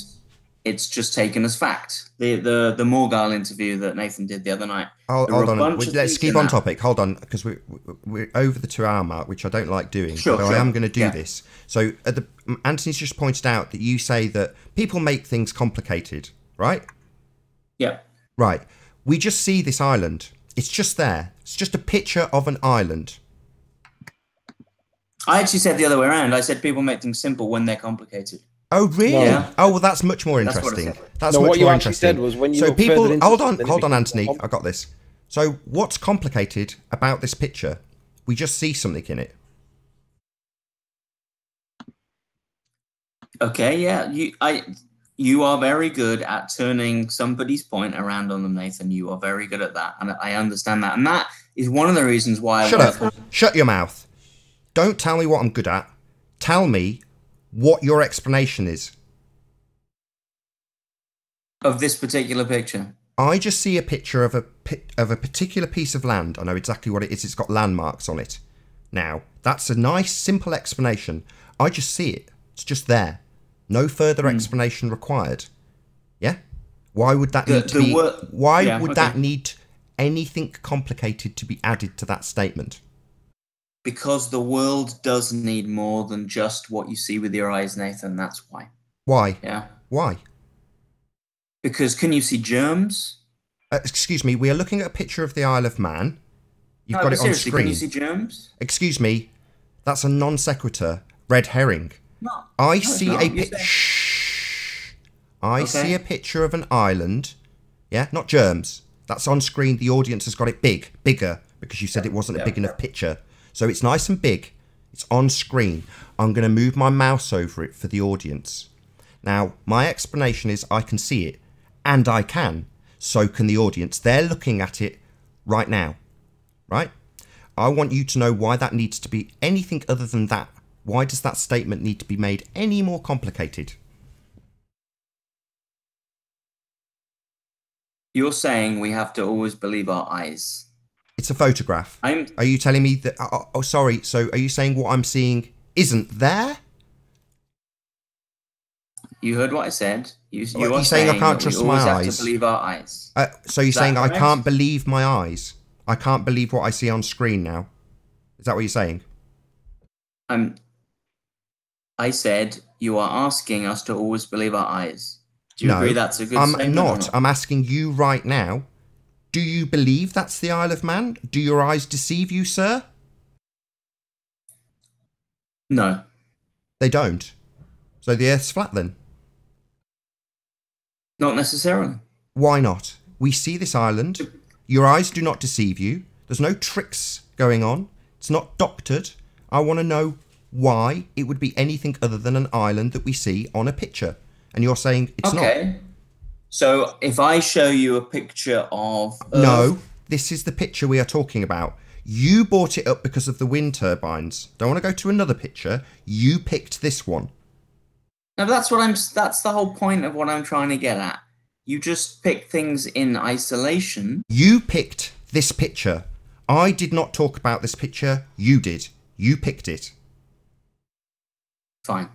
it's just taken as fact. The Morgal interview that Nathan did the other night. Hold on. Let's keep on topic. Hold on, because we're over the 2 hour mark, which I don't like doing. Sure, I am going to do this. So Anthony's just pointed out that you say that people make things complicated, right? Yeah. Right. We just see this island. It's just there. It's just a picture of an island. I actually said the other way around. I said people make things simple when they're complicated. Oh really? Yeah. Oh well, that's much more interesting. That's no, much what you more actually interesting. said was when you so look people, further into hold on, Anthony. I got this. So what's complicated about this picture? We just see something in it. Okay. Yeah. You are very good at turning somebody's point around on them, Nathan. You are very good at that, and I understand that. And that is one of the reasons why. Shut up! Shut your mouth! Don't tell me what I'm good at. Tell me what your explanation is of this particular picture. I just see a picture of a particular piece of land. I know exactly what it is. It's got landmarks on it. Now, that's a nice, simple explanation. I just see it. It's just there. No further explanation required. Yeah? Why would that need to be... Why would that need anything complicated to be added to that statement? Because the world does need more than just what you see with your eyes, Nathan. That's why. Why? Yeah. Why? Because can you see germs? Excuse me, we are looking at a picture of the Isle of Man. You've got it on screen. Can you see germs? Excuse me, that's a non sequitur. Red herring. No. I see a picture. I see a picture of an island. Yeah, not germs. That's on screen. The audience has got it bigger, because you said it wasn't a big enough picture. So it's nice and big. It's on screen. I'm going to move my mouse over it for the audience. Now, my explanation is I can see it, and I can. So can the audience. They're looking at it right now. Right? I want you to know why that needs to be anything other than that. Why does that statement need to be made any more complicated? You're saying we have to always believe our eyes. It's a photograph. Are you telling me that... Oh, sorry. So are you saying what I'm seeing isn't there? You heard what I said. You are saying I can't trust my eyes? We always have to believe our eyes. So you're saying I can't believe my eyes? I can't believe what I see on screen now? Is that what you're saying? I said you are asking us to always believe our eyes. Do you agree that's a good statement? I'm not. I'm asking you right now. Do you believe that's the Isle of Man? Do your eyes deceive you, sir? No. They don't. So the Earth's flat then? Not necessarily. Why not? We see this island. Your eyes do not deceive you. There's no tricks going on. It's not doctored. I want to know why it would be anything other than an island that we see on a picture. And you're saying it's not. Okay. So if I show you a picture of Earth... No, this is the picture we are talking about. You brought it up because of the wind turbines. Don't want to go to another picture. You picked this one. No, that's the whole point of what I'm trying to get at. You just pick things in isolation. You picked this picture. I did not talk about this picture. You did. You picked it. Fine.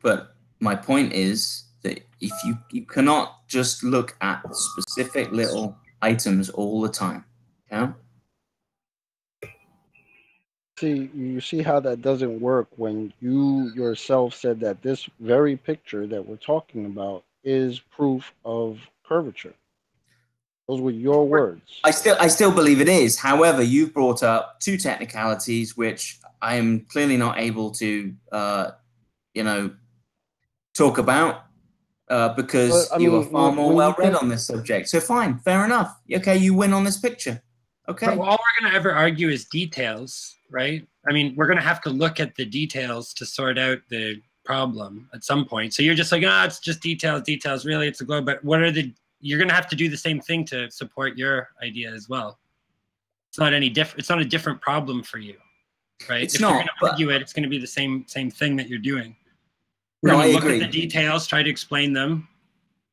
But my point is that if you cannot just look at specific little items all the time. Yeah? See, you see how that doesn't work when you yourself said that this very picture that we're talking about is proof of curvature. Those were your words. I still believe it is. However, you've brought up two technicalities which I am clearly not able to, talk about because you are far more well-read on this subject. So fine, fair enough. Okay, you win on this picture. Okay. But all we're going to ever argue is details, right? I mean, we're going to have to look at the details to sort out the problem at some point. So you're just like, it's just details. Really, it's a globe. But what are you're going to have to do the same thing to support your idea as well. It's not any different. It's not a different problem for you, right? It's if not, you're going to argue it, it's going to be the same thing that you're doing. No, I look agree. at the details, try to explain them,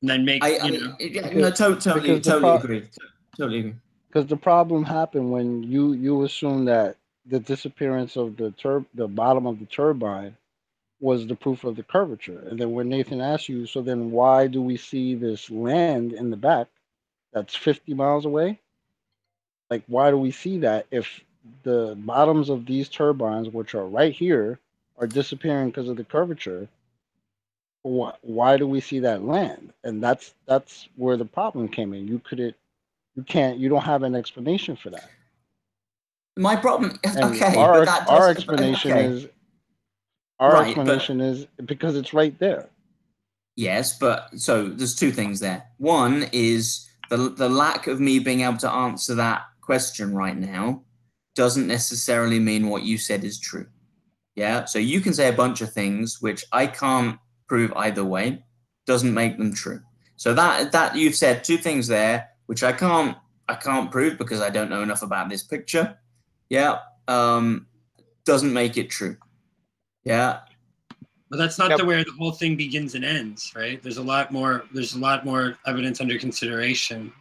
and then make. Totally agree. Totally agree. Because the problem happened when you assume that the disappearance of the bottom of the turbine was the proof of the curvature. And then when Nathan asked you, so then why do we see this land in the back that's 50 miles away? Like, why do we see that if the bottoms of these turbines, which are right here, are disappearing because of the curvature? Why do we see that land? And that's where the problem came in. You don't have an explanation for that. My problem, our explanation is because it's right there. Yes, but so there's two things there. One is the lack of me being able to answer that question right now doesn't necessarily mean what you said is true. Yeah, so you can say a bunch of things which I can't prove either way. doesn't make them true. So that you've said two things there, which I can't prove because I don't know enough about this picture. Yeah, doesn't make it true. Yeah. But that's not where the whole thing begins and ends, right? There's a lot more evidence under consideration.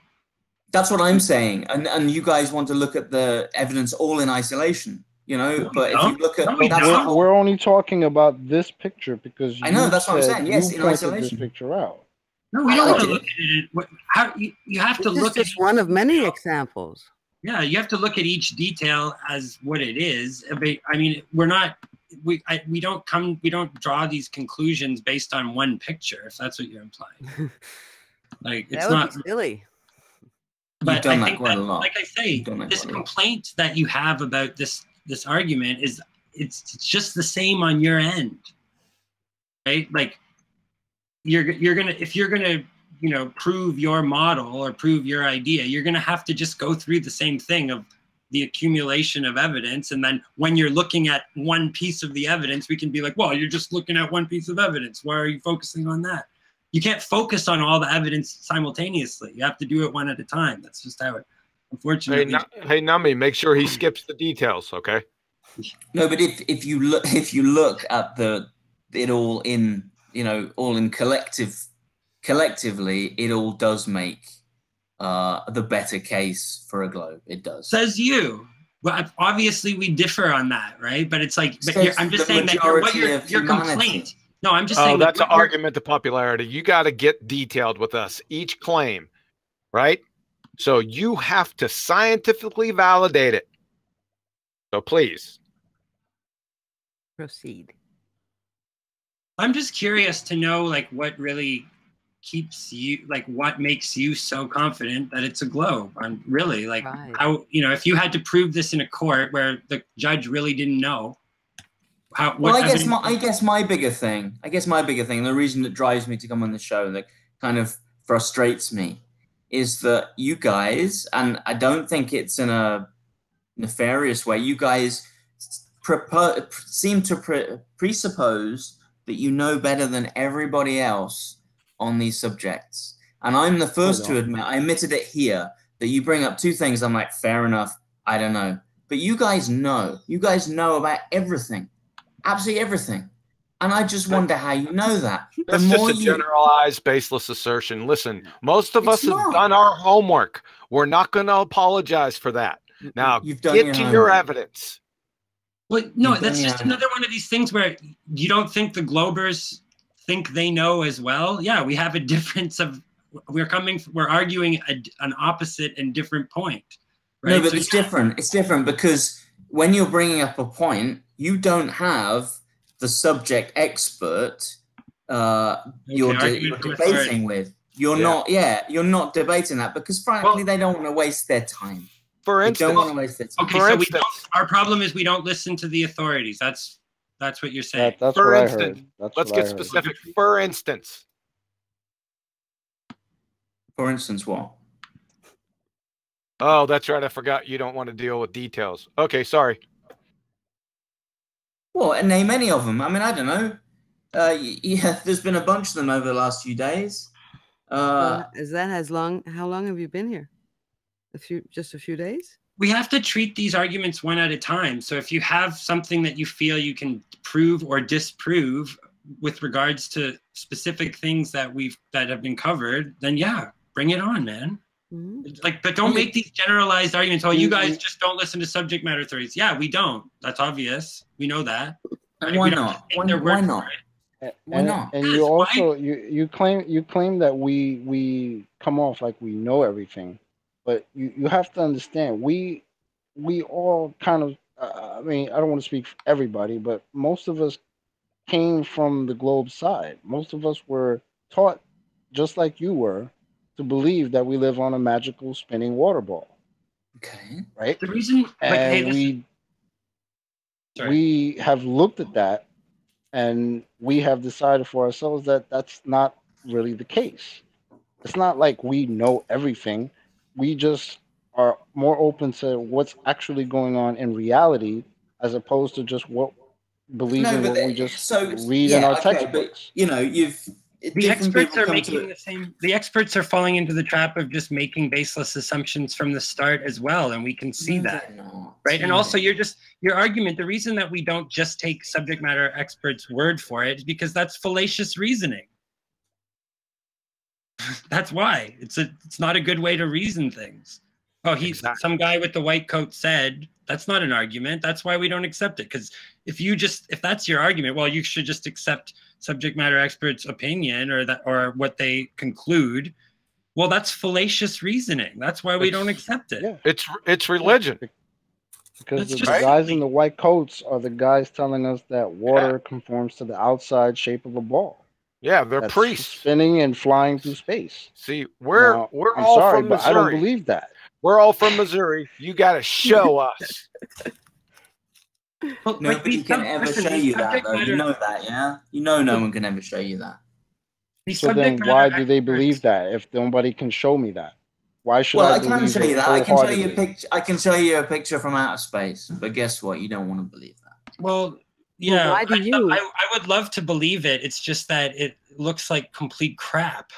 That's what I'm saying. And you guys want to look at the evidence all in isolation, you know, but if you look at we're only talking about this picture because I know that's what I'm saying. Yes, in pointed isolation. This picture out. No, we don't want to look at it. You have to look at one of many examples. Yeah, you have to look at each detail as what it is. I mean, we don't draw these conclusions based on one picture, if that's what you're implying. Like it's that would not be silly. But I think that, like I say, this complaint that you have about this argument is it's just the same on your end, right? Like if you're gonna prove your model or prove your idea, you're gonna have to just go through the same thing of the accumulation of evidence, and then when you're looking at one piece of the evidence, we can be like, well, you're just looking at one piece of evidence. Why are you focusing on that? You can't focus on all the evidence simultaneously. You have to do it one at a time. That's just how it, unfortunately. Hey, Nami, make sure he skips the details, okay? No, but if you look at it all in all in collectively, it all does make the better case for a globe. It does. Says you. Well, obviously we differ on that, right? But it's like, I'm just saying that your complaint. No, I'm just saying. Oh, that's an argument to popularity. You got to get detailed with us. Each claim, right? So you have to scientifically validate it. So please. Proceed. I'm just curious to know, like, what really keeps you, like, what makes you so confident that it's a globe? I'm really, like, how, if you had to prove this in a court where the judge really didn't know, I guess my bigger thing, the reason that drives me to come on the show, that kind of frustrates me, is that you guys, and I don't think it's in a nefarious way, you guys seem to presuppose that you know better than everybody else on these subjects. And I'm the first to admit, I admitted it here, that you bring up two things, I'm like, fair enough, I don't know. But you guys know. You guys know about everything. Absolutely everything. And I just wonder how you know that. That's just a generalized, baseless assertion. Listen, most of us have done our homework. We're not going to apologize for that. Now, get to your evidence. Well, no, that's just another one of these things where you don't think the Globers think they know as well. Yeah, we have a difference of, we're arguing an opposite and different point. Right? No, but it's different. It's different because when you're bringing up a point, you don't have the subject expert you're debating with. You're not debating that because frankly, they don't want to waste their time. For instance, they don't want to waste their time. Okay, so our problem is we don't listen to the authorities. That's what you're saying. That's what I heard. Let's get specific. For instance. For instance, what? Oh, that's right. I forgot you don't want to deal with details. Okay, sorry. Well, name any of them. I mean, I don't know. Yeah, there's been a bunch of them over the last few days. Is that how long have you been here? Just a few days? We have to treat these arguments one at a time. So if you have something that you feel you can prove or disprove with regards to specific things that have been covered, then yeah, bring it on, man. Mm-hmm. But don't make these generalized arguments. Oh, you guys just don't listen to subject matter theories. Yeah, we don't. That's obvious. We know that. And why not? Why not? Why not? And you also you claim that we come off like we know everything, but you have to understand we all kind of I mean, I don't want to speak for everybody, but most of us came from the globe side. Most of us were taught, just like you were, to believe that we live on a magical spinning water ball. Okay. Right? The reason, and we have looked at that and we have decided for ourselves that that's not really the case. It's not like we know everything. We just are more open to what's actually going on in reality as opposed to just believing what we just read in our textbooks. But, The experts are making the same. The experts are falling into the trap of just making baseless assumptions from the start as well, and we can see that, right? And also, your argument. The reason that we don't just take subject matter experts' word for it is because that's fallacious reasoning. That's why it's not a good way to reason things. Oh, some guy with the white coat said. That's not an argument. That's why we don't accept it. Because if that's your argument, well, you should just accept subject matter experts' opinion or what they conclude. Well, that's fallacious reasoning. That's why we don't accept it. Yeah. It's religion. Because the guys in the white coats are the guys telling us that water conforms to the outside shape of a ball. Yeah, they're priests spinning and flying through space. See, we're I'm all sorry, from but Missouri. I don't believe that. We're all from Missouri. You got to show us. Nobody can ever show you that, though. You know that, yeah? You know no one can ever show you that. So then why do they believe that if nobody can show me that? Why should I believe can show you that. I can show you a wholeheartedly? picture. I can show you a picture from outer space. But guess what? You don't want to believe that. Well, yeah. Well, why do you? I would love to believe it. It's just that it looks like complete crap.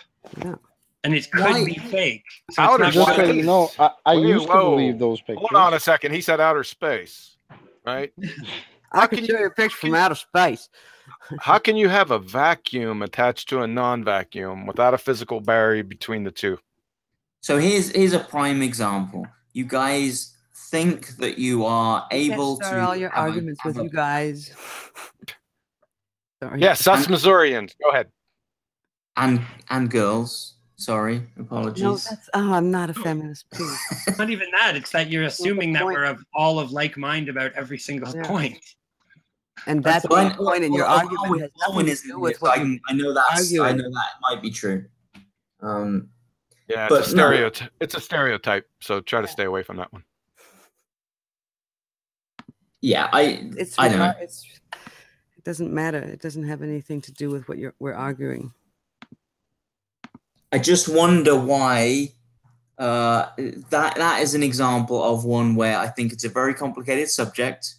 Yeah. And it could be fake. So Outer it's not Just so you know, I used to believe those pictures. Hold on a second. He said outer space, right? I can show you a picture from outer space. How can you have a vacuum attached to a non-vacuum without a physical barrier between the two? So here's a prime example. You guys think that you are able to start all your arguments with you guys. Sorry. Yes, us Missourians. Go ahead. And girls. Sorry, apologies. No, I'm not a feminist. Please. It's not even that. It's that you're assuming that we're all of like mind about every single point. And that's the point in your argument has nothing to do with what I know that might be true. Yeah, it's a stereotype. It's a stereotype. So try to stay away from that one. Yeah, I don't know. It doesn't matter. It doesn't have anything to do with what we're arguing. I just wonder why that is an example of one where I think it's a very complicated subject.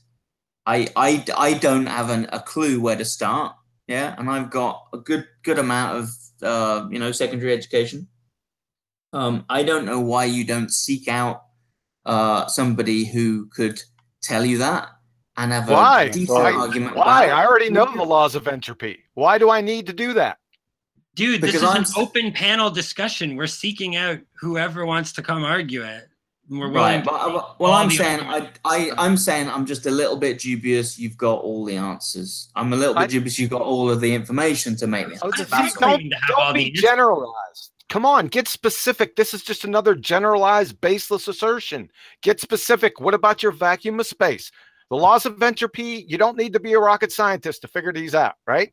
I don't have a clue where to start. Yeah, and I've got a good amount of secondary education. I don't know why you don't seek out somebody who could tell you that and have a decent argument. Why? I already know the laws of entropy. Why do I need to do that? Dude, this is an open panel discussion. We're seeking out whoever wants to come argue it. We're willing I'm saying I'm just a little bit dubious. You've got all the answers. I'm a little bit dubious. You've got all of the information to make this. Don't be generalized. Come on, get specific. This is just another generalized, baseless assertion. Get specific. What about your vacuum of space? The laws of entropy, you don't need to be a rocket scientist to figure these out, right?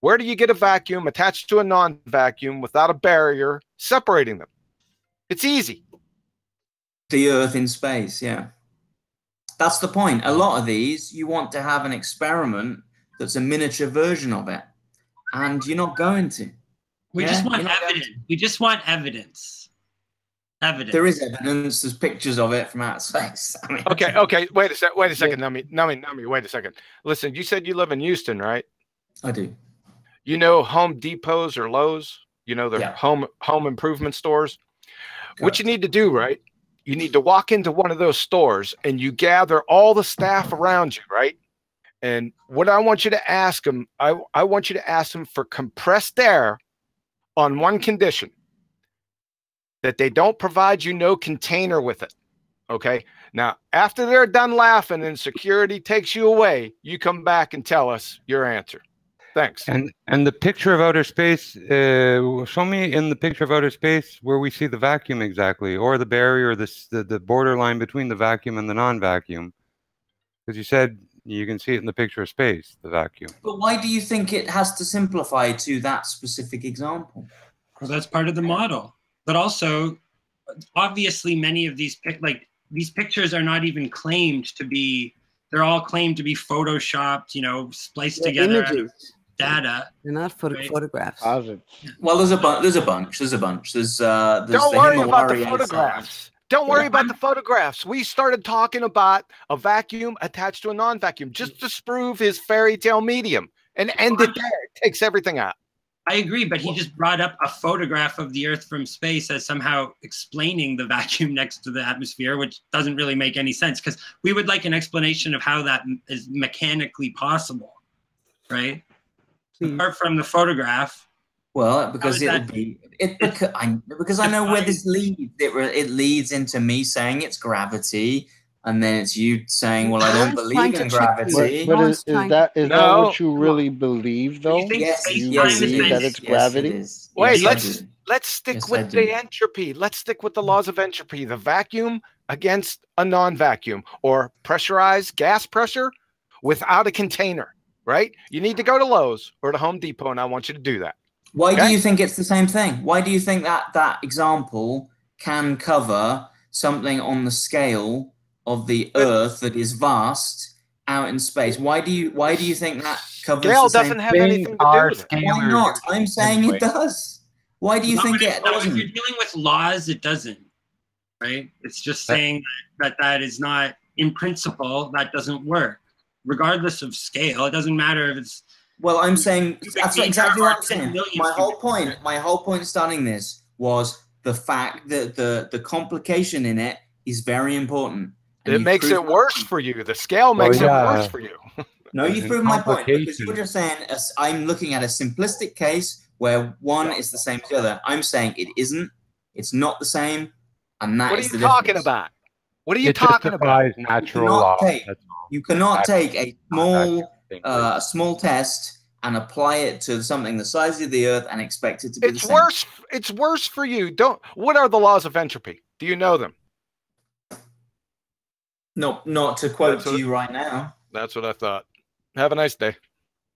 Where do you get a vacuum attached to a non-vacuum without a barrier separating them? It's easy. The Earth in space, yeah. That's the point. A lot of these, you want to have an experiment that's a miniature version of it. And you're not going to. We just want evidence. We just want evidence. Evidence. There is evidence. There's pictures of it from outer space. I mean, okay. Wait a second, Nami, wait a second. Listen, you said you live in Houston, right? I do. You know Home Depots or Lowe's? You know the home improvement stores? Correct. What you need to do, right? You need to walk into one of those stores and you gather all the staff around you, right? And what I want you to ask them, I want you to ask them for compressed air on one condition, that they don't provide you no container with it. Okay. Now, after they're done laughing and security takes you away, you come back and tell us your answer. Thanks. And the picture of outer space, show me in the picture of outer space where we see the vacuum exactly, or the barrier, the borderline between the vacuum and the non-vacuum. Because you said you can see it in the picture of space, the vacuum. But why do you think it has to simplify to that specific example? Well, that's part of the model. But also, obviously, many of these pictures are not even claimed to be. They're all claimed to be photoshopped, spliced together out of data. They're not photographs. Well, there's a bunch. There's Don't worry about the photographs. Don't worry about the photographs. We started talking about a vacuum attached to a non-vacuum just to prove his fairy tale medium and end it there. It takes everything out. I agree, but he just brought up a photograph of the Earth from space as somehow explaining the vacuum next to the atmosphere, which doesn't really make any sense, because we would like an explanation of how that is mechanically possible, right? Apart from the photograph. Well, because because I know where this leads. It leads into me saying it's gravity, and then it's you saying, "Well, I don't believe in gravity." But is that what you really believe, though? Yes, you yes, believe it that is. it's gravity? Yes, Wait, yes, let's stick Yes, with the entropy. Let's stick with the laws of entropy. The vacuum against a non-vacuum, or pressurized gas pressure without a container, right? You need to go to Lowe's or to Home Depot, and I want you to do that. Why do you think it's the same thing? Why do you think that example can cover something on the scale of the Earth that is vast out in space? Why do you think that covers Scale the same doesn't have anything to do with it. Why not? I'm saying it does. Why do you think it doesn't? If you're dealing with laws, it doesn't, right? It's just saying that is not, in principle, that doesn't work. Regardless of scale, it doesn't matter if it's... Well, I'm saying, that's exactly what I'm saying. My whole point starting this was the fact that the complication in it is very important. It makes it worse for you. The scale makes it worse for you. No, you've proven my point, because you're just saying I'm looking at a simplistic case where one is the same as the other. I'm saying it isn't. It's not the same, and that is the difference. What are you talking about? What are you talking about? Natural law. You cannot take a small test and apply it to something the size of the Earth and expect it to be the same. It's worse for you. What are the laws of entropy? Do you know them? Not to quote to you right now. That's what I thought. Have a nice day.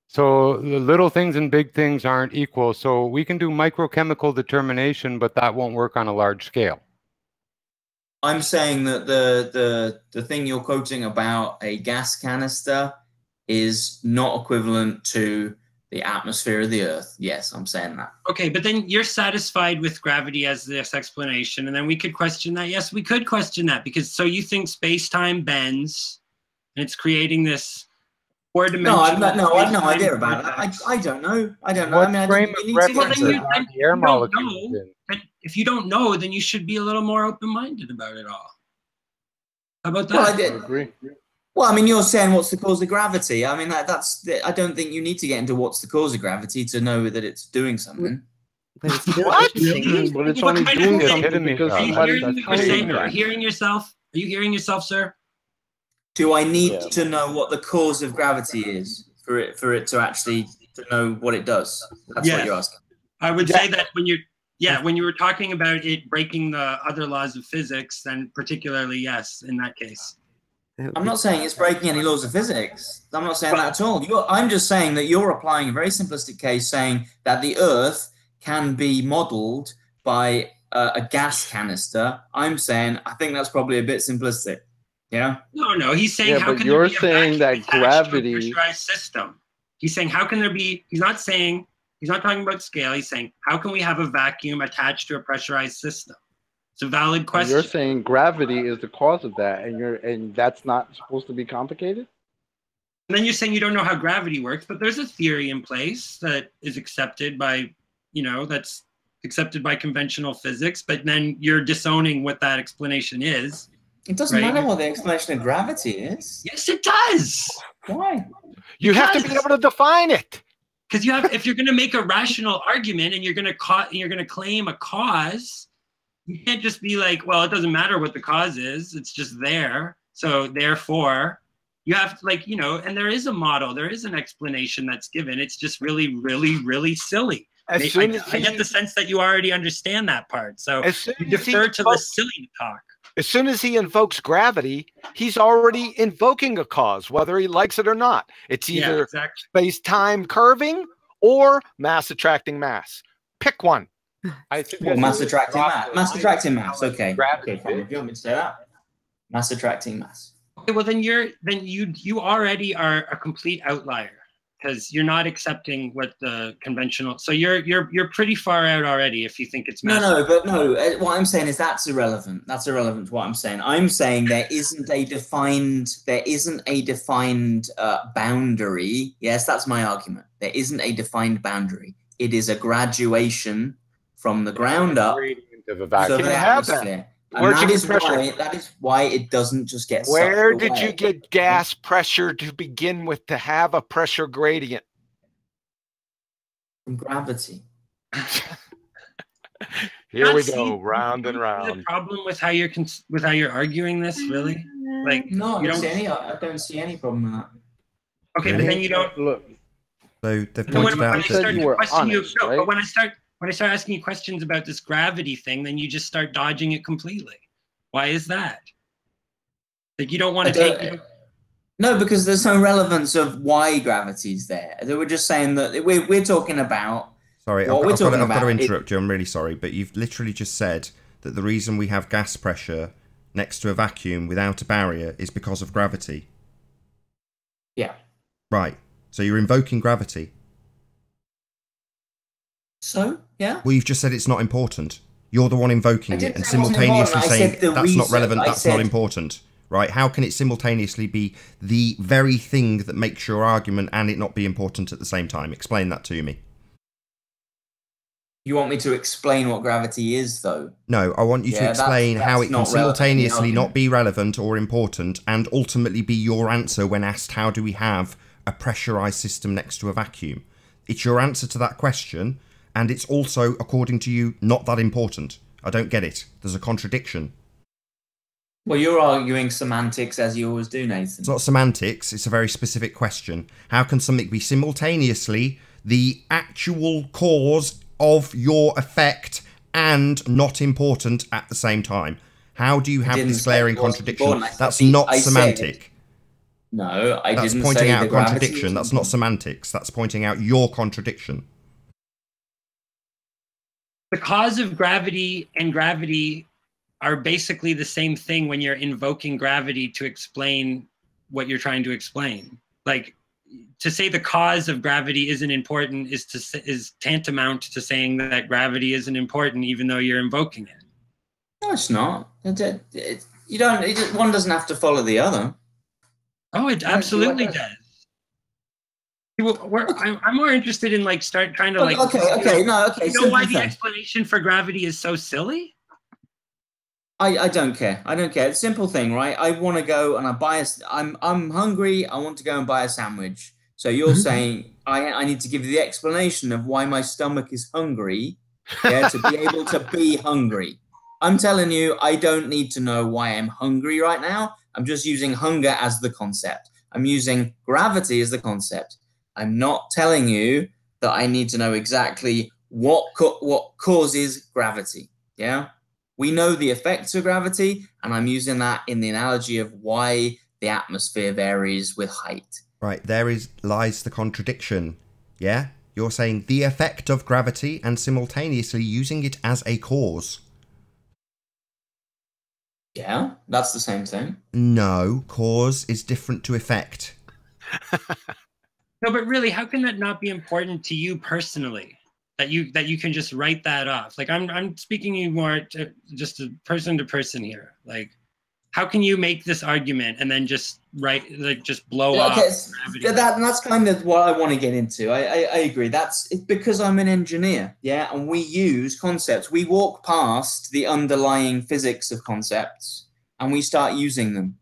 So the little things and big things aren't equal. So we can do microchemical determination, but that won't work on a large scale. I'm saying that the thing you're quoting about a gas canister is not equivalent to the atmosphere of the Earth. Yes, I'm saying that. Okay, but then you're satisfied with gravity as this explanation, and then we could question that. Yes, we could question that, because so you think space-time bends, and it's creating this four-dimensional... No, I have no idea about it. I don't know. I don't know. What I mean, frame of reference are the air molecules in? If you don't know, then you should be a little more open-minded about it all. How about that? Well, I agree. Well, I mean, you're saying what's the cause of gravity. I mean, that's. I don't think you need to get into what's the cause of gravity to know that it's doing something. But it's only doing something because somebody's Are you hearing yourself? Are you hearing yourself, sir? Do I need to know what the cause of gravity is for it to actually to know what it does? That's what you're asking. I would say that when you were talking about it breaking the other laws of physics, then particularly yes, in that case. I'm not saying it's breaking any laws of physics. I'm not saying that at all. I'm just saying that you're applying a very simplistic case, saying that the Earth can be modeled by a gas canister. I'm saying I think that's probably a bit simplistic. Yeah. No. He's saying how can you're there be saying that gravity pressurized system? He's saying how can there be? He's not talking about scale. He's saying how can we have a vacuum attached to a pressurized system? It's a valid question. You're saying gravity is the cause of that, and that's not supposed to be complicated? And then you're saying you don't know how gravity works, but there's a theory in place that is accepted by, that's accepted by conventional physics, but then you're disowning what that explanation is. It doesn't matter what the explanation of gravity is. Yes, it does. Why? You have to be able to define it. Because if you're going to make a rational argument and you're going to claim a cause, you can't just be like, well, it doesn't matter what the cause is. It's just there. So therefore, you have to and there is a model. There is an explanation that's given. It's just really, really, really silly. I get the sense that you already understand that part. So you defer to the silly talk. As soon as he invokes gravity, he's already invoking a cause, whether he likes it or not. It's either space-time curving or mass attracting mass. Pick one. I think mass attracting mass. Mass attracting mass. Okay. Okay, fine. If you want me to say that, mass attracting mass. Okay, well then you already are a complete outlier, because you're not accepting what the conventional. So you're pretty far out already if you think it's mass. No. What I'm saying is that's irrelevant. That's irrelevant to what I'm saying. I'm saying there isn't a defined boundary. Yes, that's my argument. There isn't a defined boundary it is a graduation from the ground up of a to vacuum. the atmosphere. And Where'd you that get is pressure? that is why it doesn't just get Where sucked did away. you get gas pressure to begin with to have a pressure gradient? From gravity. Here we go, round and round. The problem with how you're arguing this, really? Like, No, I you don't see any problem with that. Okay, but then you don't look. So they've when pointed out I start that you were questioning you, honest, no, right? but when I start asking you questions about this gravity thing, then you just start dodging it completely. Why is that? Like, you don't want to take. No, because there's no relevance of why gravity's there. They were just saying that we're talking about. Sorry, what we're talking I've got to about interrupt you. I'm really sorry, but you've literally just said that the reason we have gas pressure next to a vacuum without a barrier is because of gravity. Yeah. Right. So you're invoking gravity. So, yeah. Well, you've just said it's not important. You're the one invoking it and simultaneously saying that's not relevant, that's not important. Right? How can it simultaneously be the very thing that makes your argument and it not be important at the same time? Explain that to me. You want me to explain what gravity is, though? No, I want you to explain how it can simultaneously not be relevant or important and ultimately be your answer when asked how do we have a pressurized system next to a vacuum. It's your answer to that question, and it's also, according to you, not that important. I don't get it. There's a contradiction. Well, you're arguing semantics as you always do, Nathan. It's not semantics, it's a very specific question. How can something be simultaneously the actual cause of your effect and not important at the same time? How do you have this glaring contradiction? That's not semantic. No, I didn't say That's pointing out a the gravity contradiction. That's not semantics. That's pointing out your contradiction. The cause of gravity and gravity are basically the same thing when you're invoking gravity to explain what you're trying to explain. Like, to say the cause of gravity isn't important is tantamount to saying that gravity isn't important, even though you're invoking it. No, it's not. You don't. One doesn't have to follow the other. Oh, it absolutely does. I'm more interested in like start trying to like. Okay. You know why the explanation for gravity is so silly? I don't care. I don't care. It's a simple thing, right? I want to go and I buy I'm hungry. I want to go and buy a sandwich. So you're saying I need to give you the explanation of why my stomach is hungry, yeah, to be able to be hungry. I'm telling you, I don't need to know why I'm hungry right now. I'm just using hunger as the concept. I'm using gravity as the concept. I'm not telling you that I need to know exactly what causes gravity. Yeah. We know the effects of gravity, and I'm using that in the analogy of why the atmosphere varies with height. Right, lies the contradiction. Yeah? You're saying the effect of gravity and simultaneously using it as a cause. Yeah, that's the same thing. No, cause is different to effect. No, but really, how can that not be important to you personally? That you can just write that off. Like I'm speaking you more to just a person to person here. Like, how can you make this argument and then just just blow off? That's kind of what I want to get into. I agree. It's because I'm an engineer, yeah, and we use concepts. We walk past the underlying physics of concepts and we start using them,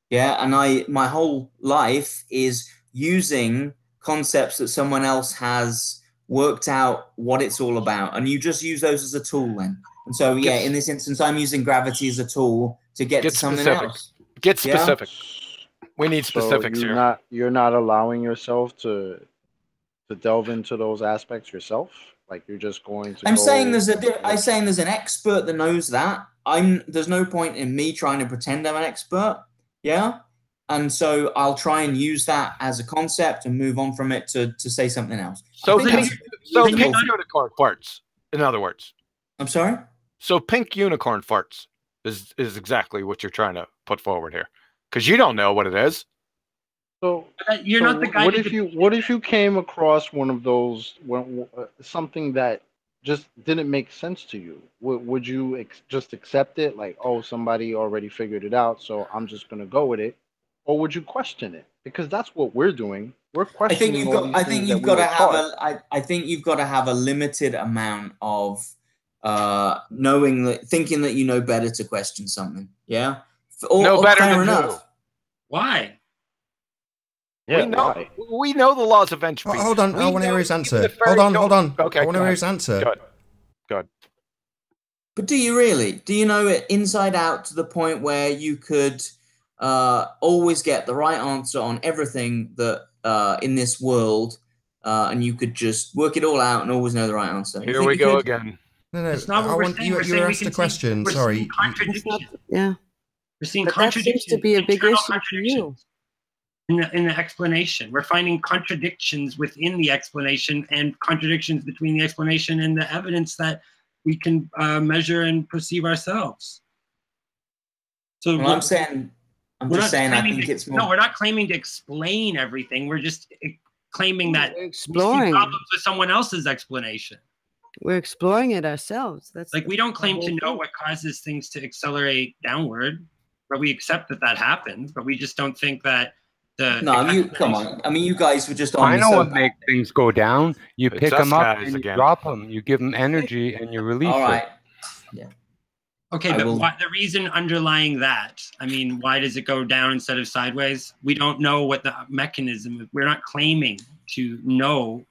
yeah. And my whole life is using concepts that someone else has worked out what it's all about, and you just use those as a tool then. And so yeah, in this instance I'm using gravity as a tool to get to something else. Get specific. We need specifics here. You're not allowing yourself to delve into those aspects yourself. Like you're just going to. I'm saying there's an expert that knows that. There's no point in me trying to pretend I'm an expert. Yeah. And so I'll try and use that as a concept and move on from it to say something else. So pink unicorn farts, in other words. I'm sorry? So pink unicorn farts is exactly what you're trying to put forward here. Because you don't know what it is. So you're not the guy. What if you came across one of those, something that just didn't make sense to you? Would you just accept it? Like, oh, somebody already figured it out, so I'm just going to go with it. Or would you question it? because that's what we're doing. We're I think questioning you've all got. these I things think that you've we got to were have taught. I think you've got to have a limited amount of knowing that, thinking that you know better to question something. Yeah. No better fair than enough. who? Why? Yeah, we know the laws of entropy. Hold on, I want to hear his answer. Hold on. Okay, I want to hear his answer. Good. But do you really? Do you know it inside out to the point where you could always get the right answer on everything that in this world, and you could just work it all out and always know the right answer? Here we go again. No, That's not what we're saying. you We're were saying we asked can a question. we're Sorry. seeing contradictions. Yeah. We're seeing But that seems contradictions. to be a big internal issue for you. in the explanation. We're finding contradictions within the explanation and contradictions between the explanation and the evidence that we can measure and perceive ourselves. So well, I'm just saying, I think it's more. No, we're not claiming to explain everything. We're just claiming that we see exploring. problems with someone else's explanation. We're exploring it ourselves. That's like we don't claim to know what causes things to accelerate downward, but we accept that that happens. But we just don't think that the come on. I mean, you guys were just on. I know what makes things go down. You pick us them up guys and you again. drop them. You give them energy and you release All right. it. Yeah. Okay, but the reason underlying that, I mean, why does it go down instead of sideways? We don't know what the mechanism. We're not claiming to know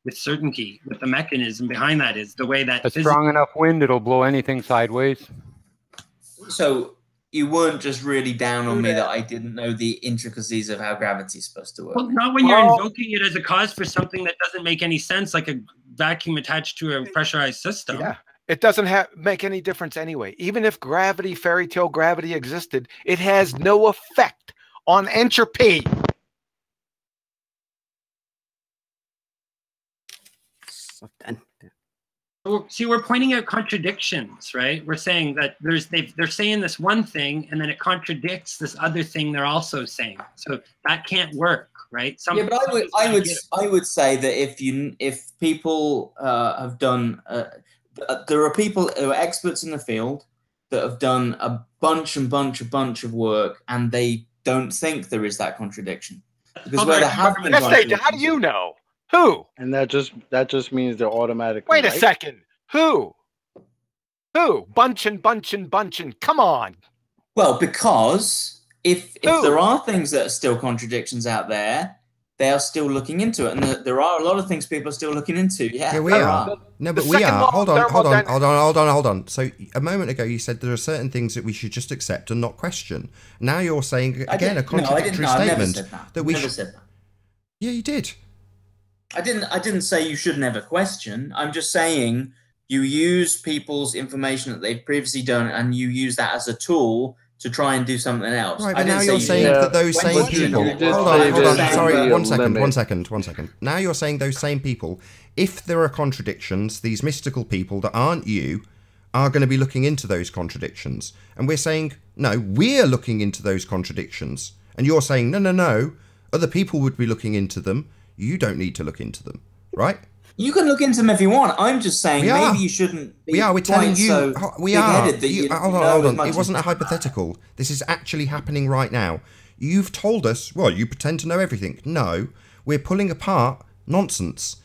with certainty what the mechanism behind that is. The way that A strong enough wind, it'll blow anything sideways. So you weren't just really down on me that I didn't know the intricacies of how gravity's supposed to work. Well, not when you're invoking it as a cause for something that doesn't make any sense, like a vacuum attached to a pressurized system. Yeah. It doesn't make any difference anyway. Even if gravity, fairy tale gravity existed, it has no effect on entropy. See, we're pointing out contradictions, right? We're saying that they're saying this one thing, and then it contradicts this other thing they're also saying. So that can't work, right? Yeah, but I would say that if people have done, there are people who are experts in the field that have done a bunch of work, and they don't think there is that contradiction because where there have been. Yes, they do. How do you know? Who? And that just means they're automatically. Wait a right? second. Who? Bunchen. Come on. Well, because if there are things that are still contradictions out there, they are still looking into it, and there are a lot of things people are still looking into. Yeah, we are. No, but we are. Hold on. So a moment ago you said there are certain things that we should just accept and not question. Now you're saying again a contradictory statement that we should. Said that. Yeah, you did. I didn't say you should never question. I'm just saying you use people's information that they've previously done, and you use that as a tool to try and do something else. Right, but now you're saying that those same people. Hold on. Sorry, one second. Now you're saying those same people, if there are contradictions, these mystical people that aren't you are going to be looking into those contradictions. And we're saying, no, we're looking into those contradictions. And you're saying, no, other people would be looking into them. You don't need to look into them, right? You can look into them if you want. I'm just saying maybe you shouldn't be. We are. We're telling you. So we are. Hold on. It as wasn't a hypothetical. This is actually happening right now. You've told us, well, you pretend to know everything. No, we're pulling apart nonsense.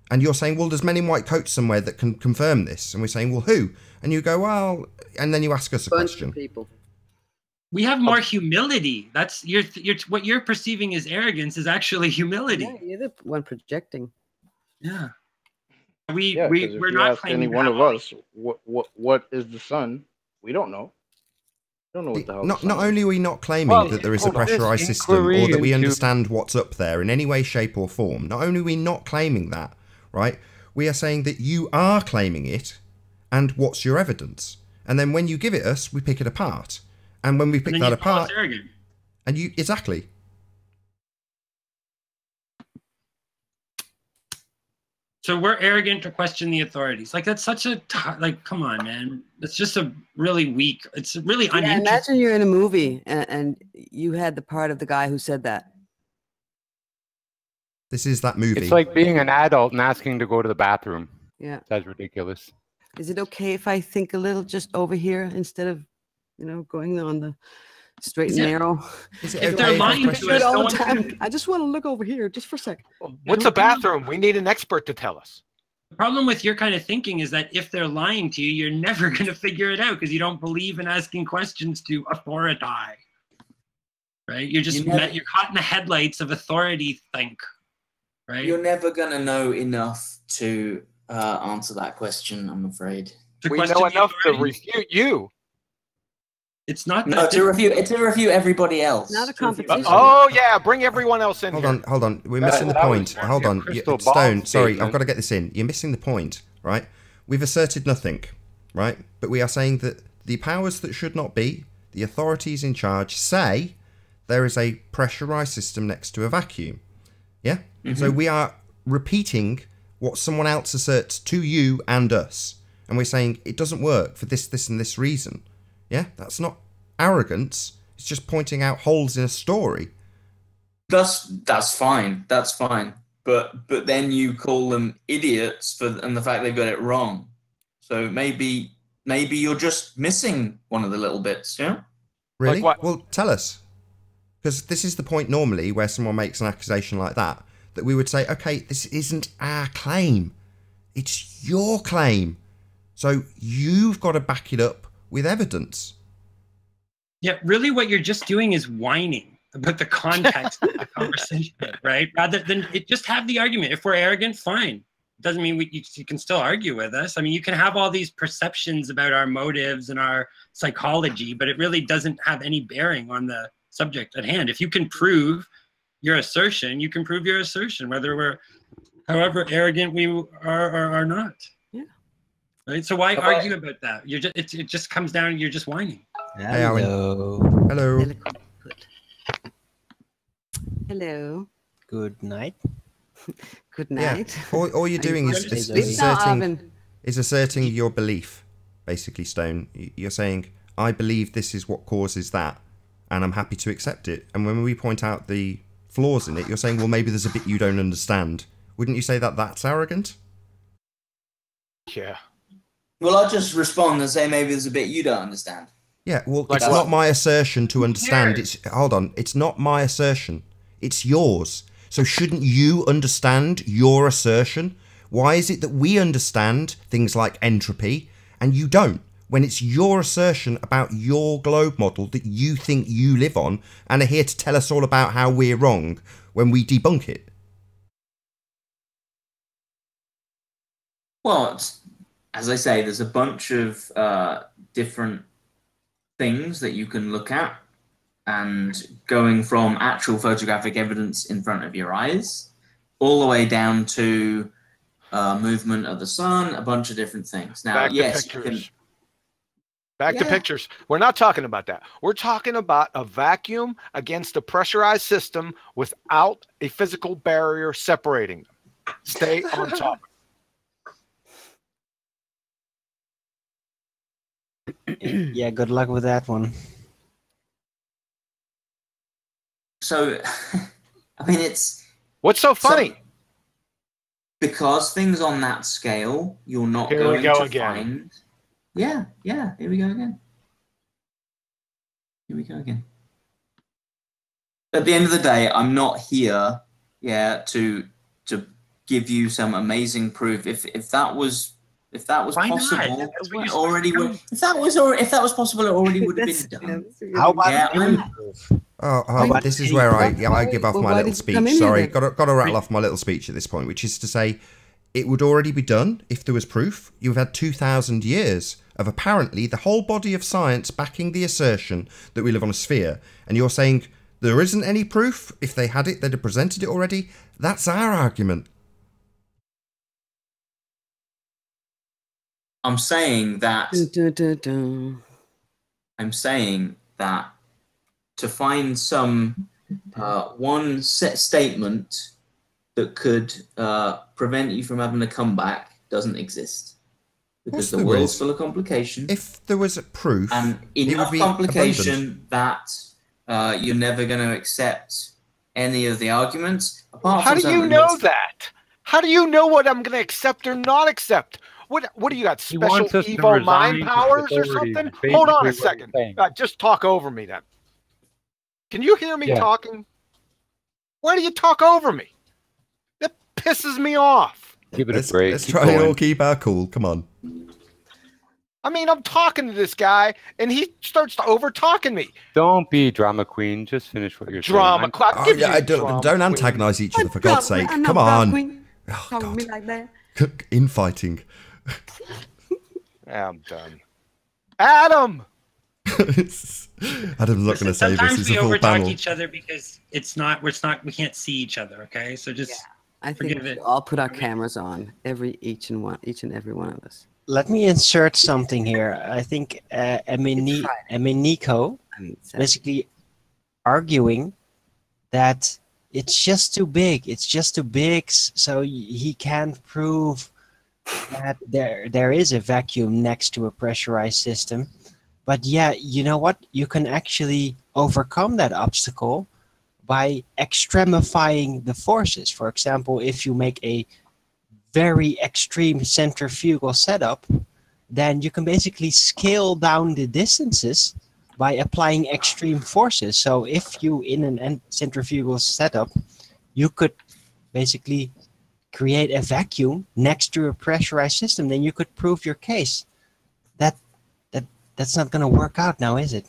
And you're saying, well, there's men in white coats somewhere that can confirm this. And we're saying, well, who? And you go, well, and then you ask us a question. People. We have more humility. That's what you're perceiving as arrogance is actually humility. Yeah, you're the one projecting. Yeah. We're not ask claiming any one of us what is the sun. We don't know. We don't know what the hell. Not only are we not claiming that there is a pressurized system or that we understand what's up there in any way, shape, or form. Not only are we not claiming that, right? We are saying that you are claiming it, and what's your evidence? And then when you give it us, we pick it apart. And when we pick that apart, and you exactly. So we're arrogant to question the authorities. Like that's such a come on, man. It's just a really weak. It's really uninteresting. Imagine you're in a movie and you had the part of the guy who said that. This is that movie. It's like being an adult and asking to go to the bathroom. Yeah, that's ridiculous. Is it okay if I think a little just over here instead of, going on the straight and narrow. If they're lying to us, all the time. I just want to look over here just for a second. What's a bathroom? We need an expert to tell us. The problem with your kind of thinking is that if they're lying to you, you're never going to figure it out because you don't believe in asking questions to authority. Right? You're just you're caught in the headlights of authority think. Right? You're never going to know enough to answer that question, I'm afraid. We know enough to refute you. It's not to refute everybody else. Not a competition. Oh yeah, bring everyone else in. Hold on. We're missing the point. Hold on, Stone. Sorry, I've got to get this in. You're missing the point, right? We've asserted nothing, right? But we are saying that the powers that should not be, the authorities in charge, say there is a pressurized system next to a vacuum. Yeah. So we are repeating what someone else asserts to you and us, and we're saying it doesn't work for this, and this reason. Yeah, that's not arrogance. It's just pointing out holes in a story. That's fine. That's fine. But then you call them idiots and the fact they've got it wrong. So maybe you're just missing one of the little bits. Yeah. Really? Like what? Well, tell us. Because this is the point normally where someone makes an accusation like that we would say, okay, this isn't our claim. It's your claim. So you've got to back it up with evidence. Yeah, really what you're just doing is whining about the context of the conversation, right? Rather than just have the argument. If we're arrogant, fine. Doesn't mean you can still argue with us. I mean, you can have all these perceptions about our motives and our psychology, but it really doesn't have any bearing on the subject at hand. If you can prove your assertion, you can prove your assertion, whether we're however arrogant we are or are not. Right, so why argue about that? You're just it just comes down. You're just whining. Hello. Hello. Hello. Good night. Good night. Yeah. All you're doing is asserting your belief, basically, Stone. You're saying, I believe this is what causes that, and I'm happy to accept it. And when we point out the flaws in it, you're saying, well, maybe there's a bit you don't understand. Wouldn't you say that that's arrogant? Yeah. Well, I'll just respond and say maybe there's a bit you don't understand. Yeah, well, it's not my assertion to understand. Hold on, it's not my assertion. It's yours. So shouldn't you understand your assertion? Why is it that we understand things like entropy and you don't? When it's your assertion about your globe model that you think you live on and are here to tell us all about how we're wrong when we debunk it. Well, as I say, there's a bunch of different things that you can look at, and going from actual photographic evidence in front of your eyes all the way down to movement of the sun, a bunch of different things. Now, Back to pictures. We're not talking about that. We're talking about a vacuum against a pressurized system without a physical barrier separating them. Stay on top. Yeah, good luck with that one. So, I mean, it's... What's so funny? Because things on that scale, you're not going to find... Yeah, here we go again. At the end of the day, I'm not here, to give you some amazing proof. If that was possible, it already would. If that was possible, it already would have been done. How about this is where I give off my little speech. Sorry, got to rattle off my little speech at this point, which is to say, it would already be done if there was proof. You've had 2,000 years of apparently the whole body of science backing the assertion that we live on a sphere, and you're saying there isn't any proof. If they had it, they'd have presented it already. That's our argument. I'm saying that to find some one set statement that could prevent you from having a comeback doesn't exist. Because the world's full of complication. If there was a proof, and enough complication that you're never going to accept any of the arguments. How do you know that? How do you know what I'm going to accept or not accept? What do you got? Special evil mind powers or something? Hold on a second. Just talk over me then. Can you hear me talking? Why do you talk over me? That pisses me off. Give it a break. Let's try and all keep our cool. Come on. I mean, I'm talking to this guy, and he starts to over-talking me. Don't be drama queen. Just finish what you're Drama saying. Oh, yeah, don't antagonize each other, for God's sake. Come on. Oh, God. Me like that. Infighting. I'm done. Adam! Adam's not going to save us. Sometimes It's we a full overtalk panel. each other because we can't see each other. Okay, so just I think we all put our cameras on, each and every one of us. Let me insert something here. I think Nico basically arguing that it's just too big. It's just too big, so he can't prove that there is a vacuum next to a pressurized system. But yeah, you know what? You can actually overcome that obstacle by extremifying the forces. For example, if you make a very extreme centrifugal setup, then you can basically scale down the distances by applying extreme forces. So if you, in a centrifugal setup, you could basically create a vacuum next to a pressurized system, then you could prove your case. That's not going to work out now, is it?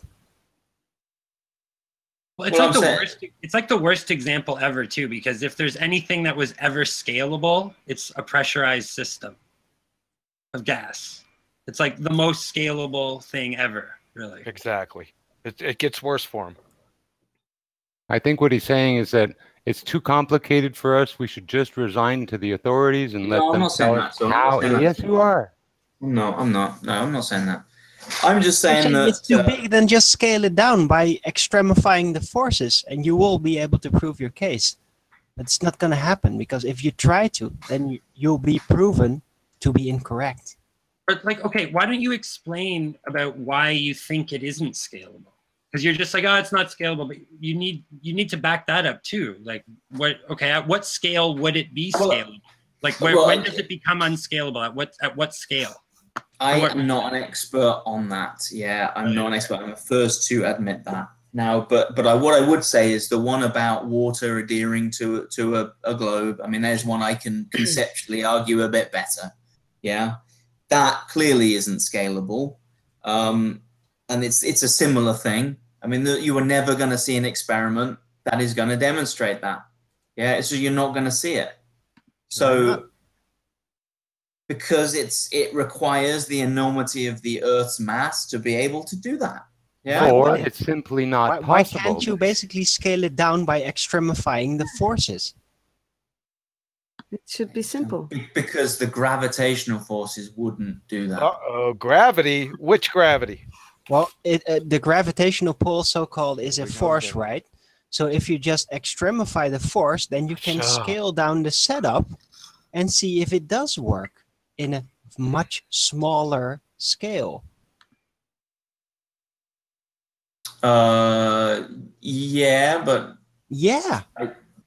Well, it's like the worst example ever too, because if there's anything that was ever scalable, it's a pressurized system of gas. It's like the most scalable thing ever, really. Exactly. It gets worse for him. I think what he's saying is that it's too complicated for us. We should just resign to the authorities and let them tell us how. Yes, you are. No, I'm not. No, I'm not saying that. I'm just saying that it's too big. Then just scale it down by extremifying the forces, and you will be able to prove your case. But it's not going to happen, because if you try to, then you'll be proven to be incorrect. But like, okay, why don't you explain about why you think it isn't scalable? Because you're just like, oh, it's not scalable, but you need to back that up too. Like, what? Okay, at what scale would it be scalable? Like, when does it become unscalable? At what scale? I am not an expert on that. Yeah, I'm not an expert. I'm the first to admit that. Now, but what I would say is the one about water adhering to a globe. I mean, there's one I can conceptually argue a bit better. Yeah, that clearly isn't scalable, and it's a similar thing. I mean, you are never going to see an experiment that is going to demonstrate that. Yeah, so you're not going to see it. So. Because it requires the enormity of the Earth's mass to be able to do that. Yeah. Or it's simply not possible. Why can't you basically scale it down by extremifying the forces? It should be simple. Because the gravitational forces wouldn't do that. Uh-oh, gravity? Which gravity? Well, the gravitational pull, so-called, is a force, right? So if you just extremify the force, then you can scale down the setup and see if it does work in a much smaller scale. Yeah, but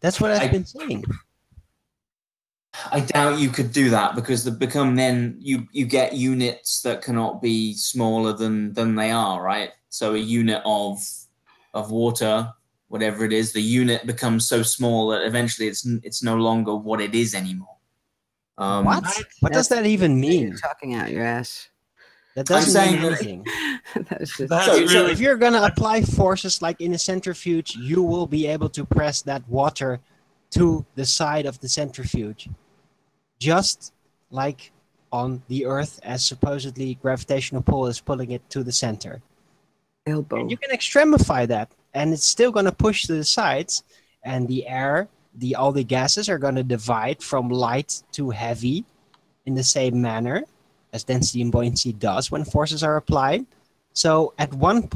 that's what I've been saying. I doubt you could do that, because you get units that cannot be smaller than they are, right? So a unit of water, whatever it is, the unit becomes so small that eventually it's no longer what it is anymore. What does that even mean? You're talking out your ass. That doesn't mean anything. So if you're going to apply forces like in a centrifuge, you will be able to press that water to the side of the centrifuge. Just like on the Earth, as supposedly gravitational pull is pulling it to the center. Elbow. And you can extremify that, and it's still going to push to the sides, and the air, all the gases are going to divide from light to heavy in the same manner as density and buoyancy does when forces are applied. So at what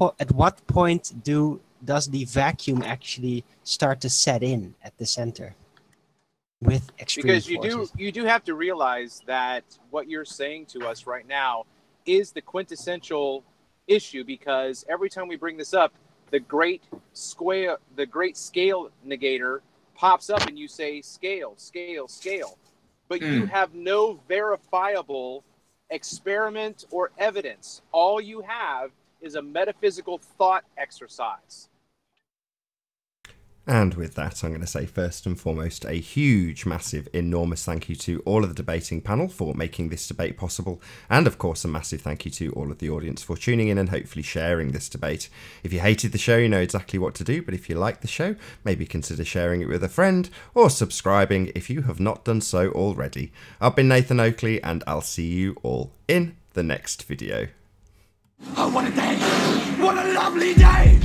point does the vacuum actually start to set in at the center with extreme because forces? you do have to realize that what you're saying to us right now is the quintessential issue, because every time we bring this up, the great scale negator pops up and you say scale, scale, scale, but you have no verifiable experiment or evidence. All you have is a metaphysical thought exercise. And with that, I'm going to say first and foremost a huge, massive, enormous thank you to all of the debating panel for making this debate possible, and of course a massive thank you to all of the audience for tuning in and hopefully sharing this debate. If you hated the show, you know exactly what to do, but if you like the show, maybe consider sharing it with a friend or subscribing if you have not done so already. I've been Nathan Oakley, and I'll see you all in the next video. Oh, what a day! What a lovely day!